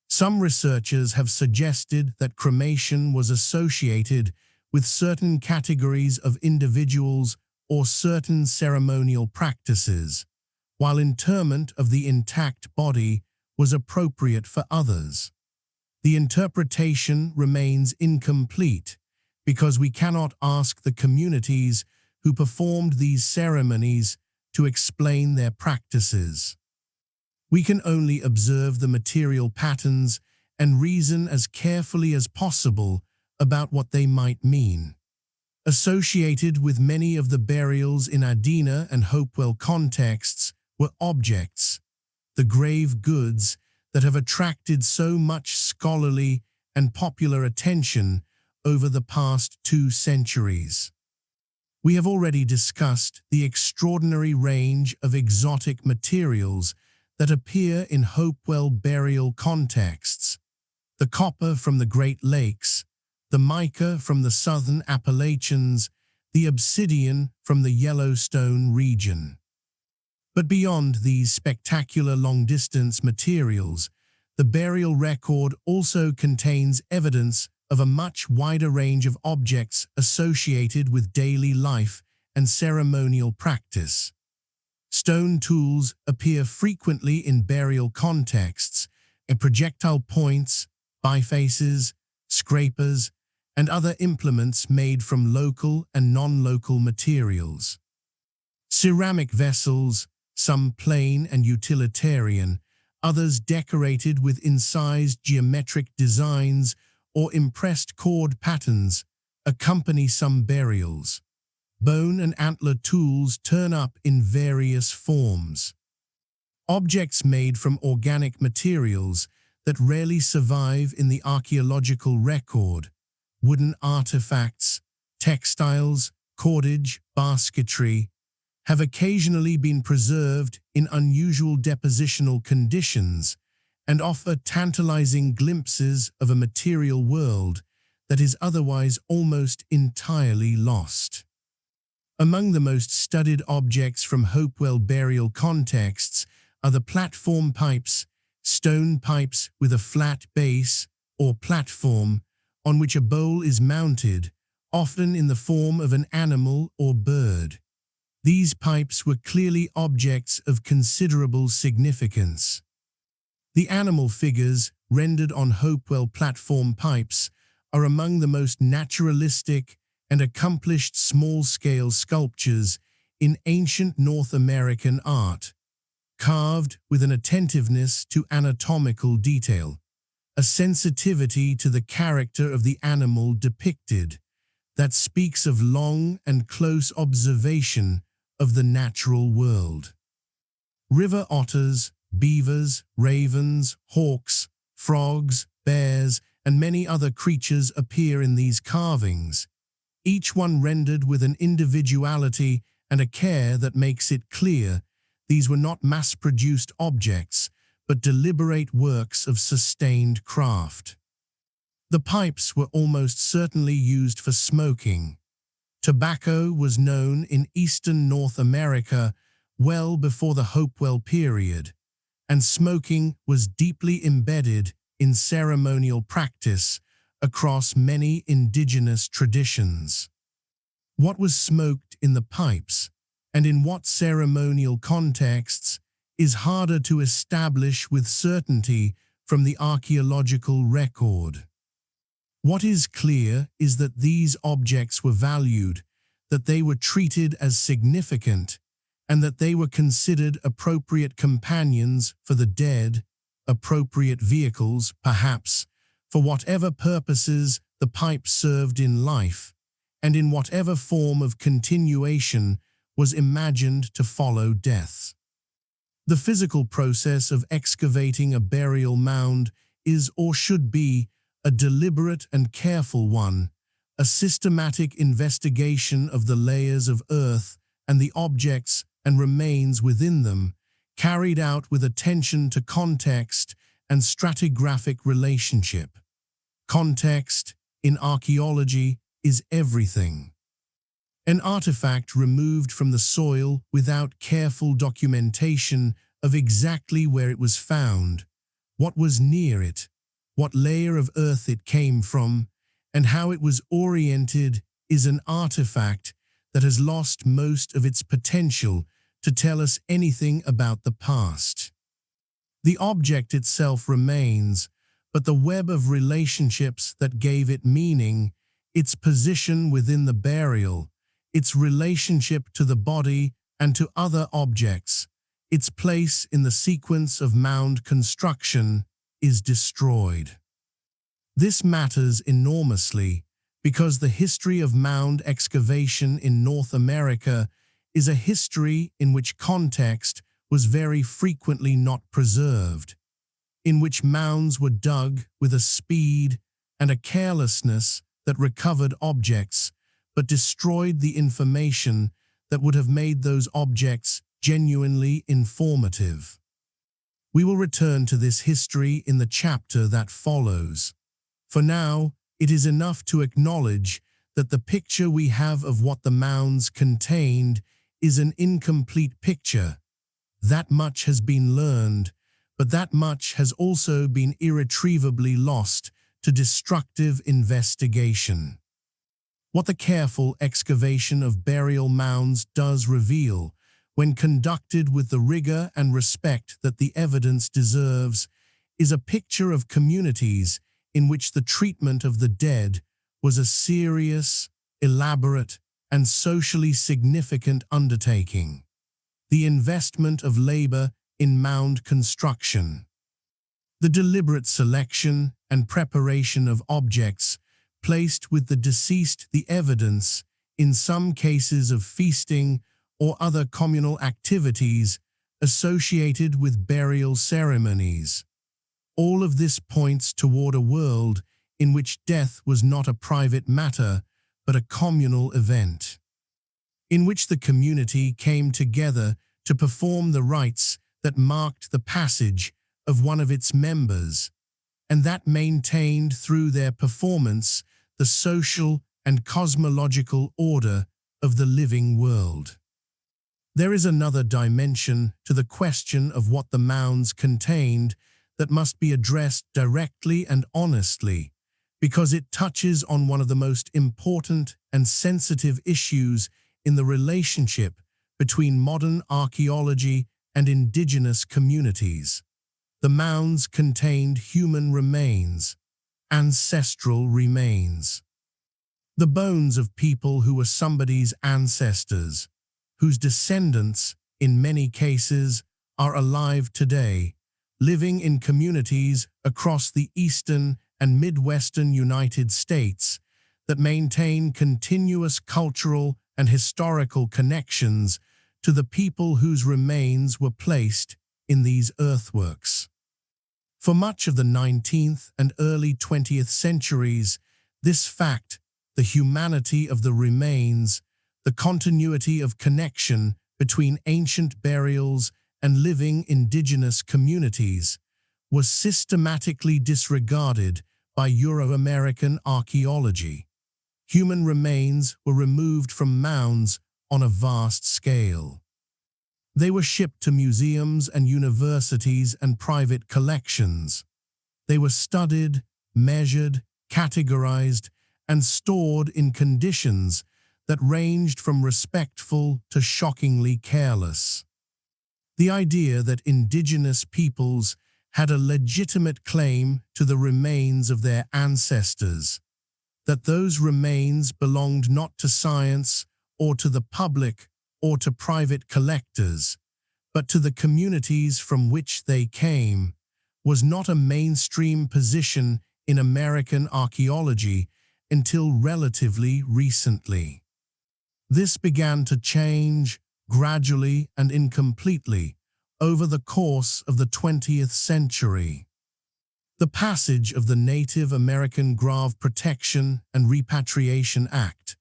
Some researchers have suggested that cremation was associated with certain categories of individuals or certain ceremonial practices, while interment of the intact body was appropriate for others. The interpretation remains incomplete because we cannot ask the communities who performed these ceremonies to explain their practices. We can only observe the material patterns and reason as carefully as possible about what they might mean. Associated with many of the burials in Adena and Hopewell contexts were objects, the grave goods that have attracted so much scholarly and popular attention over the past 2 centuries. We have already discussed the extraordinary range of exotic materials that appear in Hopewell burial contexts: the copper from the Great Lakes, the mica from the southern Appalachians, the obsidian from the Yellowstone region. But beyond these spectacular long-distance materials, the burial record also contains evidence of a much wider range of objects associated with daily life and ceremonial practice. Stone tools appear frequently in burial contexts, and projectile points, bifaces, scrapers, and other implements made from local and non-local materials. Ceramic vessels, some plain and utilitarian, others decorated with incised geometric designs or impressed cord patterns, accompany some burials. Bone and antler tools turn up in various forms. Objects made from organic materials that rarely survive in the archaeological record, wooden artifacts, textiles, cordage, basketry, have occasionally been preserved in unusual depositional conditions and offer tantalizing glimpses of a material world that is otherwise almost entirely lost. Among the most studied objects from Hopewell burial contexts are the platform pipes, stone pipes with a flat base or platform on which a bowl is mounted, often in the form of an animal or bird. These pipes were clearly objects of considerable significance. The animal figures rendered on Hopewell platform pipes are among the most naturalistic and accomplished small-scale sculptures in ancient North American art, carved with an attentiveness to anatomical detail, a sensitivity to the character of the animal depicted, that speaks of long and close observation of the natural world. River otters, beavers, ravens, hawks, frogs, bears, and many other creatures appear in these carvings, each one rendered with an individuality and a care that makes it clear these were not mass-produced objects, but deliberate works of sustained craft. The pipes were almost certainly used for smoking. Tobacco was known in eastern North America well before the Hopewell period, and smoking was deeply embedded in ceremonial practice across many indigenous traditions. What was smoked in the pipes, and in what ceremonial contexts, is harder to establish with certainty from the archaeological record. What is clear is that these objects were valued, that they were treated as significant, and that they were considered appropriate companions for the dead, appropriate vehicles, perhaps, for whatever purposes the pipe served in life, and in whatever form of continuation was imagined to follow death. The physical process of excavating a burial mound is, or should be, a deliberate and careful one, a systematic investigation of the layers of earth and the objects and remains within them, carried out with attention to context and stratigraphic relationship. Context, in archaeology, is everything. An artifact removed from the soil without careful documentation of exactly where it was found, what was near it, what layer of earth it came from, and how it was oriented, is an artifact that has lost most of its potential to tell us anything about the past. The object itself remains, but the web of relationships that gave it meaning, its position within the burial, its relationship to the body and to other objects, its place in the sequence of mound construction, is destroyed. This matters enormously because the history of mound excavation in North America is a history in which context was very frequently not preserved. in which mounds were dug with a speed and a carelessness that recovered objects, but destroyed the information that would have made those objects genuinely informative. We will return to this history in the chapter that follows. For now, it is enough to acknowledge that the picture we have of what the mounds contained is an incomplete picture. That much has been learned, but that much has also been irretrievably lost to destructive investigation. What the careful excavation of burial mounds does reveal, when conducted with the rigor and respect that the evidence deserves, is a picture of communities in which the treatment of the dead was a serious, elaborate, and socially significant undertaking. The investment of labor in mound construction, the deliberate selection and preparation of objects placed with the deceased, the evidence, in some cases of feasting or other communal activities associated with burial ceremonies. All of this points toward a world in which death was not a private matter, but a communal event, in which the community came together to perform the rites that marked the passage of one of its members, and that maintained through their performance the social and cosmological order of the living world. There is another dimension to the question of what the mounds contained that must be addressed directly and honestly, because it touches on one of the most important and sensitive issues in the relationship between modern archaeology and indigenous communities. The mounds contained human remains, ancestral remains. The bones of people who were somebody's ancestors, whose descendants, in many cases, are alive today, living in communities across the eastern and midwestern United States that maintain continuous cultural and historical connections to the people whose remains were placed in these earthworks. For much of the 19th and early 20th centuries, this fact, the humanity of the remains, the continuity of connection between ancient burials and living indigenous communities, was systematically disregarded by Euro-American archaeology. Human remains were removed from mounds on a vast scale. They were shipped to museums and universities and private collections. They were studied, measured, categorized, and stored in conditions that ranged from respectful to shockingly careless. The idea that indigenous peoples had a legitimate claim to the remains of their ancestors, that those remains belonged not to science or to the public or to private collectors, but to the communities from which they came, was not a mainstream position in American archaeology until relatively recently. This began to change gradually and incompletely over the course of the 20th century. The passage of the Native American Grave Protection and Repatriation Act,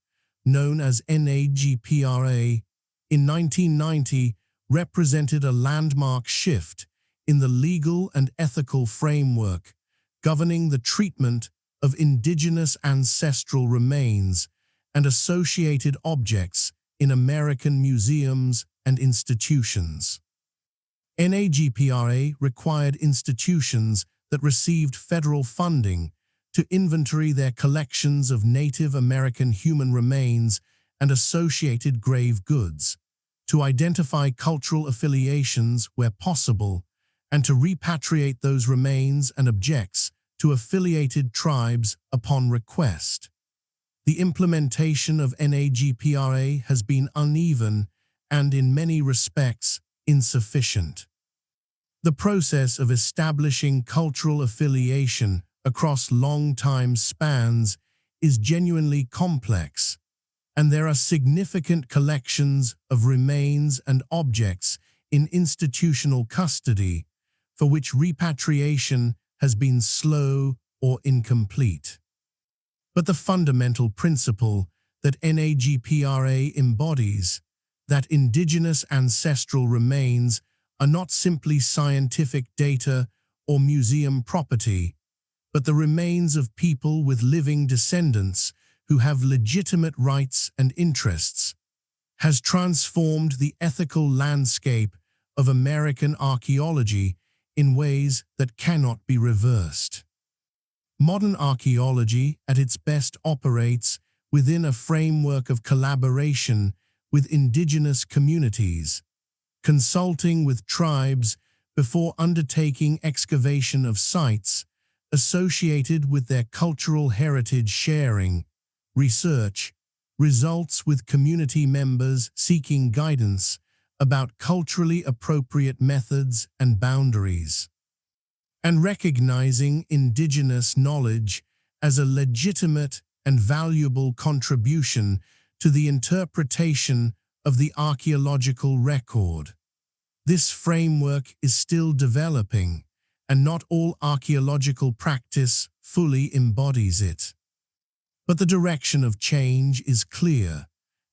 known as NAGPRA, in 1990 represented a landmark shift in the legal and ethical framework governing the treatment of indigenous ancestral remains and associated objects in American museums and institutions. NAGPRA required institutions that received federal funding to inventory their collections of Native American human remains and associated grave goods, to identify cultural affiliations where possible, and to repatriate those remains and objects to affiliated tribes upon request. The implementation of NAGPRA has been uneven and, in many respects, insufficient. The process of establishing cultural affiliation across long time spans is genuinely complex, and there are significant collections of remains and objects in institutional custody, for which repatriation has been slow or incomplete. But the fundamental principle that NAGPRA embodies, that indigenous ancestral remains are not simply scientific data or museum property, but the remains of people with living descendants who have legitimate rights and interests, has transformed the ethical landscape of American archaeology in ways that cannot be reversed. Modern archaeology at its best operates within a framework of collaboration with indigenous communities, consulting with tribes before undertaking excavation of sites associated with their cultural heritage, sharing research results with community members seeking guidance about culturally appropriate methods and boundaries, and recognizing indigenous knowledge as a legitimate and valuable contribution to the interpretation of the archaeological record. This framework is still developing, and not all archaeological practice fully embodies it. But the direction of change is clear,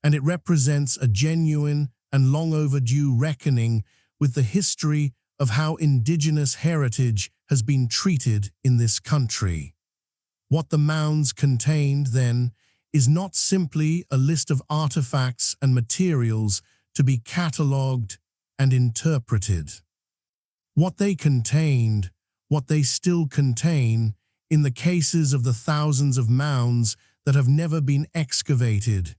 and it represents a genuine and long overdue reckoning with the history of how indigenous heritage has been treated in this country. What the mounds contained, then, is not simply a list of artifacts and materials to be catalogued and interpreted. What they contained, what they still contain, in the cases of the thousands of mounds that have never been excavated,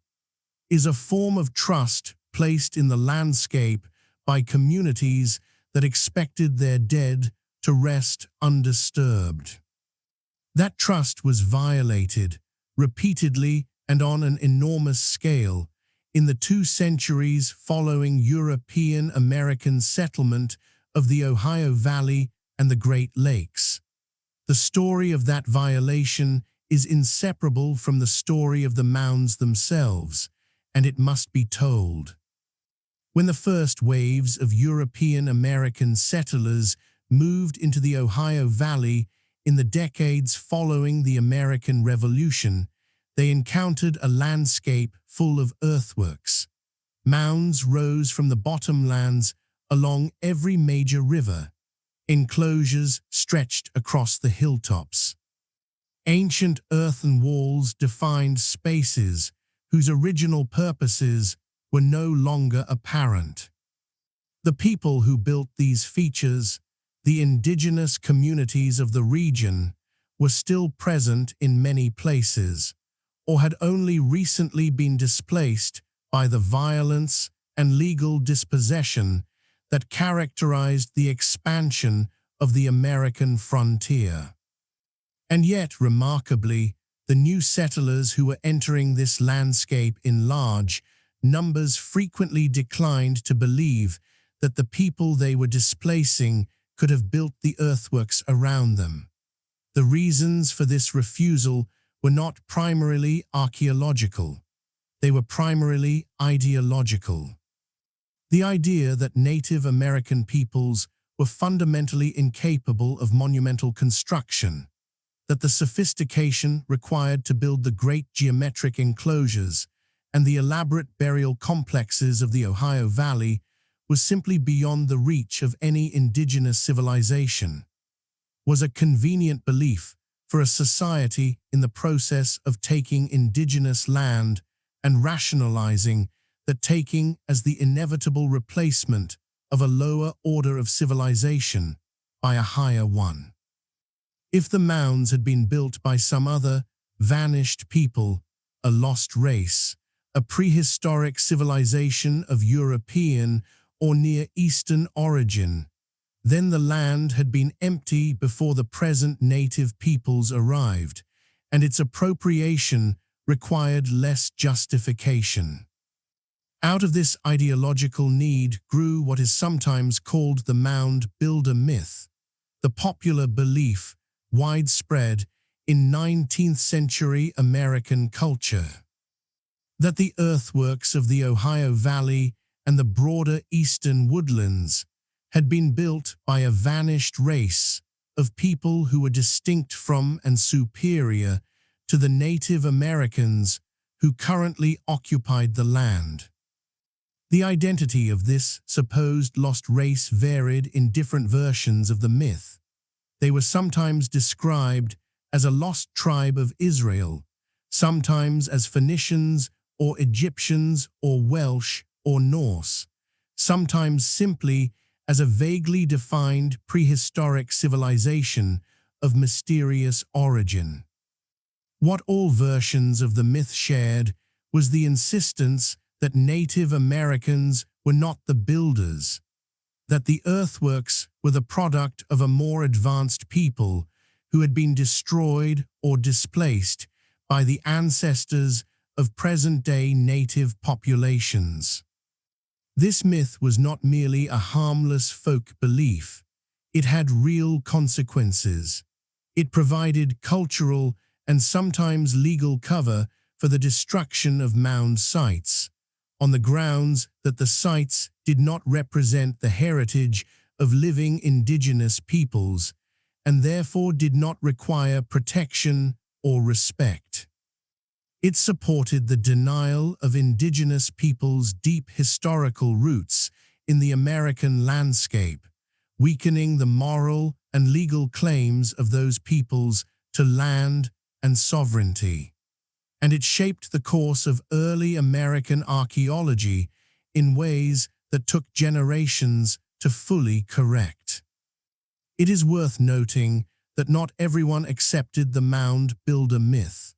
is a form of trust placed in the landscape by communities that expected their dead to rest undisturbed. That trust was violated repeatedly and on an enormous scale in the 2 centuries following European American settlement of the Ohio Valley and the Great Lakes. The story of that violation is inseparable from the story of the mounds themselves, and it must be told. When the first waves of European American settlers moved into the Ohio Valley in the decades following the American Revolution, they encountered a landscape full of earthworks. Mounds rose from the bottomlands along every major river. Enclosures stretched across the hilltops. Ancient earthen walls defined spaces whose original purposes were no longer apparent. The people who built these features, the indigenous communities of the region, were still present in many places, or had only recently been displaced by the violence and legal dispossession that characterized the expansion of the American frontier. And yet, remarkably, the new settlers who were entering this landscape in large numbers frequently declined to believe that the people they were displacing could have built the earthworks around them. The reasons for this refusal were not primarily archaeological. They were primarily ideological. The idea that Native American peoples were fundamentally incapable of monumental construction, that the sophistication required to build the great geometric enclosures and the elaborate burial complexes of the Ohio Valley was simply beyond the reach of any indigenous civilization, was a convenient belief for a society in the process of taking indigenous land and rationalizing that taking as the inevitable replacement of a lower order of civilization by a higher one. If the mounds had been built by some other vanished people, a lost race, a prehistoric civilization of European or Near Eastern origin, then the land had been empty before the present native peoples arrived, and its appropriation required less justification. Out of this ideological need grew what is sometimes called the mound builder myth, the popular belief widespread in 19th century American culture, that the earthworks of the Ohio Valley and the broader eastern woodlands had been built by a vanished race of people who were distinct from and superior to the Native Americans who currently occupied the land. The identity of this supposed lost race varied in different versions of the myth. They were sometimes described as a lost tribe of Israel, sometimes as Phoenicians or Egyptians or Welsh or Norse, sometimes simply as a vaguely defined prehistoric civilization of mysterious origin. What all versions of the myth shared was the insistence that Native Americans were not the builders, that the earthworks were the product of a more advanced people who had been destroyed or displaced by the ancestors of present-day native populations. This myth was not merely a harmless folk belief. It had real consequences. It provided cultural and sometimes legal cover for the destruction of mound sites, on the grounds that the sites did not represent the heritage of living indigenous peoples, and therefore did not require protection or respect. It supported the denial of indigenous peoples' deep historical roots in the American landscape, weakening the moral and legal claims of those peoples to land and sovereignty. And it shaped the course of early American archaeology in ways that took generations to fully correct. It is worth noting that not everyone accepted the mound builder myth.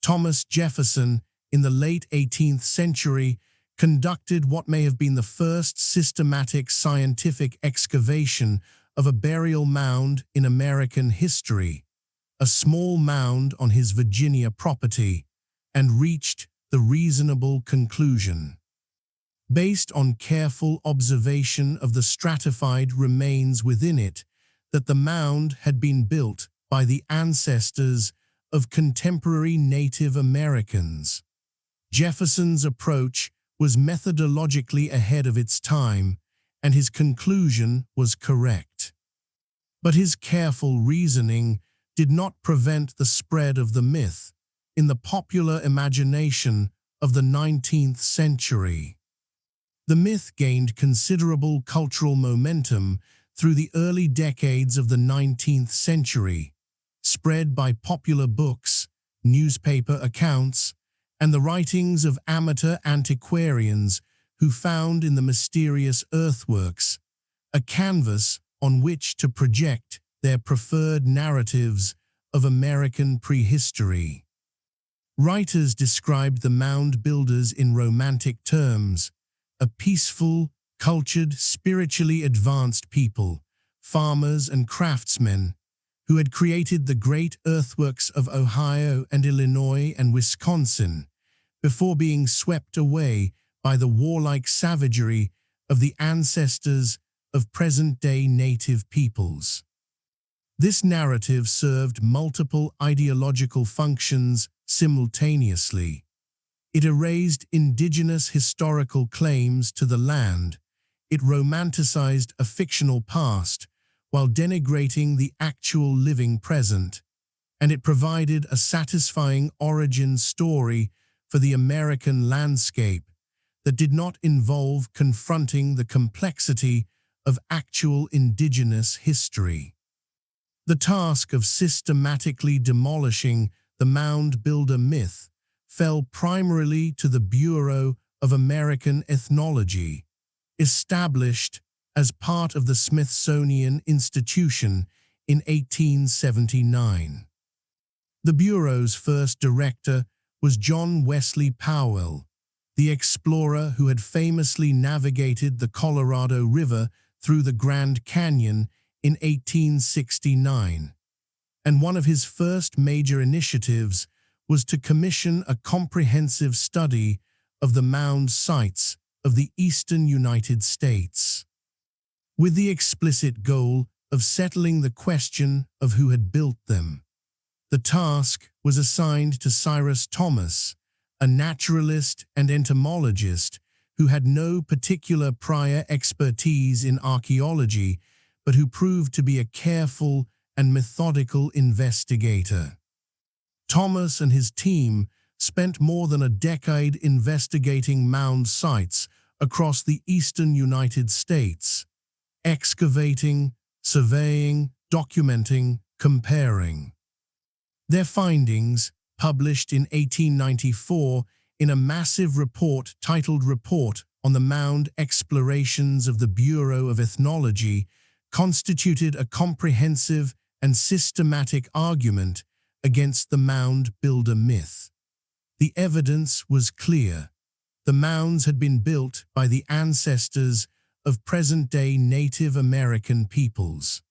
Thomas Jefferson, in the late 18th century, conducted what may have been the first systematic scientific excavation of a burial mound in American history, a small mound on his Virginia property, and reached the reasonable conclusion, based on careful observation of the stratified remains within it, that the mound had been built by the ancestors of contemporary Native Americans. Jefferson's approach was methodologically ahead of its time, and his conclusion was correct. But his careful reasoning did not prevent the spread of the myth in the popular imagination of the 19th century. The myth gained considerable cultural momentum through the early decades of the 19th century, spread by popular books, newspaper accounts, and the writings of amateur antiquarians who found in the mysterious earthworks a canvas on which to project their preferred narratives of American prehistory. Writers described the mound builders in romantic terms: a peaceful, cultured, spiritually advanced people, farmers and craftsmen, who had created the great earthworks of Ohio and Illinois and Wisconsin, before being swept away by the warlike savagery of the ancestors of present-day native peoples. This narrative served multiple ideological functions simultaneously. It erased indigenous historical claims to the land. It romanticized a fictional past while denigrating the actual living present. And it provided a satisfying origin story for the American landscape that did not involve confronting the complexity of actual indigenous history. The task of systematically demolishing the mound builder myth fell primarily to the Bureau of American Ethnology, established as part of the Smithsonian Institution in 1879. The Bureau's first director was John Wesley Powell, the explorer who had famously navigated the Colorado River through the Grand Canyon in 1869. And one of his first major initiatives was to commission a comprehensive study of the mound sites of the eastern United States, with the explicit goal of settling the question of who had built them. The task was assigned to Cyrus Thomas, a naturalist and entomologist who had no particular prior expertise in archaeology, but who proved to be a careful and methodical investigator. Thomas and his team spent more than a decade investigating mound sites across the eastern United States, excavating, surveying, documenting, comparing. Their findings, published in 1894 in a massive report titled Report on the Mound Explorations of the Bureau of Ethnology, constituted a comprehensive and systematic argument against the mound builder myth. The evidence was clear. The mounds had been built by the ancestors of present-day Native American peoples.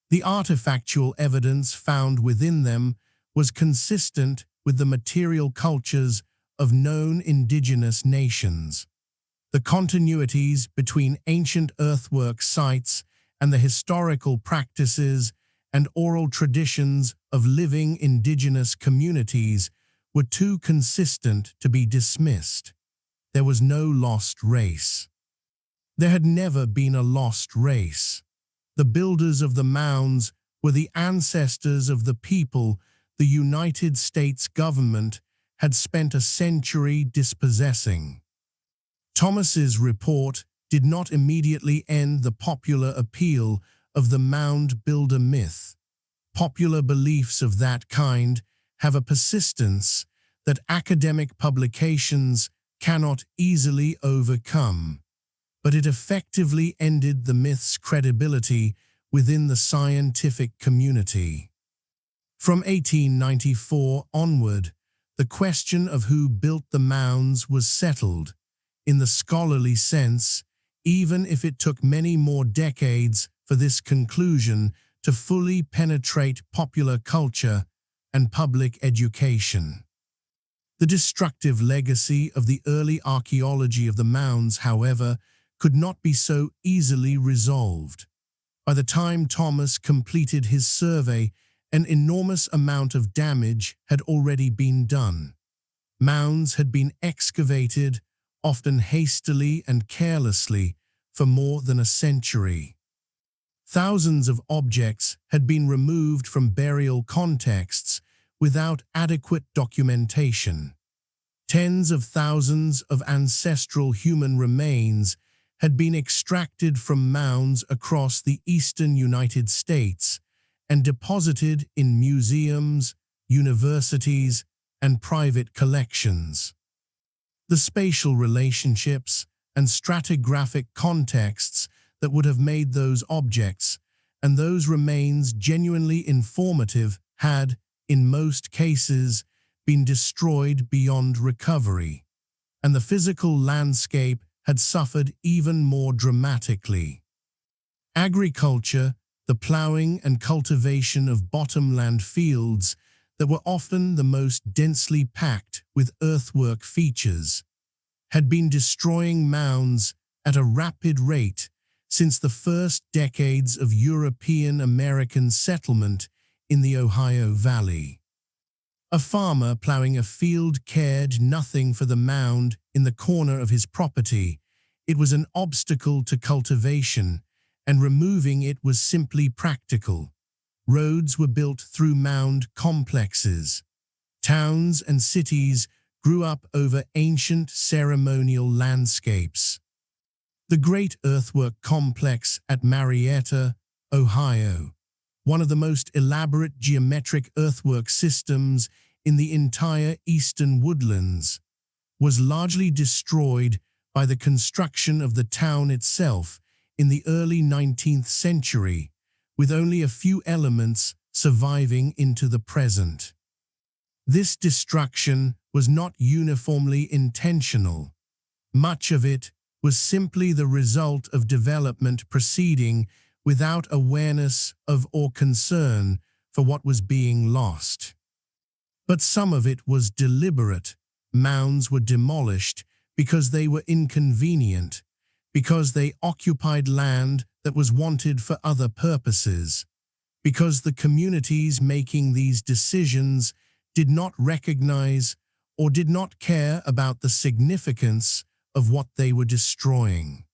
The artifactual evidence found within them was consistent with the material cultures of known indigenous nations. The continuities between ancient earthwork sites and the historical practices and oral traditions of living indigenous communities were too consistent to be dismissed. There was no lost race. There had never been a lost race. The builders of the mounds were the ancestors of the people the United States government had spent a century dispossessing. Thomas's report did not immediately end the popular appeal of the mound builder myth. Popular beliefs of that kind have a persistence that academic publications cannot easily overcome, but it effectively ended the myth's credibility within the scientific community. From 1894 onward, the question of who built the mounds was settled, in the scholarly sense, even if it took many more decades for this conclusion to fully penetrate popular culture and public education. The destructive legacy of the early archaeology of the mounds, however, could not be so easily resolved. By the time Thomas completed his survey, an enormous amount of damage had already been done. Mounds had been excavated, often hastily and carelessly, for more than a century. Thousands of objects had been removed from burial contexts without adequate documentation. Tens of thousands of ancestral human remains had been extracted from mounds across the eastern United States and deposited in museums, universities, and private collections. The spatial relationships and stratigraphic contexts that would have made those objects and those remains genuinely informative had, in most cases, been destroyed beyond recovery, and the physical landscape had suffered even more dramatically. Agriculture, the ploughing and cultivation of bottomland fields that were often the most densely packed with earthwork features, had been destroying mounds at a rapid rate since the first decades of European American settlement in the Ohio Valley. A farmer ploughing a field cared nothing for the mound in the corner of his property. It was an obstacle to cultivation, and removing it was simply practical. Roads were built through mound complexes. Towns and cities grew up over ancient ceremonial landscapes. The Great Earthwork Complex at Marietta, Ohio, one of the most elaborate geometric earthwork systems in the entire eastern woodlands, was largely destroyed by the construction of the town itself in the early 19th century, with only a few elements surviving into the present. This destruction was not uniformly intentional. Much of it was simply the result of development proceeding without awareness of or concern for what was being lost. But some of it was deliberate. Mounds were demolished because they were inconvenient, because they occupied land that was wanted for other purposes, because the communities making these decisions did not recognize or did not care about the significance of what they were destroying.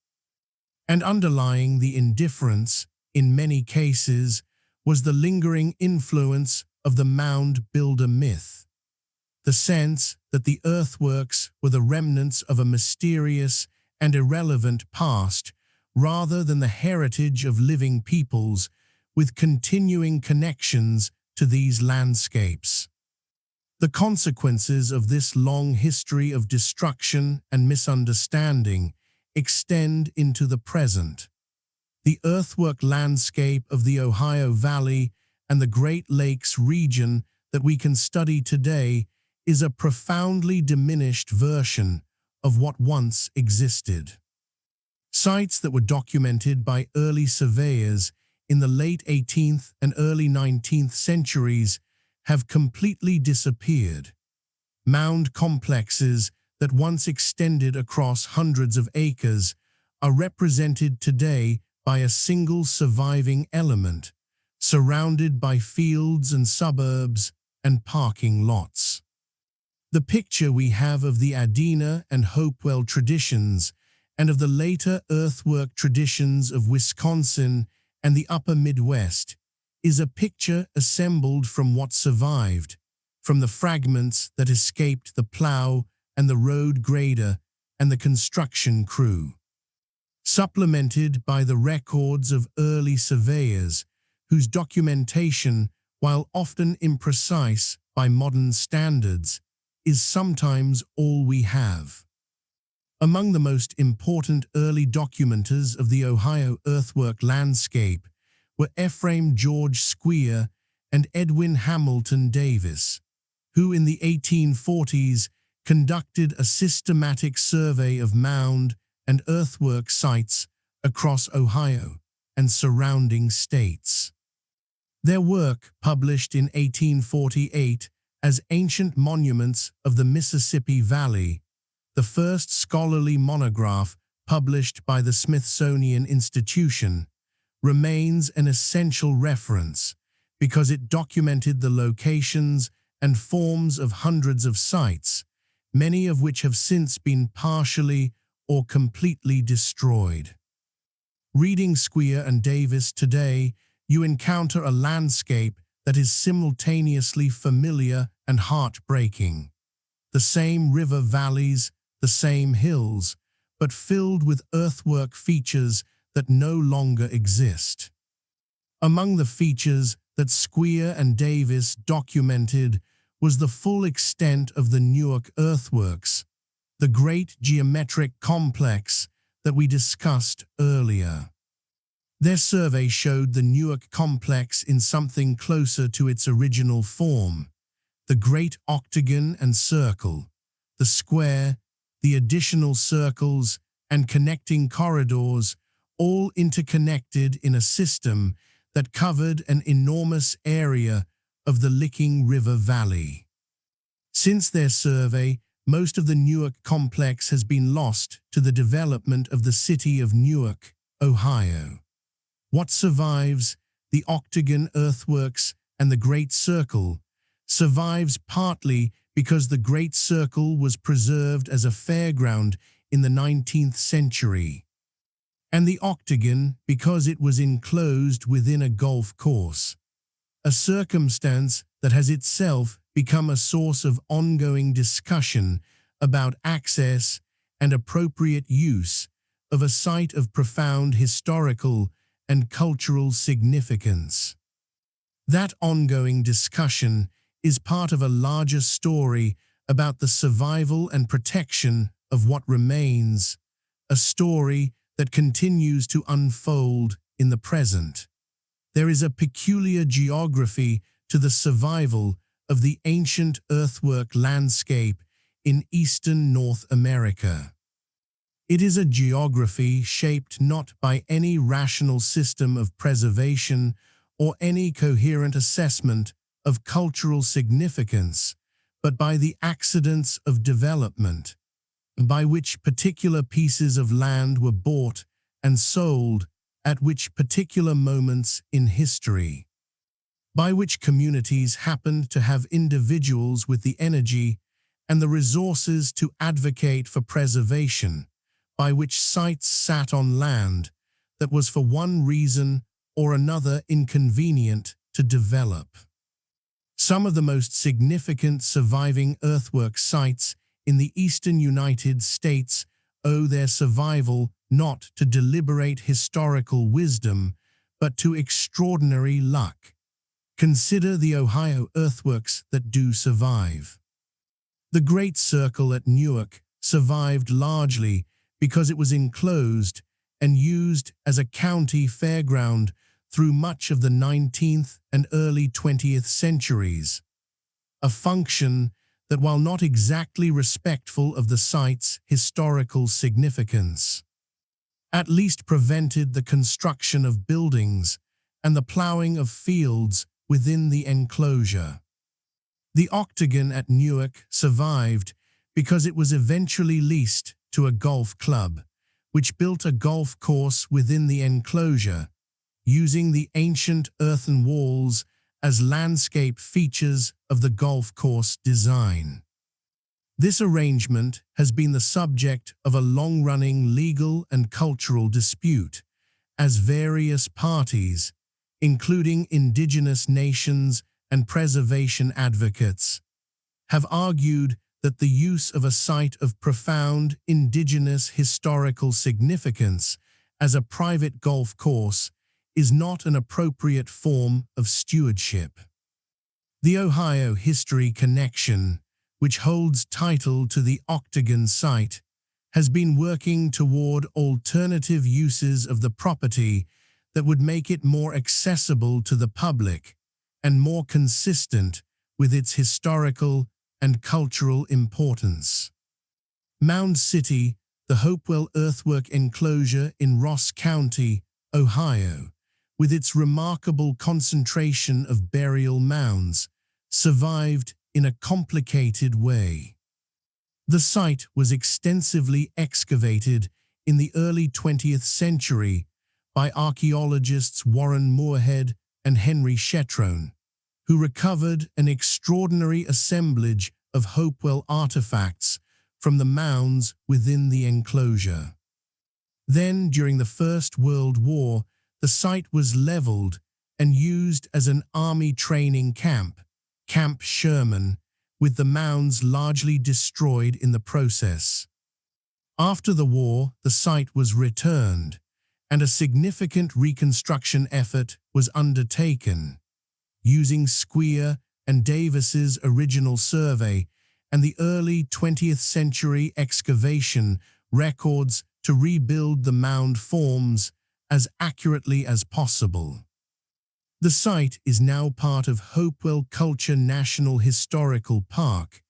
And underlying the indifference, in many cases, was the lingering influence of the mound builder myth. The sense that the earthworks were the remnants of a mysterious and irrelevant past, rather than the heritage of living peoples with continuing connections to these landscapes. The consequences of this long history of destruction and misunderstanding extend into the present. The earthwork landscape of the Ohio Valley and the Great Lakes region that we can study today is a profoundly diminished version of what once existed. Sites that were documented by early surveyors in the late 18th and early 19th centuries have completely disappeared. Mound complexes that once extended across hundreds of acres are represented today by a single surviving element, surrounded by fields and suburbs and parking lots. The picture we have of the Adena and Hopewell traditions and of the later earthwork traditions of Wisconsin and the upper Midwest is a picture assembled from what survived, from the fragments that escaped the plow and the road grader and the construction crew, supplemented by the records of early surveyors whose documentation, while often imprecise by modern standards, is sometimes all we have. Among the most important early documenters of the Ohio earthwork landscape were Ephraim George Squier and Edwin Hamilton Davis, who in the 1840s conducted a systematic survey of mound and earthwork sites across Ohio and surrounding states. Their work, published in 1848 as Ancient Monuments of the Mississippi Valley, the first scholarly monograph published by the Smithsonian Institution, remains an essential reference because it documented the locations and forms of hundreds of sites, many of which have since been partially or completely destroyed. Reading Squier and Davis today, you encounter a landscape that is simultaneously familiar and heartbreaking. The same river valleys, the same hills, but filled with earthwork features that no longer exist. Among the features that Squier and Davis documented was the full extent of the Newark earthworks, the great geometric complex that we discussed earlier. Their survey showed the Newark complex in something closer to its original form: the great octagon and circle, the square, the additional circles, and connecting corridors, all interconnected in a system that covered an enormous area of the Licking River Valley. Since their survey, most of the Newark complex has been lost to the development of the city of Newark, Ohio. What survives, the octagon earthworks and the Great Circle, survives partly because the Great Circle was preserved as a fairground in the 19th century, and the octagon because it was enclosed within a golf course, a circumstance that has itself become a source of ongoing discussion about access and appropriate use of a site of profound historical and cultural significance. That ongoing discussion is part of a larger story about the survival and protection of what remains, a story that continues to unfold in the present. There is a peculiar geography to the survival of the ancient earthwork landscape in eastern North America. It is a geography shaped not by any rational system of preservation or any coherent assessment of cultural significance, but by the accidents of development, by which particular pieces of land were bought and sold at which particular moments in history, by which communities happened to have individuals with the energy and the resources to advocate for preservation, by which sites sat on land that was for one reason or another inconvenient to develop. Some of the most significant surviving earthwork sites in the eastern United States owe their survival not to deliberate historical wisdom, but to extraordinary luck. Consider the Ohio earthworks that do survive. The Great Circle at Newark survived largely because it was enclosed and used as a county fairground through much of the 19th and early 20th centuries, a function that, while not exactly respectful of the site's historical significance, at least prevented the construction of buildings and the plowing of fields within the enclosure. The Octagon at Newark survived because it was eventually leased to a golf club, which built a golf course within the enclosure, using the ancient earthen walls as landscape features of the golf course design. This arrangement has been the subject of a long-running legal and cultural dispute, as various parties, including indigenous nations and preservation advocates, have argued that the use of a site of profound indigenous historical significance as a private golf course is not an appropriate form of stewardship. The Ohio History Connection, which holds title to the Octagon site, has been working toward alternative uses of the property that would make it more accessible to the public and more consistent with its historical and cultural importance. Mound City, the Hopewell earthwork enclosure in Ross County, Ohio, with its remarkable concentration of burial mounds, survived in a complicated way. The site was extensively excavated in the early 20th century by archaeologists Warren Moorhead and Henry Shetrone, who recovered an extraordinary assemblage of Hopewell artifacts from the mounds within the enclosure. Then, during the First World War, the site was leveled and used as an army training camp, Camp Sherman, with the mounds largely destroyed in the process. After the war, the site was returned, and a significant reconstruction effort was undertaken, using Squeer and Davis's original survey and the early 20th century excavation records to rebuild the mound forms as accurately as possible. The site is now part of Hopewell Culture National Historical Park,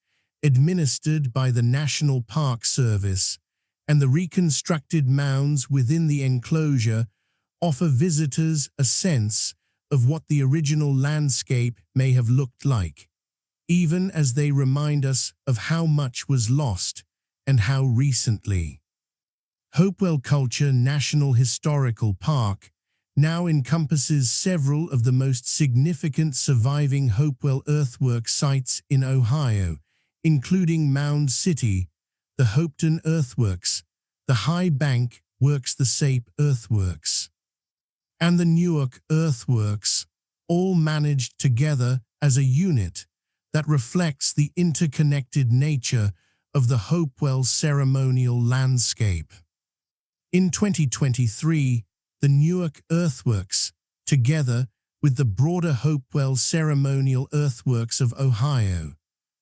administered by the National Park Service, and the reconstructed mounds within the enclosure offer visitors a sense of what the original landscape may have looked like, even as they remind us of how much was lost and how recently. Hopewell Culture National Historical Park now encompasses several of the most significant surviving Hopewell earthwork sites in Ohio, including Mound City, the Hopewell Earthworks, the High Bank Works, the Sape Earthworks, and the Newark Earthworks, all managed together as a unit that reflects the interconnected nature of the Hopewell ceremonial landscape. In 2023, the Newark Earthworks, together with the broader Hopewell ceremonial earthworks of Ohio,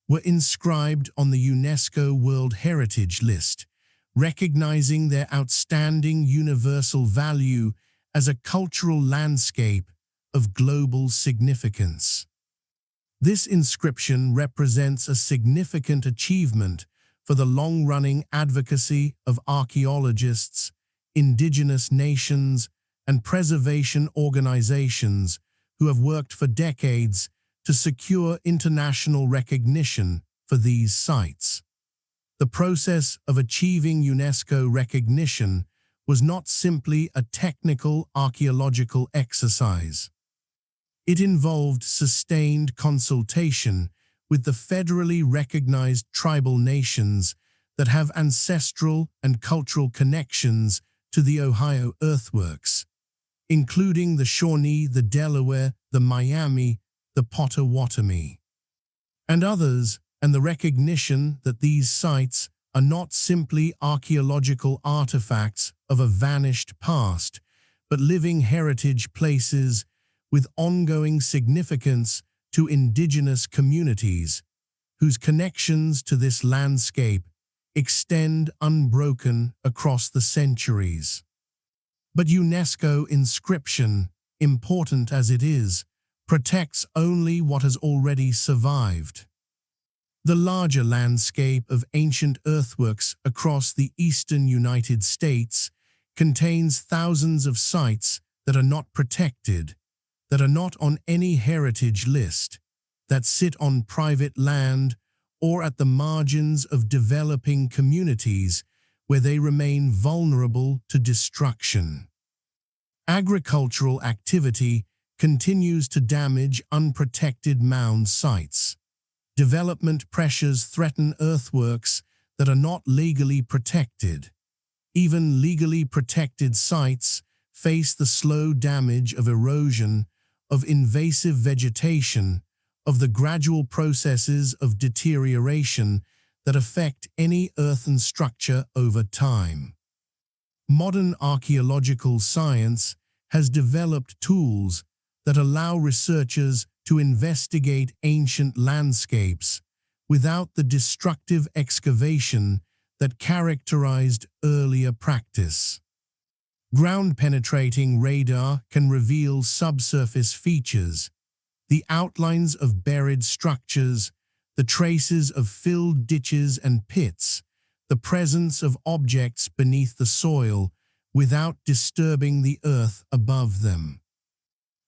were inscribed on the UNESCO World Heritage List, recognizing their outstanding universal value as a cultural landscape of global significance. This inscription represents a significant achievement for the long-running advocacy of archaeologists, indigenous nations, and preservation organizations who have worked for decades to secure international recognition for these sites. The process of achieving UNESCO recognition was not simply a technical archaeological exercise. It involved sustained consultation with the federally recognized tribal nations that have ancestral and cultural connections to the Ohio earthworks, including the Shawnee, the Delaware, the Miami, the Potawatomi, and others, and the recognition that these sites are not simply archaeological artifacts of a vanished past, but living heritage places with ongoing significance to indigenous communities, whose connections to this landscape extend unbroken across the centuries. But UNESCO inscription, important as it is, protects only what has already survived. The larger landscape of ancient earthworks across the eastern United States contains thousands of sites that are not protected, that are not on any heritage list, that sit on private land or at the margins of developing communities where they remain vulnerable to destruction. Agricultural activity continues to damage unprotected mound sites. Development pressures threaten earthworks that are not legally protected. Even legally protected sites face the slow damage of erosion, of invasive vegetation, of the gradual processes of deterioration that affect any earthen structure over time. Modern archaeological science has developed tools that allow researchers to investigate ancient landscapes without the destructive excavation that characterized earlier practice. Ground-penetrating radar can reveal subsurface features, the outlines of buried structures, the traces of filled ditches and pits, the presence of objects beneath the soil without disturbing the earth above them.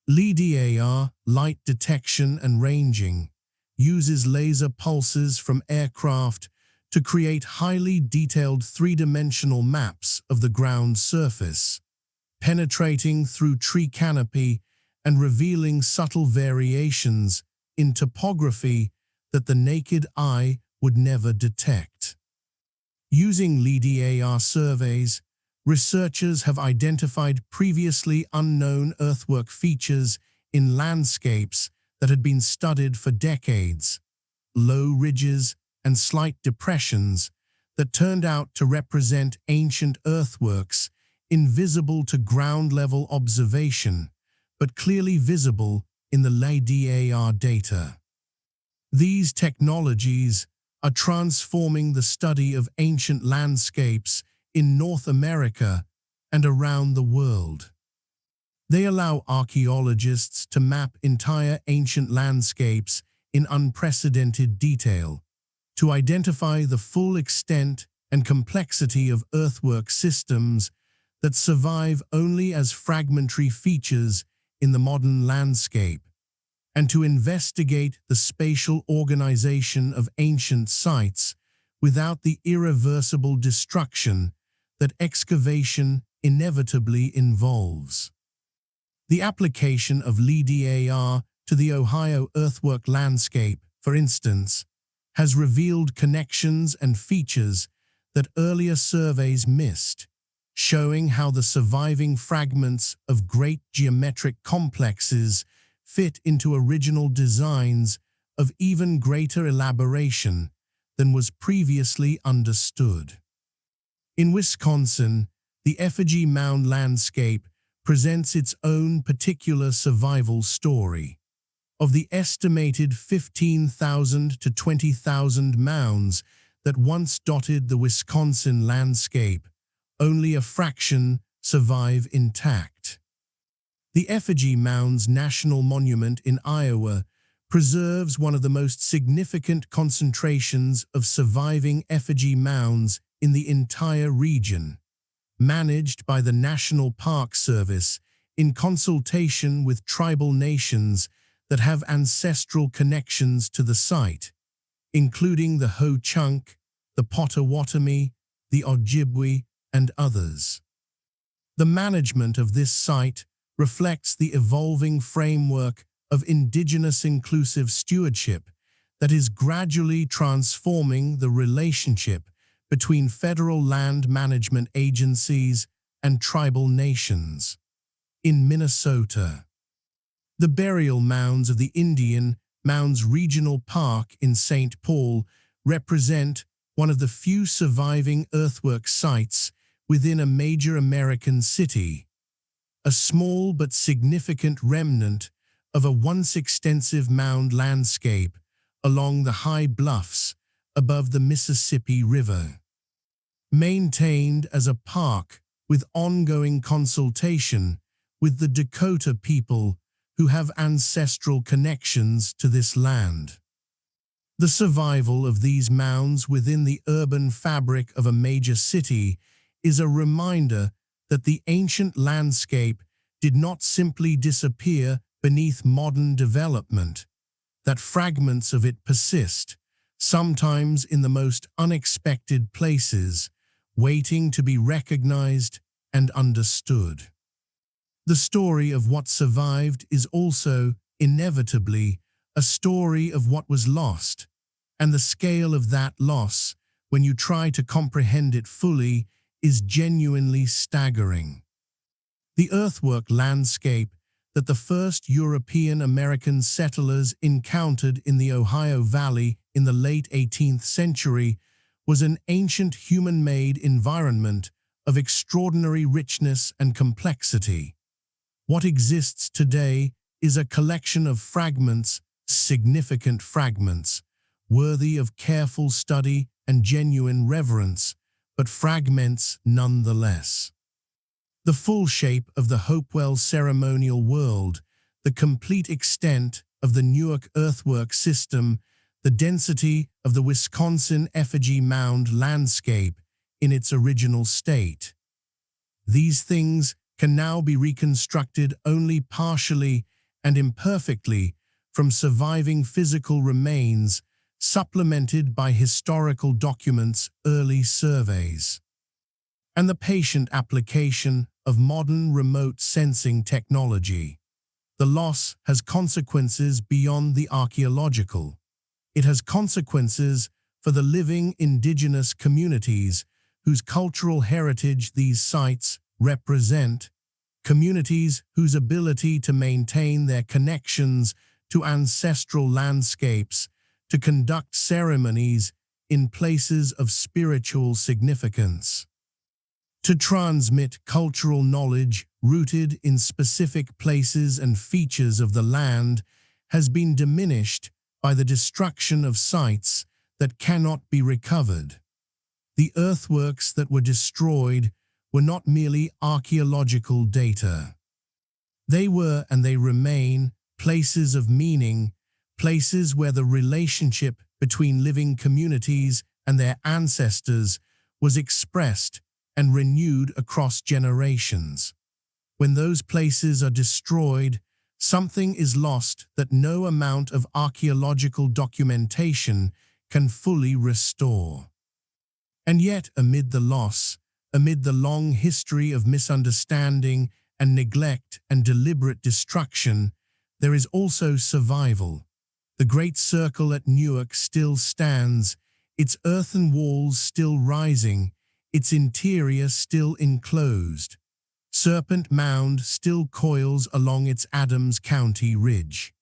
LiDAR, light detection and ranging, uses laser pulses from aircraft to create highly detailed three-dimensional maps of the ground surface, penetrating through tree canopy and revealing subtle variations in topography that the naked eye would never detect. Using LiDAR surveys, researchers have identified previously unknown earthwork features in landscapes that had been studied for decades, low ridges and slight depressions that turned out to represent ancient earthworks invisible to ground-level observation, but clearly visible in the LiDAR data. These technologies are transforming the study of ancient landscapes in North America and around the world. They allow archaeologists to map entire ancient landscapes in unprecedented detail, to identify the full extent and complexity of earthwork systems that survive only as fragmentary features in the modern landscape, and to investigate the spatial organization of ancient sites without the irreversible destruction that excavation inevitably involves. The application of LiDAR to the Ohio earthwork landscape, for instance, has revealed connections and features that earlier surveys missed, showing how the surviving fragments of great geometric complexes fit into original designs of even greater elaboration than was previously understood. In Wisconsin, the effigy mound landscape presents its own particular survival story. Of the estimated 15,000 to 20,000 mounds that once dotted the Wisconsin landscape, only a fraction survive intact. The Effigy Mounds National Monument in Iowa preserves one of the most significant concentrations of surviving effigy mounds in the entire region, managed by the National Park Service in consultation with tribal nations that have ancestral connections to the site, including the Ho-Chunk, the Potawatomi, the Ojibwe, and others. The management of this site reflects the evolving framework of indigenous inclusive stewardship that is gradually transforming the relationship between federal land management agencies and tribal nations. In Minnesota, the burial mounds of the Indian Mounds Regional Park in St. Paul represent one of the few surviving earthwork sites within a major American city, a small but significant remnant of a once extensive mound landscape along the high bluffs above the Mississippi River. Maintained as a park with ongoing consultation with the Dakota people who have ancestral connections to this land. The survival of these mounds within the urban fabric of a major city is a reminder that the ancient landscape did not simply disappear beneath modern development, that fragments of it persist, sometimes in the most unexpected places, waiting to be recognized and understood. The story of what survived is also, inevitably, a story of what was lost, and the scale of that loss, when you try to comprehend it fully, is genuinely staggering. The earthwork landscape that the first European-American settlers encountered in the Ohio Valley in the late 18th century was an ancient human-made environment of extraordinary richness and complexity. What exists today is a collection of fragments, significant fragments, worthy of careful study and genuine reverence, but fragments nonetheless. The full shape of the Hopewell ceremonial world, the complete extent of the Newark earthwork system, the density of the Wisconsin effigy mound landscape in its original state. These things can now be reconstructed only partially and imperfectly from surviving physical remains supplemented by historical documents, early surveys, and the patient application of modern remote sensing technology. The loss has consequences beyond the archaeological. It has consequences for the living indigenous communities whose cultural heritage these sites represent, communities whose ability to maintain their connections to ancestral landscapes, to conduct ceremonies in places of spiritual significance, to transmit cultural knowledge rooted in specific places and features of the land, has been diminished by the destruction of sites that cannot be recovered. The earthworks that were destroyed were not merely archaeological data. They were, and they remain, places of meaning, places where the relationship between living communities and their ancestors was expressed and renewed across generations. When those places are destroyed, something is lost that no amount of archaeological documentation can fully restore. And yet, amid the loss, amid the long history of misunderstanding and neglect and deliberate destruction, there is also survival. The Great Circle at Newark still stands, its earthen walls still rising, its interior still enclosed. Serpent Mound still coils along its Adams County ridge.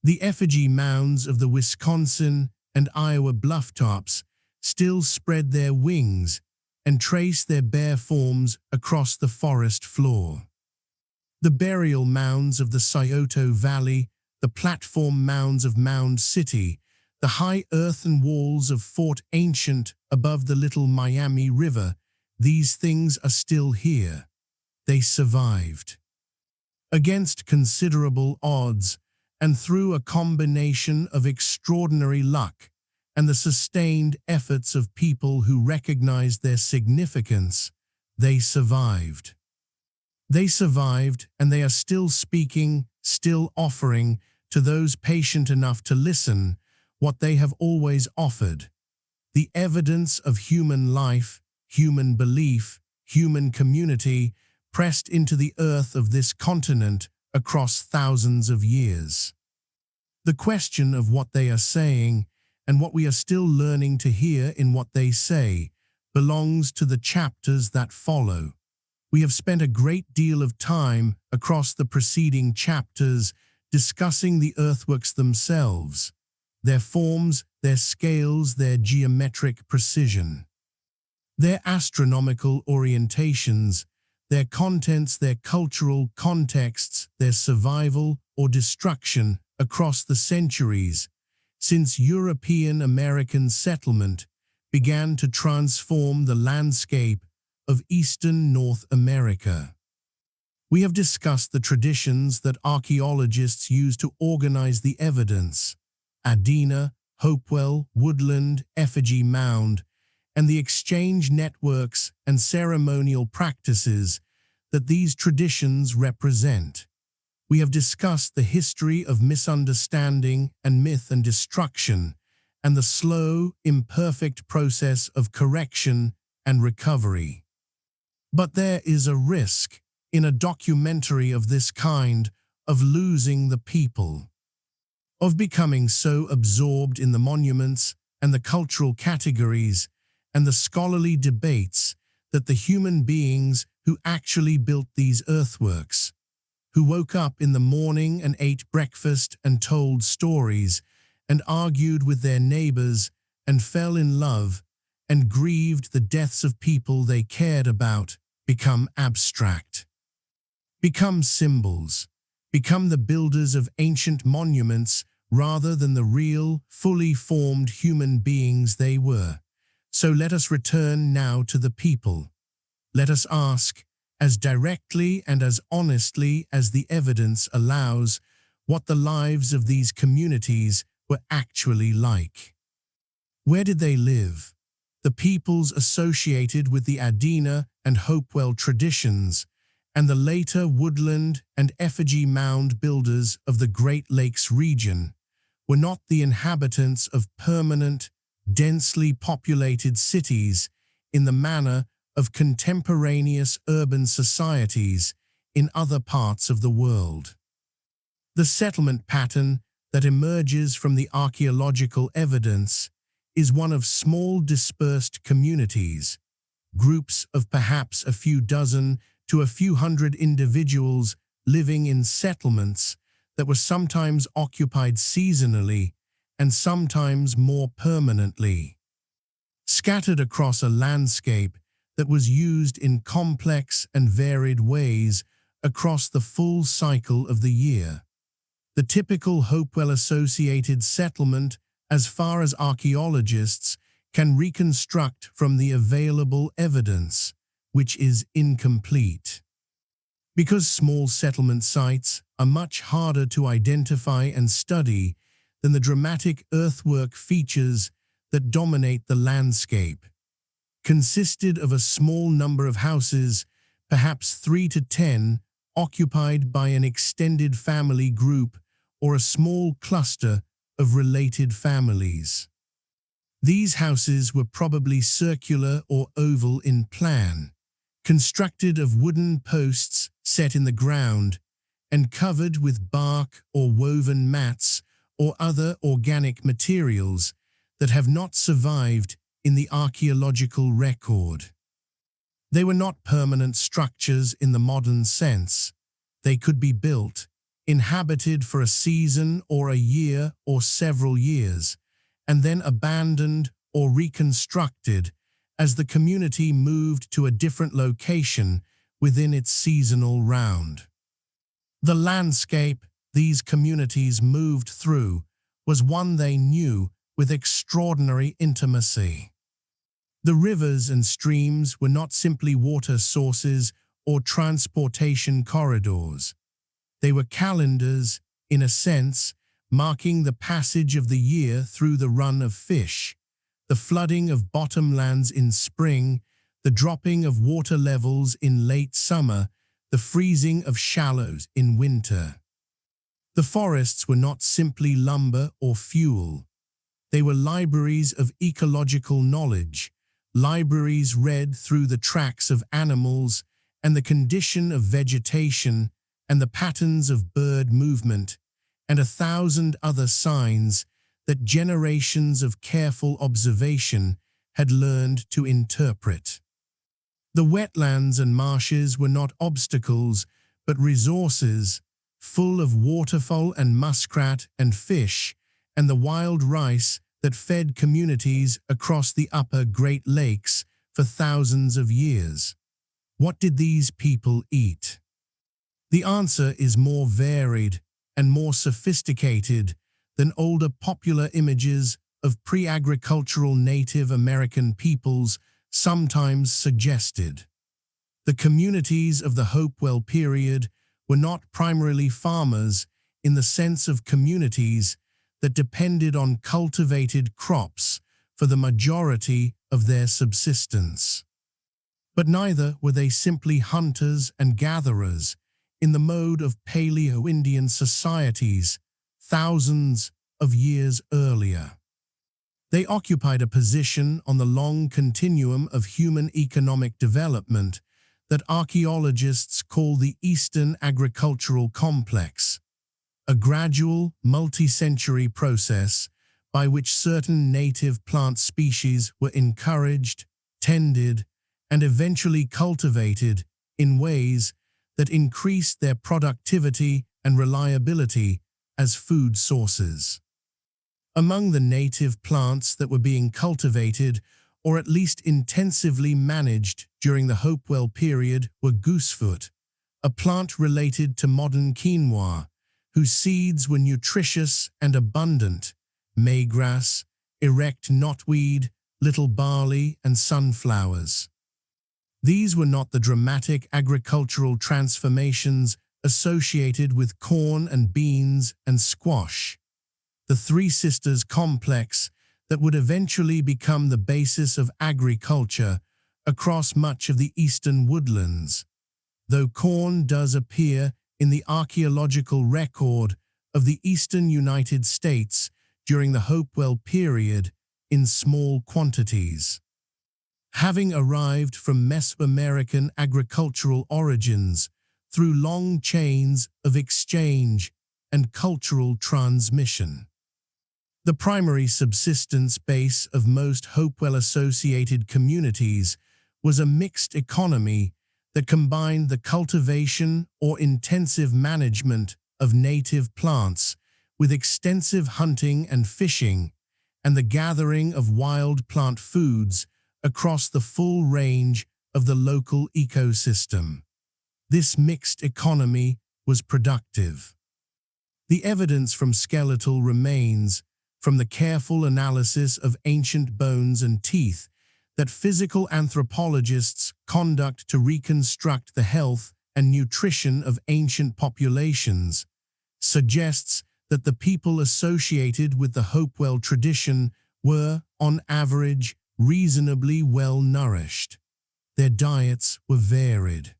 The effigy mounds of the Wisconsin and Iowa blufftops still spread their wings and trace their bare forms across the forest floor. The burial mounds of the Scioto Valley, the platform mounds of Mound City, the high earthen walls of Fort Ancient above the Little Miami River, these things are still here. They survived. Against considerable odds, and through a combination of extraordinary luck and the sustained efforts of people who recognized their significance, they survived. They survived, and they are still speaking, still offering, to those patient enough to listen, what they have always offered: the evidence of human life, human belief, human community, pressed into the earth of this continent across thousands of years. The question of what they are saying and what we are still learning to hear in what they say belongs to the chapters that follow. We have spent a great deal of time across the preceding chapters discussing the earthworks themselves, their forms, their scales, their geometric precision, their astronomical orientations, their contents, their cultural contexts, their survival or destruction across the centuries, since European American settlement began to transform the landscape of eastern North America. We have discussed the traditions that archaeologists use to organize the evidence, Adena, Hopewell, woodland, effigy mound, and the exchange networks and ceremonial practices that these traditions represent. We have discussed the history of misunderstanding and myth and destruction, and the slow, imperfect process of correction and recovery. But there is a risk, in a documentary of this kind, of losing the people, of becoming so absorbed in the monuments and the cultural categories and the scholarly debates that the human beings who actually built these earthworks, who woke up in the morning and ate breakfast and told stories and argued with their neighbors and fell in love and grieved the deaths of people they cared about, become abstract, become symbols, become the builders of ancient monuments rather than the real, fully formed human beings they were. So let us return now to the people. Let us ask, as directly and as honestly as the evidence allows, what the lives of these communities were actually like. Where did they live? The peoples associated with the Adena and Hopewell traditions, and the later woodland and effigy mound builders of the Great Lakes region, were not the inhabitants of permanent, densely populated cities in the manner of contemporaneous urban societies in other parts of the world. The settlement pattern that emerges from the archaeological evidence is one of small dispersed communities, groups of perhaps a few dozen to a few hundred individuals living in settlements that were sometimes occupied seasonally and sometimes more permanently, scattered across a landscape that was used in complex and varied ways across the full cycle of the year. The typical Hopewell-associated settlement, as far as archaeologists can reconstruct from the available evidence, which is incomplete. Because small settlement sites are much harder to identify and study than the dramatic earthwork features that dominate the landscape, consisted of a small number of houses, perhaps 3 to 10, occupied by an extended family group or a small cluster of related families. These houses were probably circular or oval in plan, constructed of wooden posts set in the ground and covered with bark or woven mats or other organic materials that have not survived in the archaeological record. They were not permanent structures in the modern sense. They could be built, inhabited for a season or a year or several years, and then abandoned or reconstructed as the community moved to a different location within its seasonal round. The landscape these communities moved through was one they knew with extraordinary intimacy. The rivers and streams were not simply water sources or transportation corridors. They were calendars, in a sense, marking the passage of the year through the run of fish, the flooding of bottomlands in spring, the dropping of water levels in late summer, the freezing of shallows in winter. The forests were not simply lumber or fuel. They were libraries of ecological knowledge, libraries read through the tracks of animals and the condition of vegetation and the patterns of bird movement, and 1,000 other signs that generations of careful observation had learned to interpret. The wetlands and marshes were not obstacles, but resources, full of waterfowl and muskrat and fish, and the wild rice that fed communities across the upper Great Lakes for thousands of years. What did these people eat? The answer is more varied and more sophisticated than older popular images of pre-agricultural Native American peoples sometimes suggested. The communities of the Hopewell period were not primarily farmers in the sense of communities that depended on cultivated crops for the majority of their subsistence. But neither were they simply hunters and gatherers in the mode of Paleo-Indian societies thousands of years earlier. They occupied a position on the long continuum of human economic development that archaeologists call the Eastern Agricultural Complex, a gradual, multi-century process by which certain native plant species were encouraged, tended, and eventually cultivated in ways that increased their productivity and reliability as food sources. Among the native plants that were being cultivated, or at least intensively managed during the Hopewell period, were goosefoot, a plant related to modern quinoa, whose seeds were nutritious and abundant, maygrass, erect knotweed, little barley, and sunflowers. These were not the dramatic agricultural transformations associated with corn and beans and squash. The Three Sisters complex that would eventually become the basis of agriculture across much of the eastern woodlands, though corn does appear in the archaeological record of the eastern United States during the Hopewell period in small quantities. Having arrived from Mesoamerican agricultural origins through long chains of exchange and cultural transmission. The primary subsistence base of most Hopewell-associated communities was a mixed economy that combined the cultivation or intensive management of native plants with extensive hunting and fishing and the gathering of wild plant foods across the full range of the local ecosystem. This mixed economy was productive. The evidence from skeletal remains, from the careful analysis of ancient bones and teeth that physical anthropologists conduct to reconstruct the health and nutrition of ancient populations, suggests that the people associated with the Hopewell tradition were, on average, reasonably well nourished. Their diets were varied.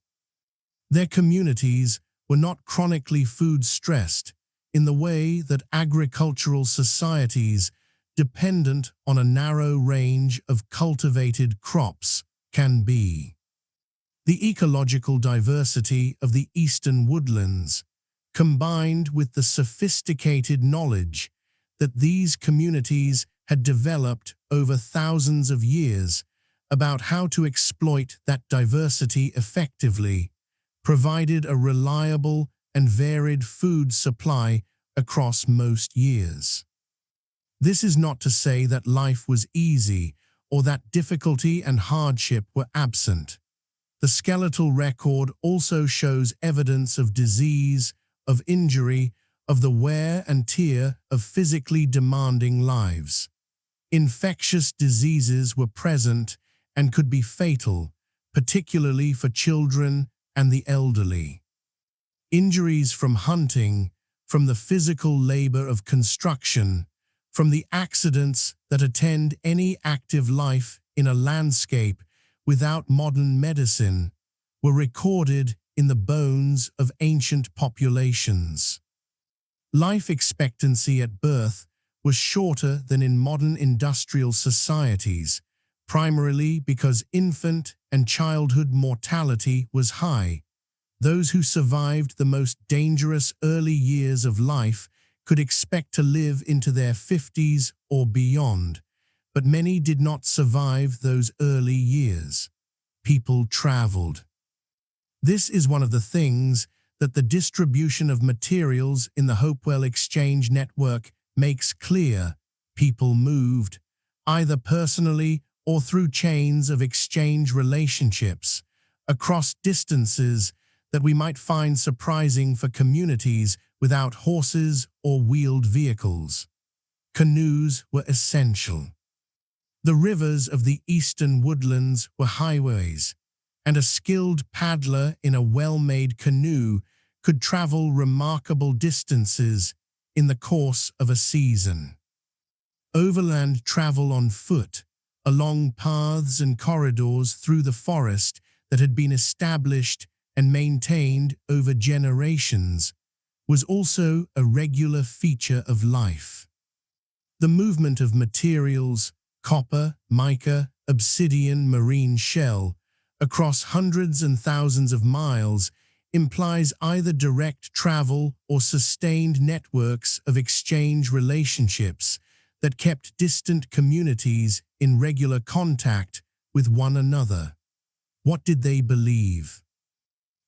Their communities were not chronically food-stressed in the way that agricultural societies dependent on a narrow range of cultivated crops can be. The ecological diversity of the eastern woodlands, combined with the sophisticated knowledge that these communities had developed over thousands of years about how to exploit that diversity effectively, provided a reliable and varied food supply across most years. This is not to say that life was easy or that difficulty and hardship were absent. The skeletal record also shows evidence of disease, of injury, of the wear and tear of physically demanding lives. Infectious diseases were present and could be fatal, particularly for children and the elderly. Injuries from hunting, from the physical labor of construction, from the accidents that attend any active life in a landscape without modern medicine, were recorded in the bones of ancient populations. Life expectancy at birth was shorter than in modern industrial societies, primarily because infant and childhood mortality was high. Those who survived the most dangerous early years of life could expect to live into their 50s or beyond, but many did not survive those early years. People traveled. This is one of the things that the distribution of materials in the Hopewell exchange network makes clear. People moved, either personally or through chains of exchange relationships, across distances that we might find surprising for communities without horses or wheeled vehicles. Canoes were essential. The rivers of the eastern woodlands were highways, and a skilled paddler in a well-made canoe could travel remarkable distances in the course of a season. Overland travel on foot, along paths and corridors through the forest that had been established and maintained over generations, was also a regular feature of life. The movement of materials, copper, mica, obsidian, marine shell, across hundreds and thousands of miles implies either direct travel or sustained networks of exchange relationships that kept distant communities in regular contact with one another. What did they believe?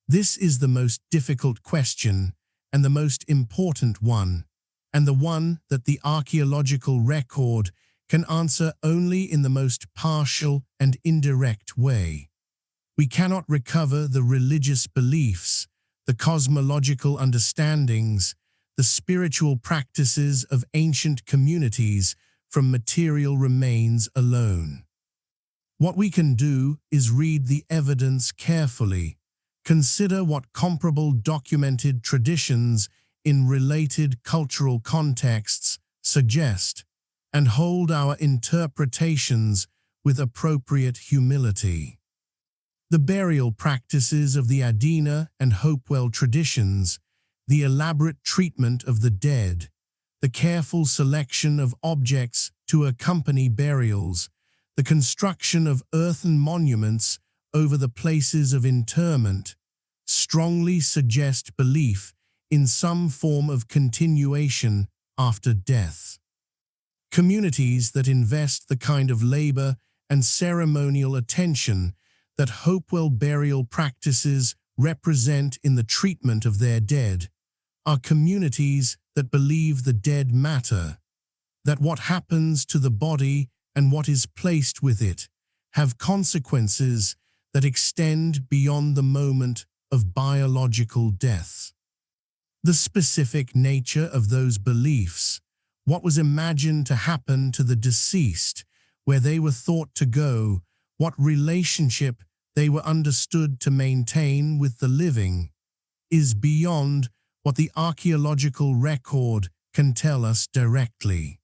This is the most difficult question and the most important one, and the one that the archaeological record can answer only in the most partial and indirect way. We cannot recover the religious beliefs, the cosmological understandings, the spiritual practices of ancient communities from material remains alone. What we can do is read the evidence carefully, consider what comparable documented traditions in related cultural contexts suggest, and hold our interpretations with appropriate humility. The burial practices of the Adena and Hopewell traditions, the elaborate treatment of the dead, the careful selection of objects to accompany burials, the construction of earthen monuments over the places of interment, strongly suggest belief in some form of continuation after death. Communities that invest the kind of labor and ceremonial attention that Hopewell burial practices represent in the treatment of their dead are communities that believe the dead matter, that what happens to the body and what is placed with it have consequences that extend beyond the moment of biological death. The specific nature of those beliefs, what was imagined to happen to the deceased, where they were thought to go, what relationship they were understood to maintain with the living, is beyond what the archaeological record can tell us directly.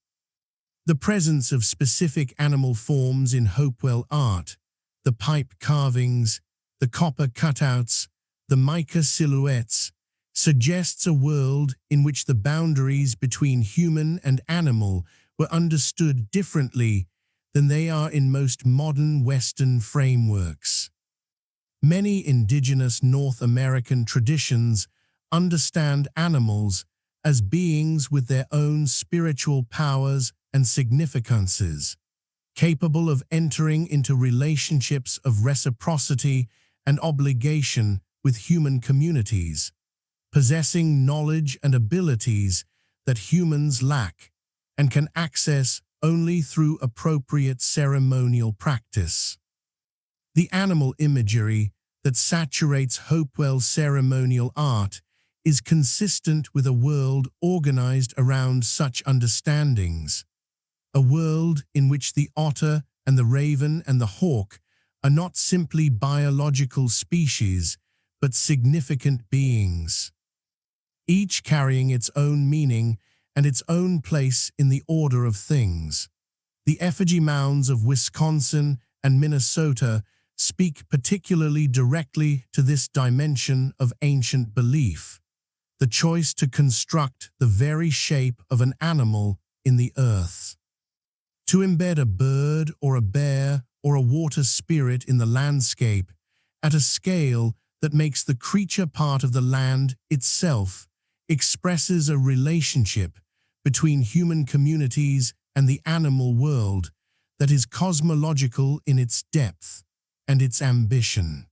The presence of specific animal forms in Hopewell art, the pipe carvings, the copper cutouts, the mica silhouettes, suggests a world in which the boundaries between human and animal were understood differently than they are in most modern Western frameworks. Many indigenous North American traditions understand animals as beings with their own spiritual powers and significances, capable of entering into relationships of reciprocity and obligation with human communities, possessing knowledge and abilities that humans lack and can access only through appropriate ceremonial practice. The animal imagery that saturates Hopewell's ceremonial art is consistent with a world organized around such understandings, a world in which the otter and the raven and the hawk are not simply biological species, but significant beings, each carrying its own meaning and its own place in the order of things. The effigy mounds of Wisconsin and Minnesota speak particularly directly to this dimension of ancient belief, the choice to construct the very shape of an animal in the earth. To embed a bird or a bear or a water spirit in the landscape at a scale that makes the creature part of the land itself expresses a relationship between human communities and the animal world that is cosmological in its depth and its ambition.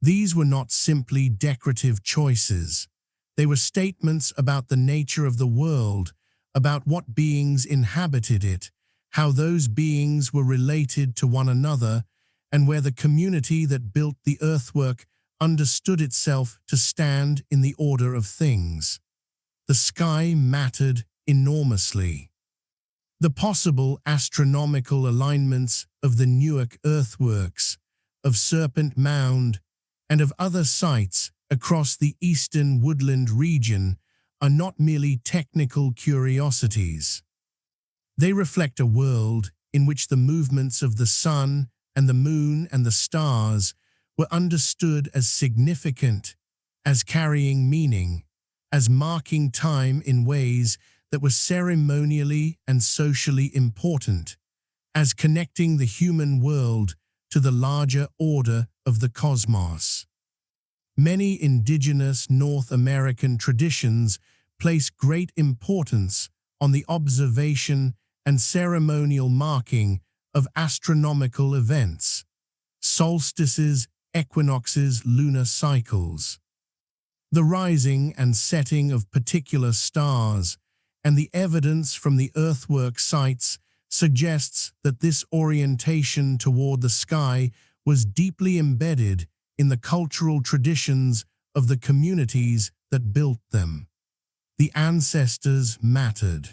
These were not simply decorative choices. They were statements about the nature of the world, about what beings inhabited it, how those beings were related to one another, and where the community that built the earthwork understood itself to stand in the order of things. The sky mattered enormously. The possible astronomical alignments of the Newark earthworks, of Serpent Mound, and of other sites across the eastern woodland region are not merely technical curiosities. They reflect a world in which the movements of the sun and the moon and the stars were understood as significant, as carrying meaning, as marking time in ways that were ceremonially and socially important, as connecting the human world to the larger order of the cosmos. Many indigenous North American traditions place great importance on the observation and ceremonial marking of astronomical events, solstices, equinoxes, lunar cycles. The rising and setting of particular stars and the evidence from the earthwork sites suggests that this orientation toward the sky was deeply embedded in the cultural traditions of the communities that built them. The ancestors mattered.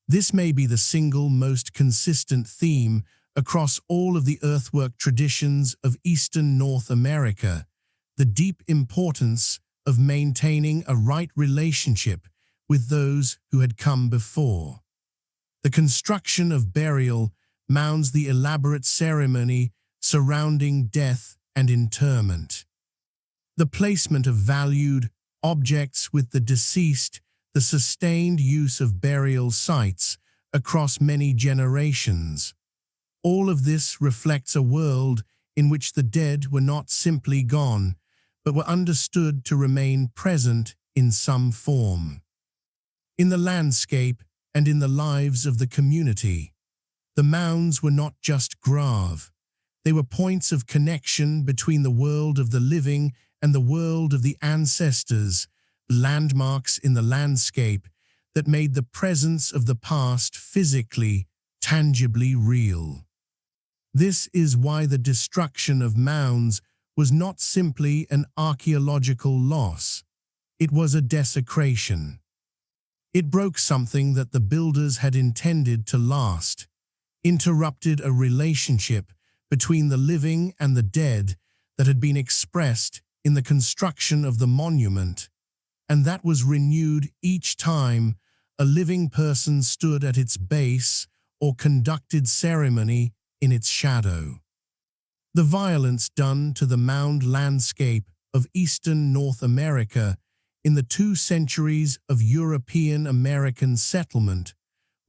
This may be the single most consistent theme across all of the earthwork traditions of Eastern North America, the deep importance of maintaining a right relationship with those who had come before. The construction of burial mounds, the elaborate ceremony surrounding death and interment. The placement of valued objects with the deceased, the sustained use of burial sites across many generations. All of this reflects a world in which the dead were not simply gone, but were understood to remain present in some form. In the landscape and in the lives of the community, the mounds were not just grave. They were points of connection between the world of the living and the world of the ancestors, landmarks in the landscape that made the presence of the past physically, tangibly real. This is why the destruction of mounds was not simply an archaeological loss. It was a desecration. It broke something that the builders had intended to last, interrupted a relationship between the living and the dead that had been expressed in the construction of the monument, and that was renewed each time a living person stood at its base or conducted ceremony in its shadow. The violence done to the mound landscape of Eastern North America in the 2 centuries of European American settlement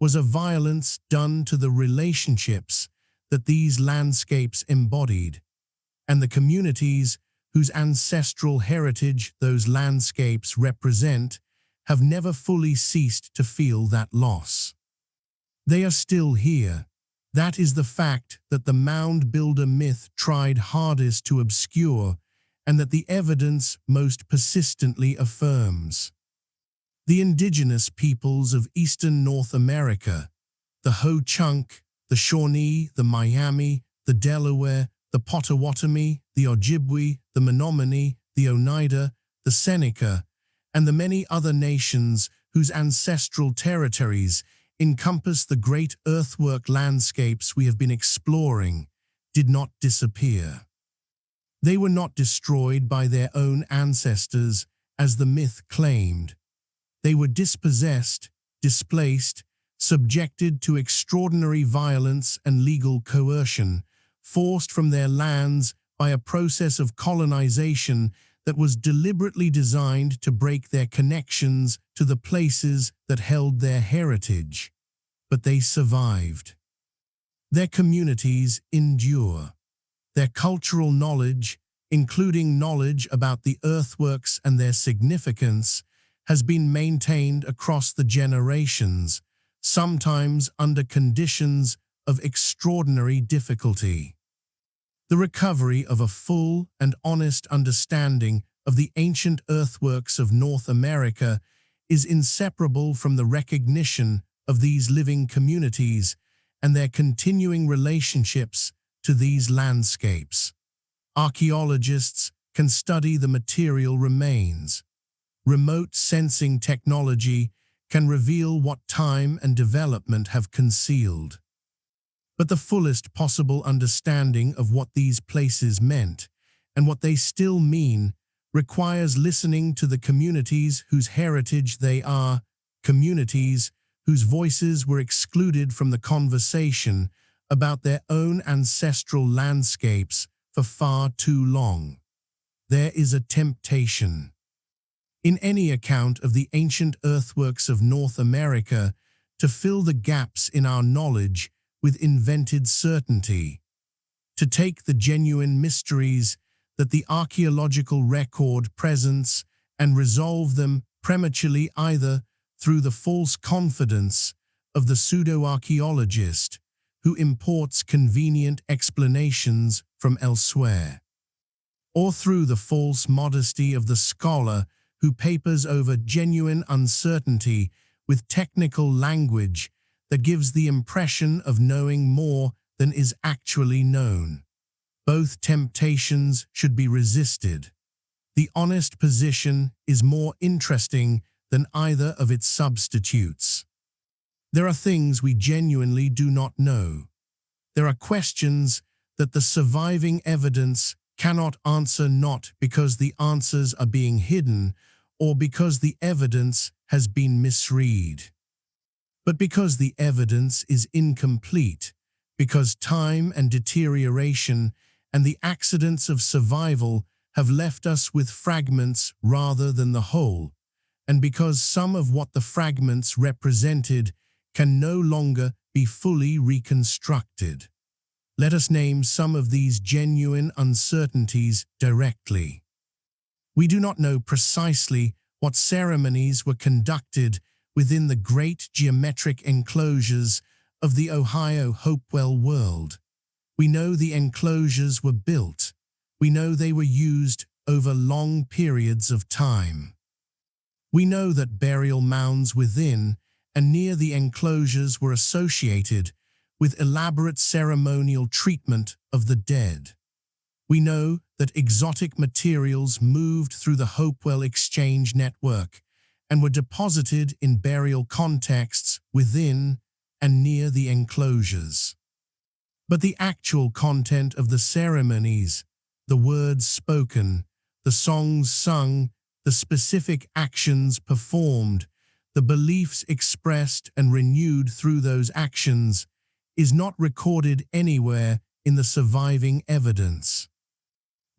was a violence done to the relationships that these landscapes embodied, and the communities whose ancestral heritage those landscapes represent have never fully ceased to feel that loss. They are still here. That is the fact that the mound builder myth tried hardest to obscure and that the evidence most persistently affirms. The indigenous peoples of Eastern North America, the Ho-Chunk, the Shawnee, the Miami, the Delaware, the Potawatomi, the Ojibwe, the Menominee, the Oneida, the Seneca, and the many other nations whose ancestral territories encompass the great earthwork landscapes we have been exploring, did not disappear. They were not destroyed by their own ancestors, as the myth claimed. They were dispossessed, displaced, subjected to extraordinary violence and legal coercion, forced from their lands by a process of colonization that was deliberately designed to break their connections to the places that held their heritage. But they survived. Their communities endure. Their cultural knowledge, including knowledge about the earthworks and their significance, has been maintained across the generations, sometimes under conditions of extraordinary difficulty. The recovery of a full and honest understanding of the ancient earthworks of North America is inseparable from the recognition of these living communities and their continuing relationships to these landscapes. Archaeologists can study the material remains. Remote sensing technology can reveal what time and development have concealed. But the fullest possible understanding of what these places meant and what they still mean requires listening to the communities whose heritage they are, communities whose voices were excluded from the conversation about their own ancestral landscapes for far too long. There is a temptation in any account of the ancient earthworks of North America to fill the gaps in our knowledge with invented certainty, to take the genuine mysteries that the archaeological record presents and resolve them prematurely either through the false confidence of the pseudo-archaeologist who imports convenient explanations from elsewhere, or through the false modesty of the scholar who papers over genuine uncertainty with technical language that gives the impression of knowing more than is actually known. Both temptations should be resisted. The honest position is more interesting than either of its substitutes. There are things we genuinely do not know. There are questions that the surviving evidence cannot answer, not because the answers are being hidden or because the evidence has been misread, but because the evidence is incomplete, because time and deterioration and the accidents of survival have left us with fragments rather than the whole, and because some of what the fragments represented can no longer be fully reconstructed. Let us name some of these genuine uncertainties directly. We do not know precisely what ceremonies were conducted within the great geometric enclosures of the Ohio Hopewell world. We know the enclosures were built. We know they were used over long periods of time. We know that burial mounds within and near the enclosures were associated with elaborate ceremonial treatment of the dead. We know that exotic materials moved through the Hopewell exchange network and were deposited in burial contexts within and near the enclosures. But the actual content of the ceremonies, the words spoken, the songs sung, the specific actions performed, the beliefs expressed and renewed through those actions, is not recorded anywhere in the surviving evidence.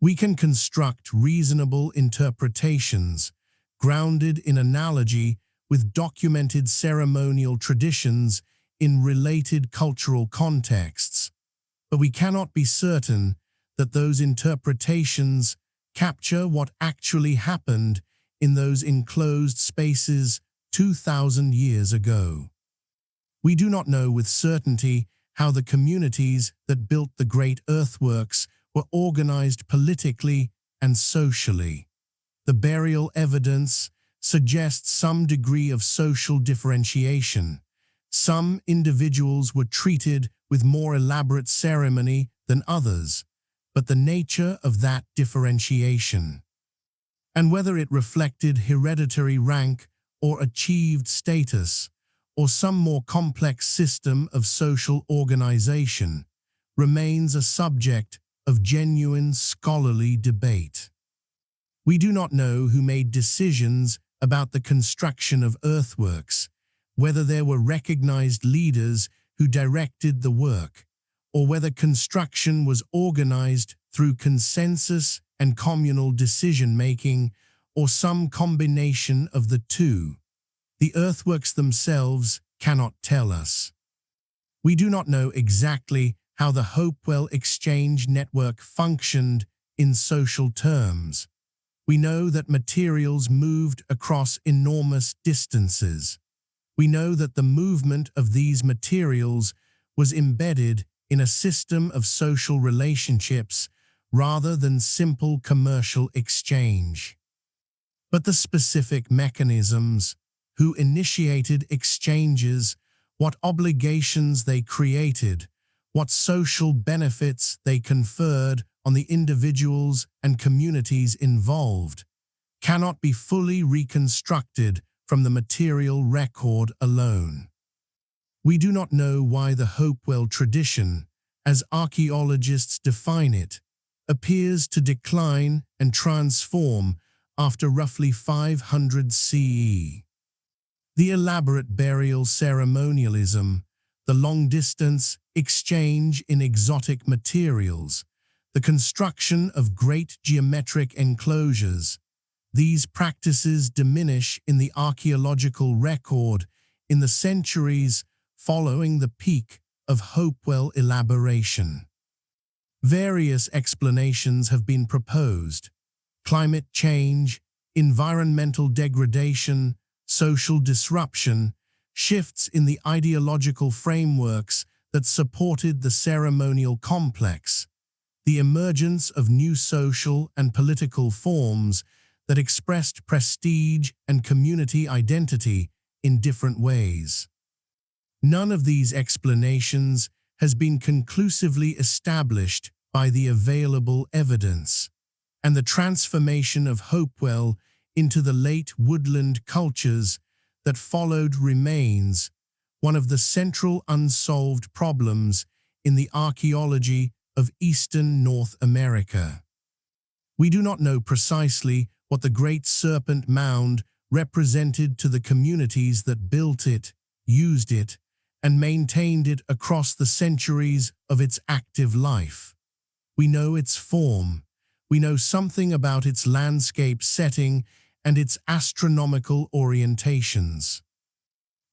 We can construct reasonable interpretations, grounded in analogy with documented ceremonial traditions in related cultural contexts, but we cannot be certain that those interpretations capture what actually happened in those enclosed spaces 2,000 years ago. We do not know with certainty how the communities that built the great earthworks were organized politically and socially. The burial evidence suggests some degree of social differentiation. Some individuals were treated with more elaborate ceremony than others, but the nature of that differentiation, and whether it reflected hereditary rank or achieved status, or some more complex system of social organization, remains a subject of genuine scholarly debate. We do not know who made decisions about the construction of earthworks, whether there were recognized leaders who directed the work, or whether construction was organized through consensus and communal decision-making, or some combination of the two. The earthworks themselves cannot tell us. We do not know exactly how the Hopewell exchange network functioned in social terms, We know that materials moved across enormous distances. We know that the movement of these materials was embedded in a system of social relationships rather than simple commercial exchange. But the specific mechanisms, who initiated exchanges, what obligations they created, what social benefits they conferred on the individuals and communities involved, cannot be fully reconstructed from the material record alone. We do not know why the Hopewell tradition, as archaeologists define it, appears to decline and transform after roughly 500 CE. The elaborate burial ceremonialism, the long-distance exchange in exotic materials, the construction of great geometric enclosures, these practices diminish in the archaeological record in the centuries following the peak of Hopewell elaboration. Various explanations have been proposed: climate change, environmental degradation, social disruption, shifts in the ideological frameworks that supported the ceremonial complex, the emergence of new social and political forms that expressed prestige and community identity in different ways. None of these explanations has been conclusively established by the available evidence, and the transformation of Hopewell into the late woodland cultures that followed remains one of the central unsolved problems in the archaeology of Eastern North America. We do not know precisely what the Great Serpent Mound represented to the communities that built it, used it, and maintained it across the centuries of its active life. We know its form. We know something about its landscape setting and its astronomical orientations.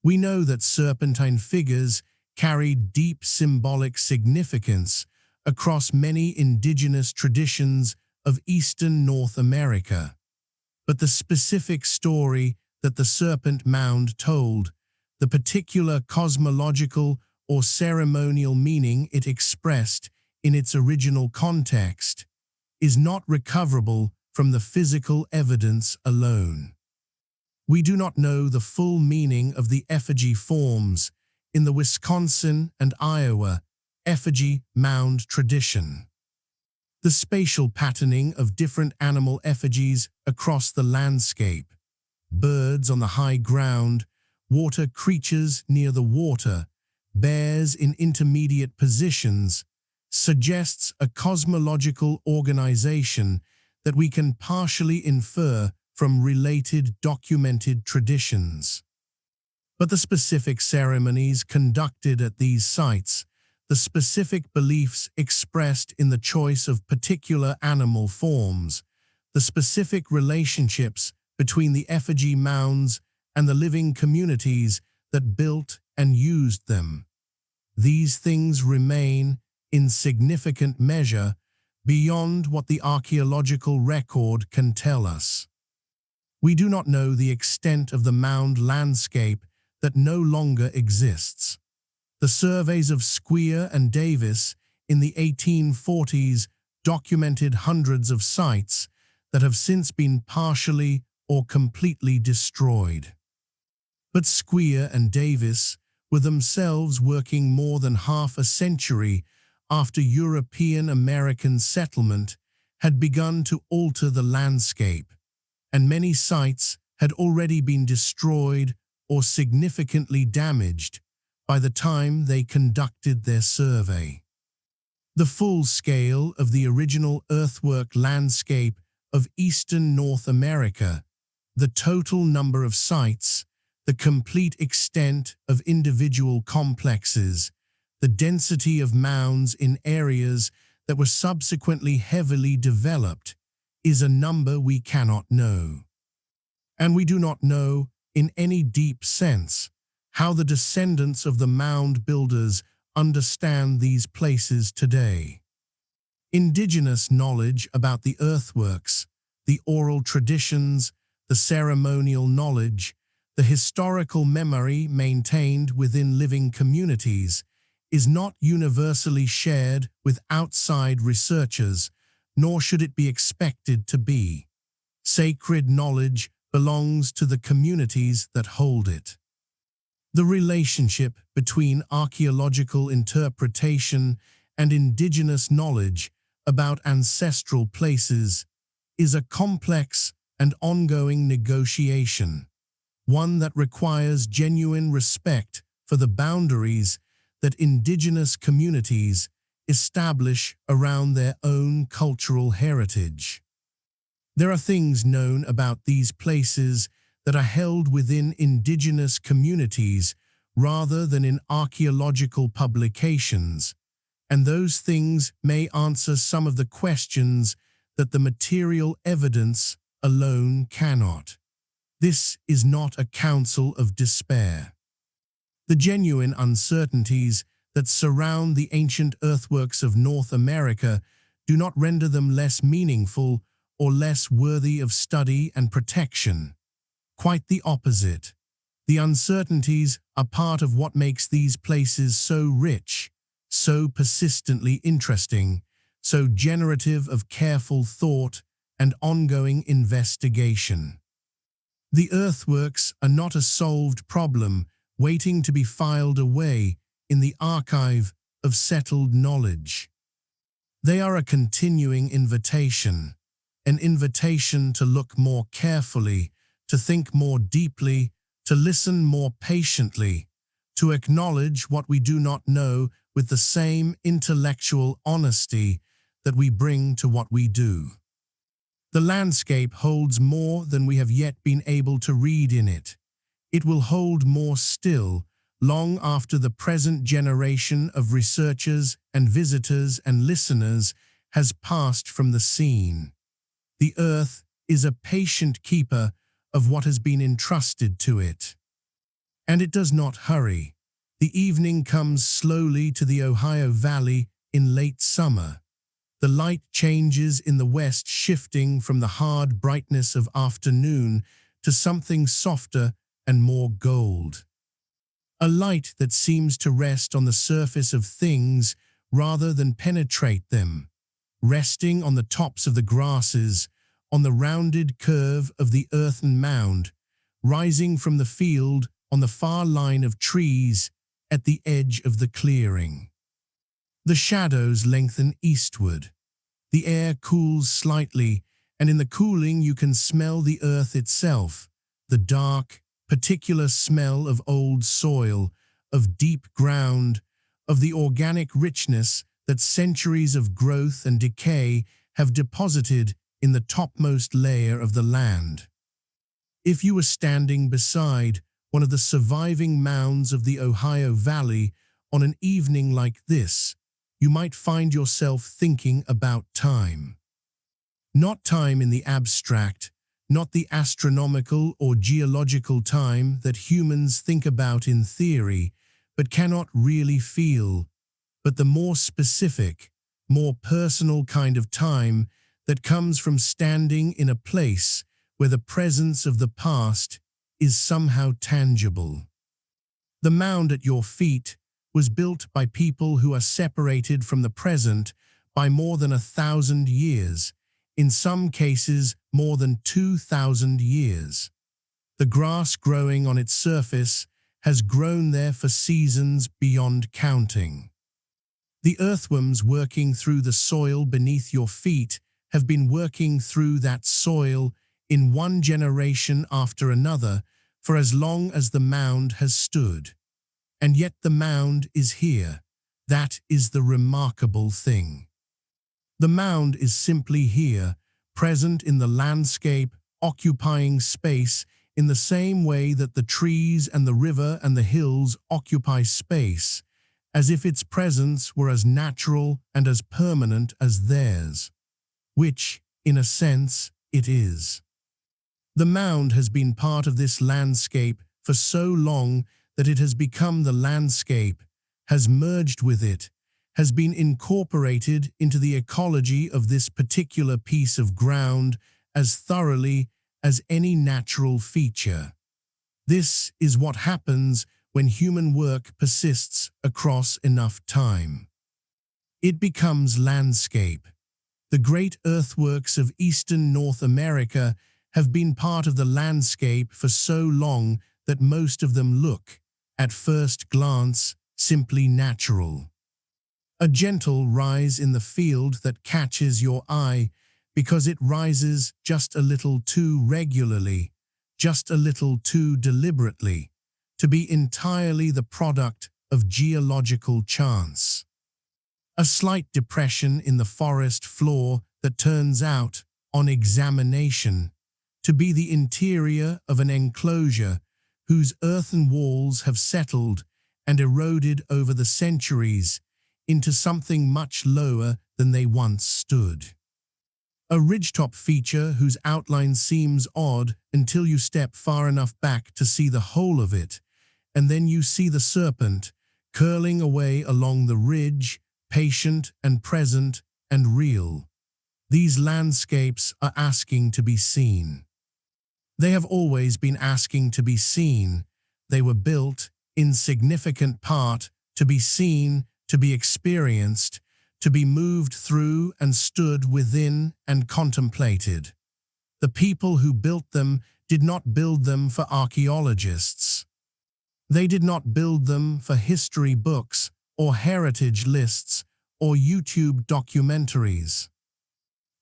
We know that serpentine figures carried deep symbolic significance across many indigenous traditions of Eastern North America. But the specific story that the Serpent Mound told, the particular cosmological or ceremonial meaning it expressed in its original context, is not recoverable from the physical evidence alone. We do not know the full meaning of the effigy forms in the Wisconsin and Iowa effigy mound tradition. The spatial patterning of different animal effigies across the landscape, birds on the high ground, water creatures near the water, bears in intermediate positions, suggests a cosmological organization that we can partially infer from related documented traditions. But the specific ceremonies conducted at these sites, the specific beliefs expressed in the choice of particular animal forms, the specific relationships between the effigy mounds and the living communities that built and used them. These things remain, in significant measure, beyond what the archaeological record can tell us. We do not know the extent of the mound landscape that no longer exists. The surveys of Squire and Davis in the 1840s documented hundreds of sites that have since been partially or completely destroyed. But Squire and Davis were themselves working more than half a century after European American settlement had begun to alter the landscape, and many sites had already been destroyed or significantly damaged by the time they conducted their survey. The full scale of the original earthwork landscape of Eastern North America, the total number of sites, the complete extent of individual complexes, the density of mounds in areas that were subsequently heavily developed, is a number we cannot know. And we do not know, in any deep sense, how the descendants of the mound builders understand these places today. Indigenous knowledge about the earthworks, the oral traditions, the ceremonial knowledge, the historical memory maintained within living communities, is not universally shared with outside researchers, nor should it be expected to be. Sacred knowledge belongs to the communities that hold it. The relationship between archaeological interpretation and indigenous knowledge about ancestral places is a complex and ongoing negotiation, one that requires genuine respect for the boundaries that indigenous communities establish around their own cultural heritage. There are things known about these places that are held within indigenous communities rather than in archaeological publications, and those things may answer some of the questions that the material evidence alone cannot. This is not a counsel of despair. The genuine uncertainties that surround the ancient earthworks of North America do not render them less meaningful or less worthy of study and protection. Quite the opposite. The uncertainties are part of what makes these places so rich, so persistently interesting, so generative of careful thought and ongoing investigation. The earthworks are not a solved problem waiting to be filed away in the archive of settled knowledge. They are a continuing invitation, an invitation to look more carefully, to think more deeply, to listen more patiently, to acknowledge what we do not know with the same intellectual honesty that we bring to what we do. The landscape holds more than we have yet been able to read in it. It will hold more still, long after the present generation of researchers and visitors and listeners has passed from the scene. The earth is a patient keeper of what has been entrusted to it. And it does not hurry. The evening comes slowly to the Ohio Valley in late summer. The light changes in the west, shifting from the hard brightness of afternoon to something softer and more gold. A light that seems to rest on the surface of things rather than penetrate them, resting on the tops of the grasses, on the rounded curve of the earthen mound, rising from the field on the far line of trees at the edge of the clearing. The shadows lengthen eastward. The air cools slightly, and in the cooling you can smell the earth itself, the dark, particular smell of old soil, of deep ground, of the organic richness that centuries of growth and decay have deposited in the topmost layer of the land. If you were standing beside one of the surviving mounds of the Ohio Valley on an evening like this, you might find yourself thinking about time. Not time in the abstract, not the astronomical or geological time that humans think about in theory, but cannot really feel, but the more specific, more personal kind of time that comes from standing in a place where the presence of the past is somehow tangible. The mound at your feet was built by people who are separated from the present by more than 1,000 years, in some cases more than 2,000 years. The grass growing on its surface has grown there for seasons beyond counting. The earthworms working through the soil beneath your feet have been working through that soil in one generation after another for as long as the mound has stood. And yet the mound is here. That is the remarkable thing. The mound is simply here, present in the landscape, occupying space in the same way that the trees and the river and the hills occupy space, as if its presence were as natural and as permanent as theirs, which, in a sense, it is. The mound has been part of this landscape for so long that it has become the landscape, has merged with it, has been incorporated into the ecology of this particular piece of ground as thoroughly as any natural feature. This is what happens when human work persists across enough time. It becomes landscape. The great earthworks of eastern North America have been part of the landscape for so long that most of them look, at first glance, simply natural. A gentle rise in the field that catches your eye because it rises just a little too regularly, just a little too deliberately, to be entirely the product of geological chance. A slight depression in the forest floor that turns out, on examination, to be the interior of an enclosure whose earthen walls have settled and eroded over the centuries into something much lower than they once stood. A ridgetop feature whose outline seems odd until you step far enough back to see the whole of it, and then you see the serpent curling away along the ridge, patient and present and real. These landscapes are asking to be seen. They have always been asking to be seen. They were built, in significant part, to be seen, to be experienced, to be moved through and stood within and contemplated. The people who built them did not build them for archaeologists. They did not build them for history books or heritage lists or YouTube documentaries.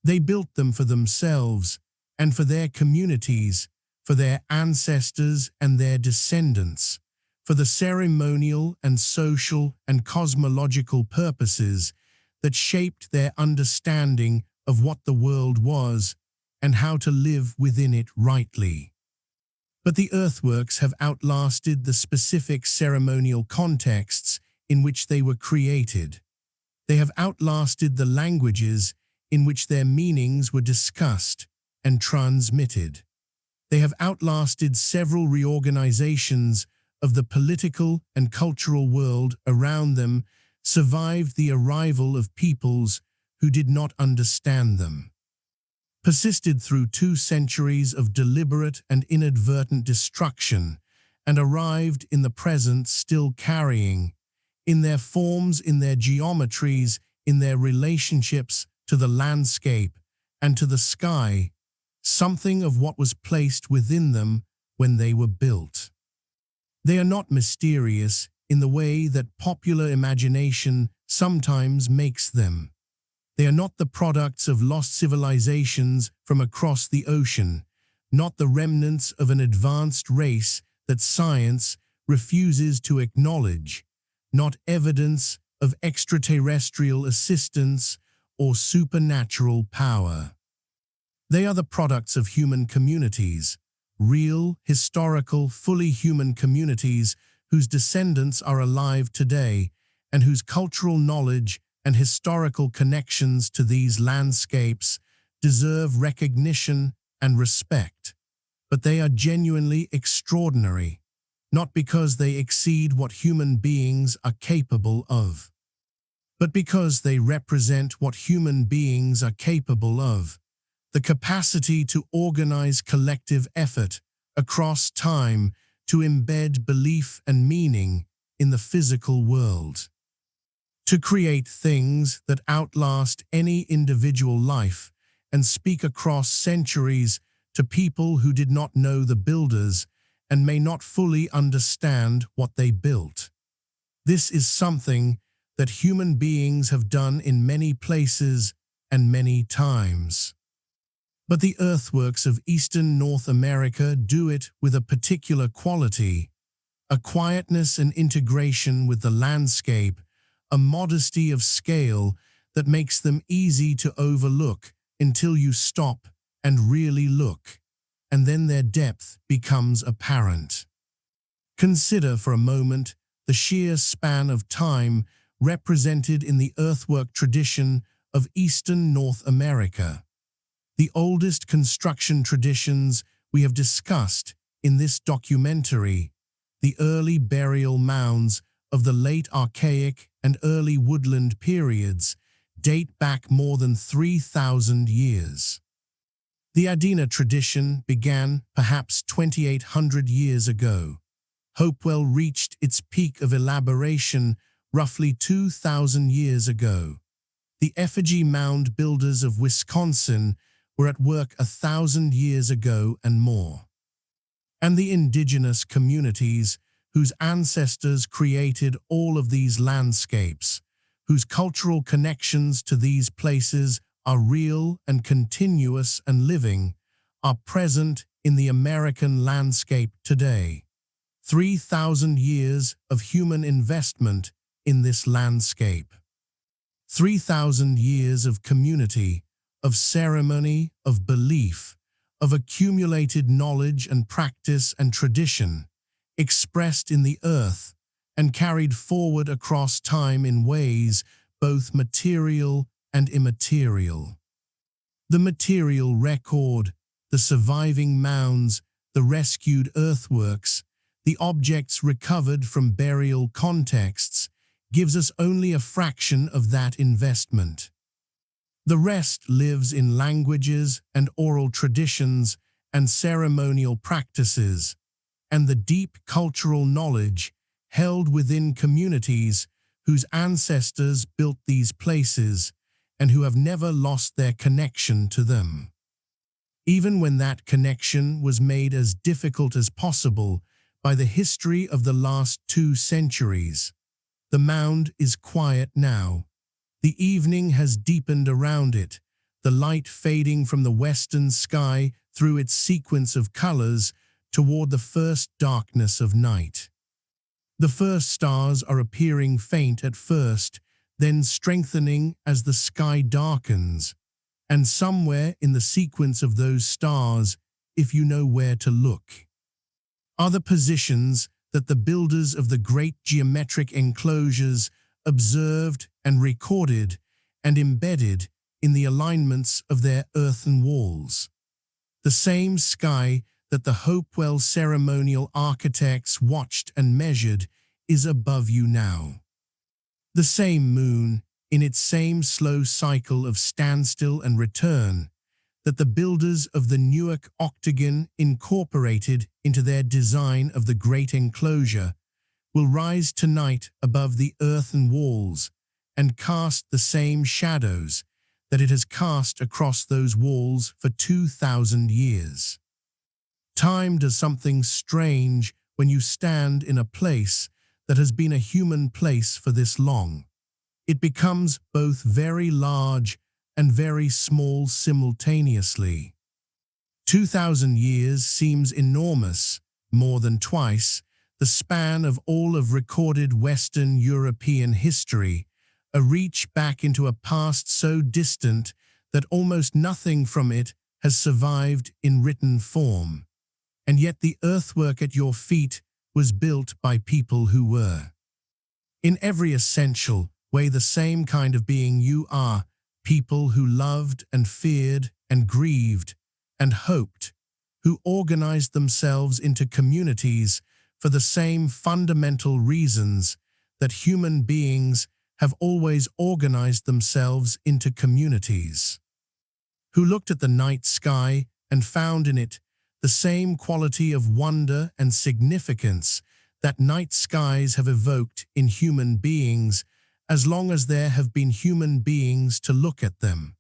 They built them for themselves and for their communities, for their ancestors and their descendants, for the ceremonial and social and cosmological purposes that shaped their understanding of what the world was and how to live within it rightly. But the earthworks have outlasted the specific ceremonial contexts in which they were created. They have outlasted the languages in which their meanings were discussed and transmitted. They have outlasted several reorganizations of the political and cultural world around them, survived the arrival of peoples who did not understand them, persisted through 2 centuries of deliberate and inadvertent destruction, and arrived in the present still carrying, in their forms, in their geometries, in their relationships to the landscape and to the sky, something of what was placed within them when they were built. They are not mysterious in the way that popular imagination sometimes makes them. They are not the products of lost civilizations from across the ocean, not the remnants of an advanced race that science refuses to acknowledge, not evidence of extraterrestrial assistance or supernatural power. They are the products of human communities, real, historical, fully human communities whose descendants are alive today and whose cultural knowledge and historical connections to these landscapes deserve recognition and respect. But they are genuinely extraordinary, not because they exceed what human beings are capable of, but because they represent what human beings are capable of, the capacity to organize collective effort across time to embed belief and meaning in the physical world, to create things that outlast any individual life and speak across centuries to people who did not know the builders and may not fully understand what they built. This is something that human beings have done in many places and many times. But the earthworks of eastern North America do it with a particular quality, a quietness and integration with the landscape, a modesty of scale that makes them easy to overlook until you stop and really look, and then their depth becomes apparent. Consider for a moment the sheer span of time represented in the earthwork tradition of eastern North America. The oldest construction traditions we have discussed in this documentary, the early burial mounds of the late Archaic and early woodland periods, date back more than 3,000 years. The Adena tradition began perhaps 2,800 years ago. Hopewell reached its peak of elaboration roughly 2,000 years ago. The effigy mound builders of Wisconsin were at work 1,000 years ago and more. And the indigenous communities whose ancestors created all of these landscapes, whose cultural connections to these places are real and continuous and living, are present in the American landscape today. 3,000 years of human investment in this landscape. 3,000 years of community, of ceremony, of belief, of accumulated knowledge and practice and tradition, expressed in the earth and carried forward across time in ways both material and immaterial. The material record, the surviving mounds, the rescued earthworks, the objects recovered from burial contexts, gives us only a fraction of that investment. The rest lives in languages and oral traditions and ceremonial practices, and the deep cultural knowledge held within communities whose ancestors built these places and who have never lost their connection to them. Even when that connection was made as difficult as possible by the history of the last 2 centuries, the mound is quiet now. The evening has deepened around it, the light fading from the western sky through its sequence of colors toward the first darkness of night. The first stars are appearing faint at first, then strengthening as the sky darkens, and somewhere in the sequence of those stars, if you know where to look, are the positions that the builders of the great geometric enclosures observed and recorded and embedded in the alignments of their earthen walls. The same sky that the Hopewell ceremonial architects watched and measured is above you now. The same moon, in its same slow cycle of standstill and return, that the builders of the Newark octagon incorporated into their design of the great enclosure, will rise tonight above the earthen walls and cast the same shadows that it has cast across those walls for 2,000 years. Time does something strange when you stand in a place that has been a human place for this long. It becomes both very large and very small simultaneously. 2,000 years seems enormous, more than twice the span of all of recorded Western European history, a reach back into a past so distant that almost nothing from it has survived in written form. And yet the earthwork at your feet was built by people who were, in every essential way, the same kind of being you are, people who loved and feared and grieved and hoped, who organized themselves into communities for the same fundamental reasons that human beings have always organized themselves into communities, who looked at the night sky and found in it the same quality of wonder and significance that night skies have evoked in human beings as long as there have been human beings to look at them.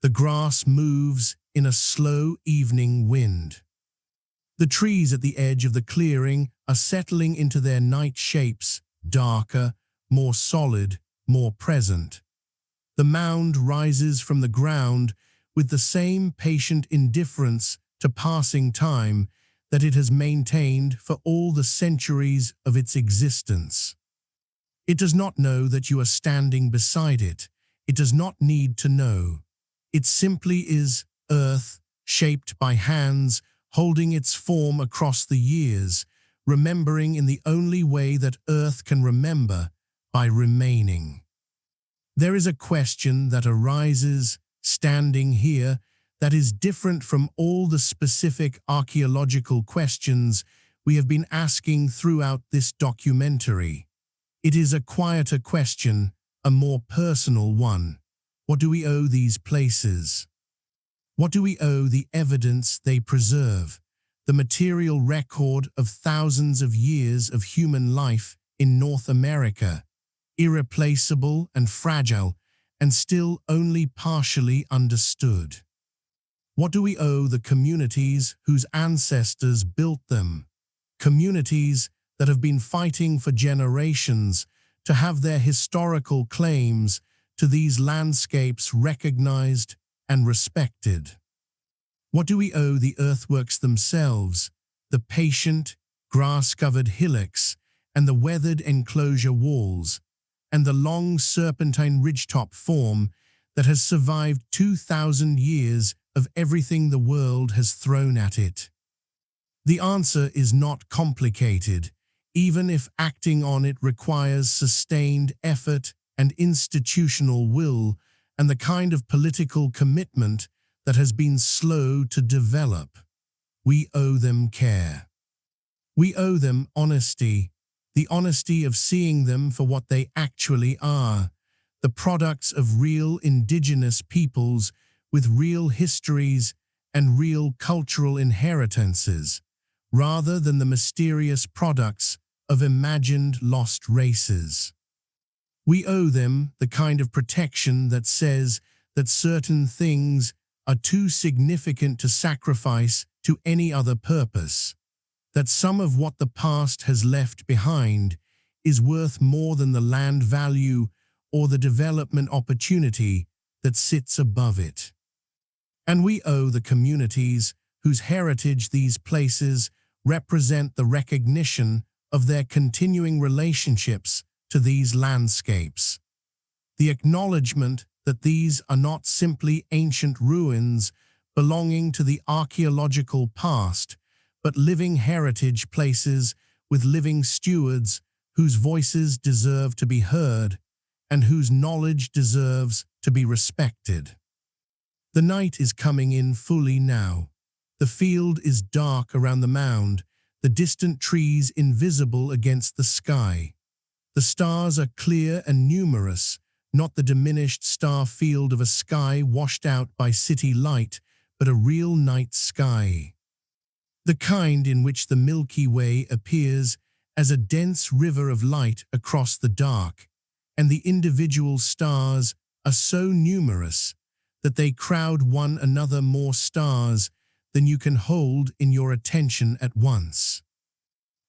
The grass moves in a slow evening wind. The trees at the edge of the clearing are settling into their night shapes, darker, more solid, more present. The mound rises from the ground with the same patient indifference to passing time that it has maintained for all the centuries of its existence. It does not know that you are standing beside it. It does not need to know. It simply is earth, shaped by hands, holding its form across the years, remembering in the only way that earth can remember, by remaining. There is a question that arises, standing here, that is different from all the specific archaeological questions we have been asking throughout this documentary. It is a quieter question, a more personal one. What do we owe these places? What do we owe the evidence they preserve? The material record of thousands of years of human life in North America, irreplaceable and fragile, and still only partially understood. What do we owe the communities whose ancestors built them? Communities that have been fighting for generations to have their historical claims to these landscapes recognized and respected. What do we owe the earthworks themselves, the patient, grass-covered hillocks, and the weathered enclosure walls, and the long serpentine ridgetop form that has survived 2,000 years of everything the world has thrown at it? The answer is not complicated, even if acting on it requires sustained effort and institutional will and the kind of political commitment that has been slow to develop. We owe them care. We owe them honesty, the honesty of seeing them for what they actually are, the products of real indigenous peoples with real histories and real cultural inheritances, rather than the mysterious products of imagined lost races. We owe them the kind of protection that says that certain things are too significant to sacrifice to any other purpose, that some of what the past has left behind is worth more than the land value or the development opportunity that sits above it. And we owe the communities whose heritage these places represent the recognition of their continuing relationships to these landscapes, the acknowledgement that these are not simply ancient ruins belonging to the archaeological past, but living heritage places with living stewards whose voices deserve to be heard and whose knowledge deserves to be respected. The night is coming in fully now. The field is dark around the mound, the distant trees invisible against the sky. The stars are clear and numerous, not the diminished star field of a sky washed out by city light, but a real night sky. The kind in which the Milky Way appears as a dense river of light across the dark, and the individual stars are so numerous that they crowd one another, more stars than you can hold in your attention at once.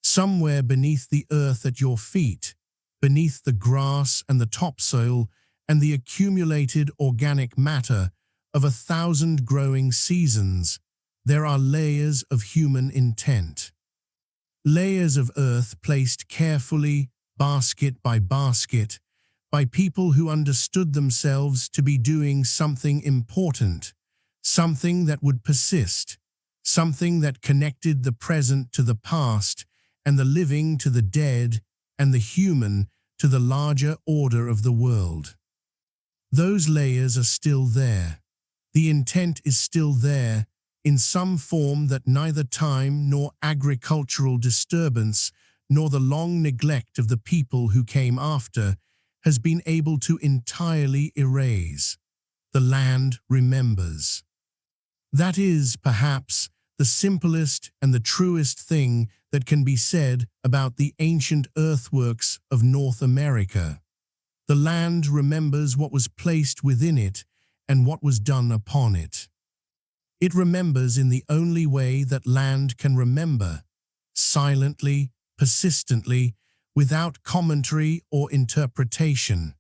Somewhere beneath the earth at your feet, beneath the grass and the topsoil and the accumulated organic matter of 1,000 growing seasons, there are layers of human intent. Layers of earth placed carefully, basket by basket, by people who understood themselves to be doing something important, something that would persist, something that connected the present to the past and the living to the dead and the human to the larger order of the world. Those layers are still there. The intent is still there, in some form that neither time nor agricultural disturbance nor the long neglect of the people who came after has been able to entirely erase. The land remembers. That is, perhaps, the simplest and the truest thing that can be said about the ancient earthworks of North America. The land remembers what was placed within it and what was done upon it. It remembers in the only way that land can remember, silently, persistently, without commentary or interpretation,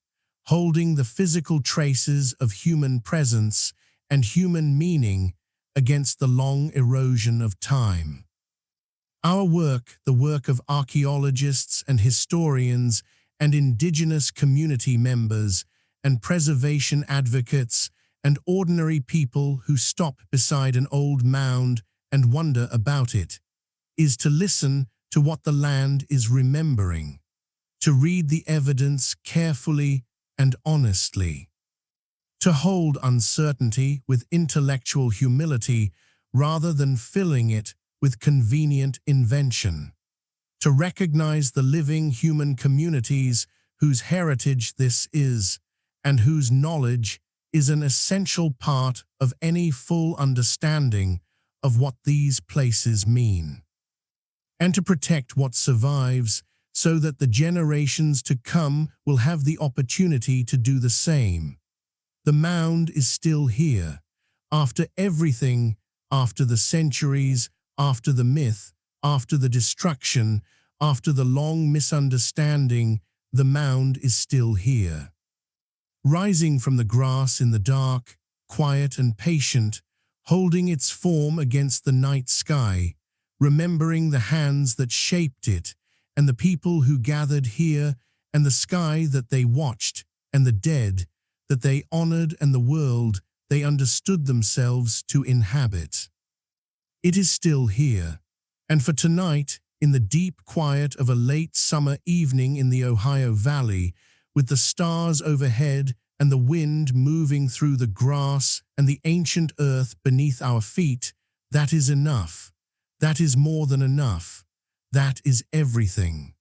holding the physical traces of human presence and human meaning against the long erosion of time. Our work, the work of archaeologists and historians and indigenous community members and preservation advocates and ordinary people who stop beside an old mound and wonder about it, is to listen to what the land is remembering, to read the evidence carefully and honestly, to hold uncertainty with intellectual humility rather than filling it with convenient invention, to recognize the living human communities whose heritage this is and whose knowledge is an essential part of any full understanding of what these places mean. And to protect what survives so that the generations to come will have the opportunity to do the same. The mound is still here, after everything, after the centuries, after the myth, after the destruction, after the long misunderstanding, the mound is still here. Rising from the grass in the dark, quiet and patient, holding its form against the night sky, remembering the hands that shaped it, and the people who gathered here, and the sky that they watched, and the dead that they honored, and the world they understood themselves to inhabit. It is still here, and for tonight, in the deep quiet of a late summer evening in the Ohio Valley, with the stars overhead and the wind moving through the grass and the ancient earth beneath our feet, that is enough. That is more than enough. That is everything.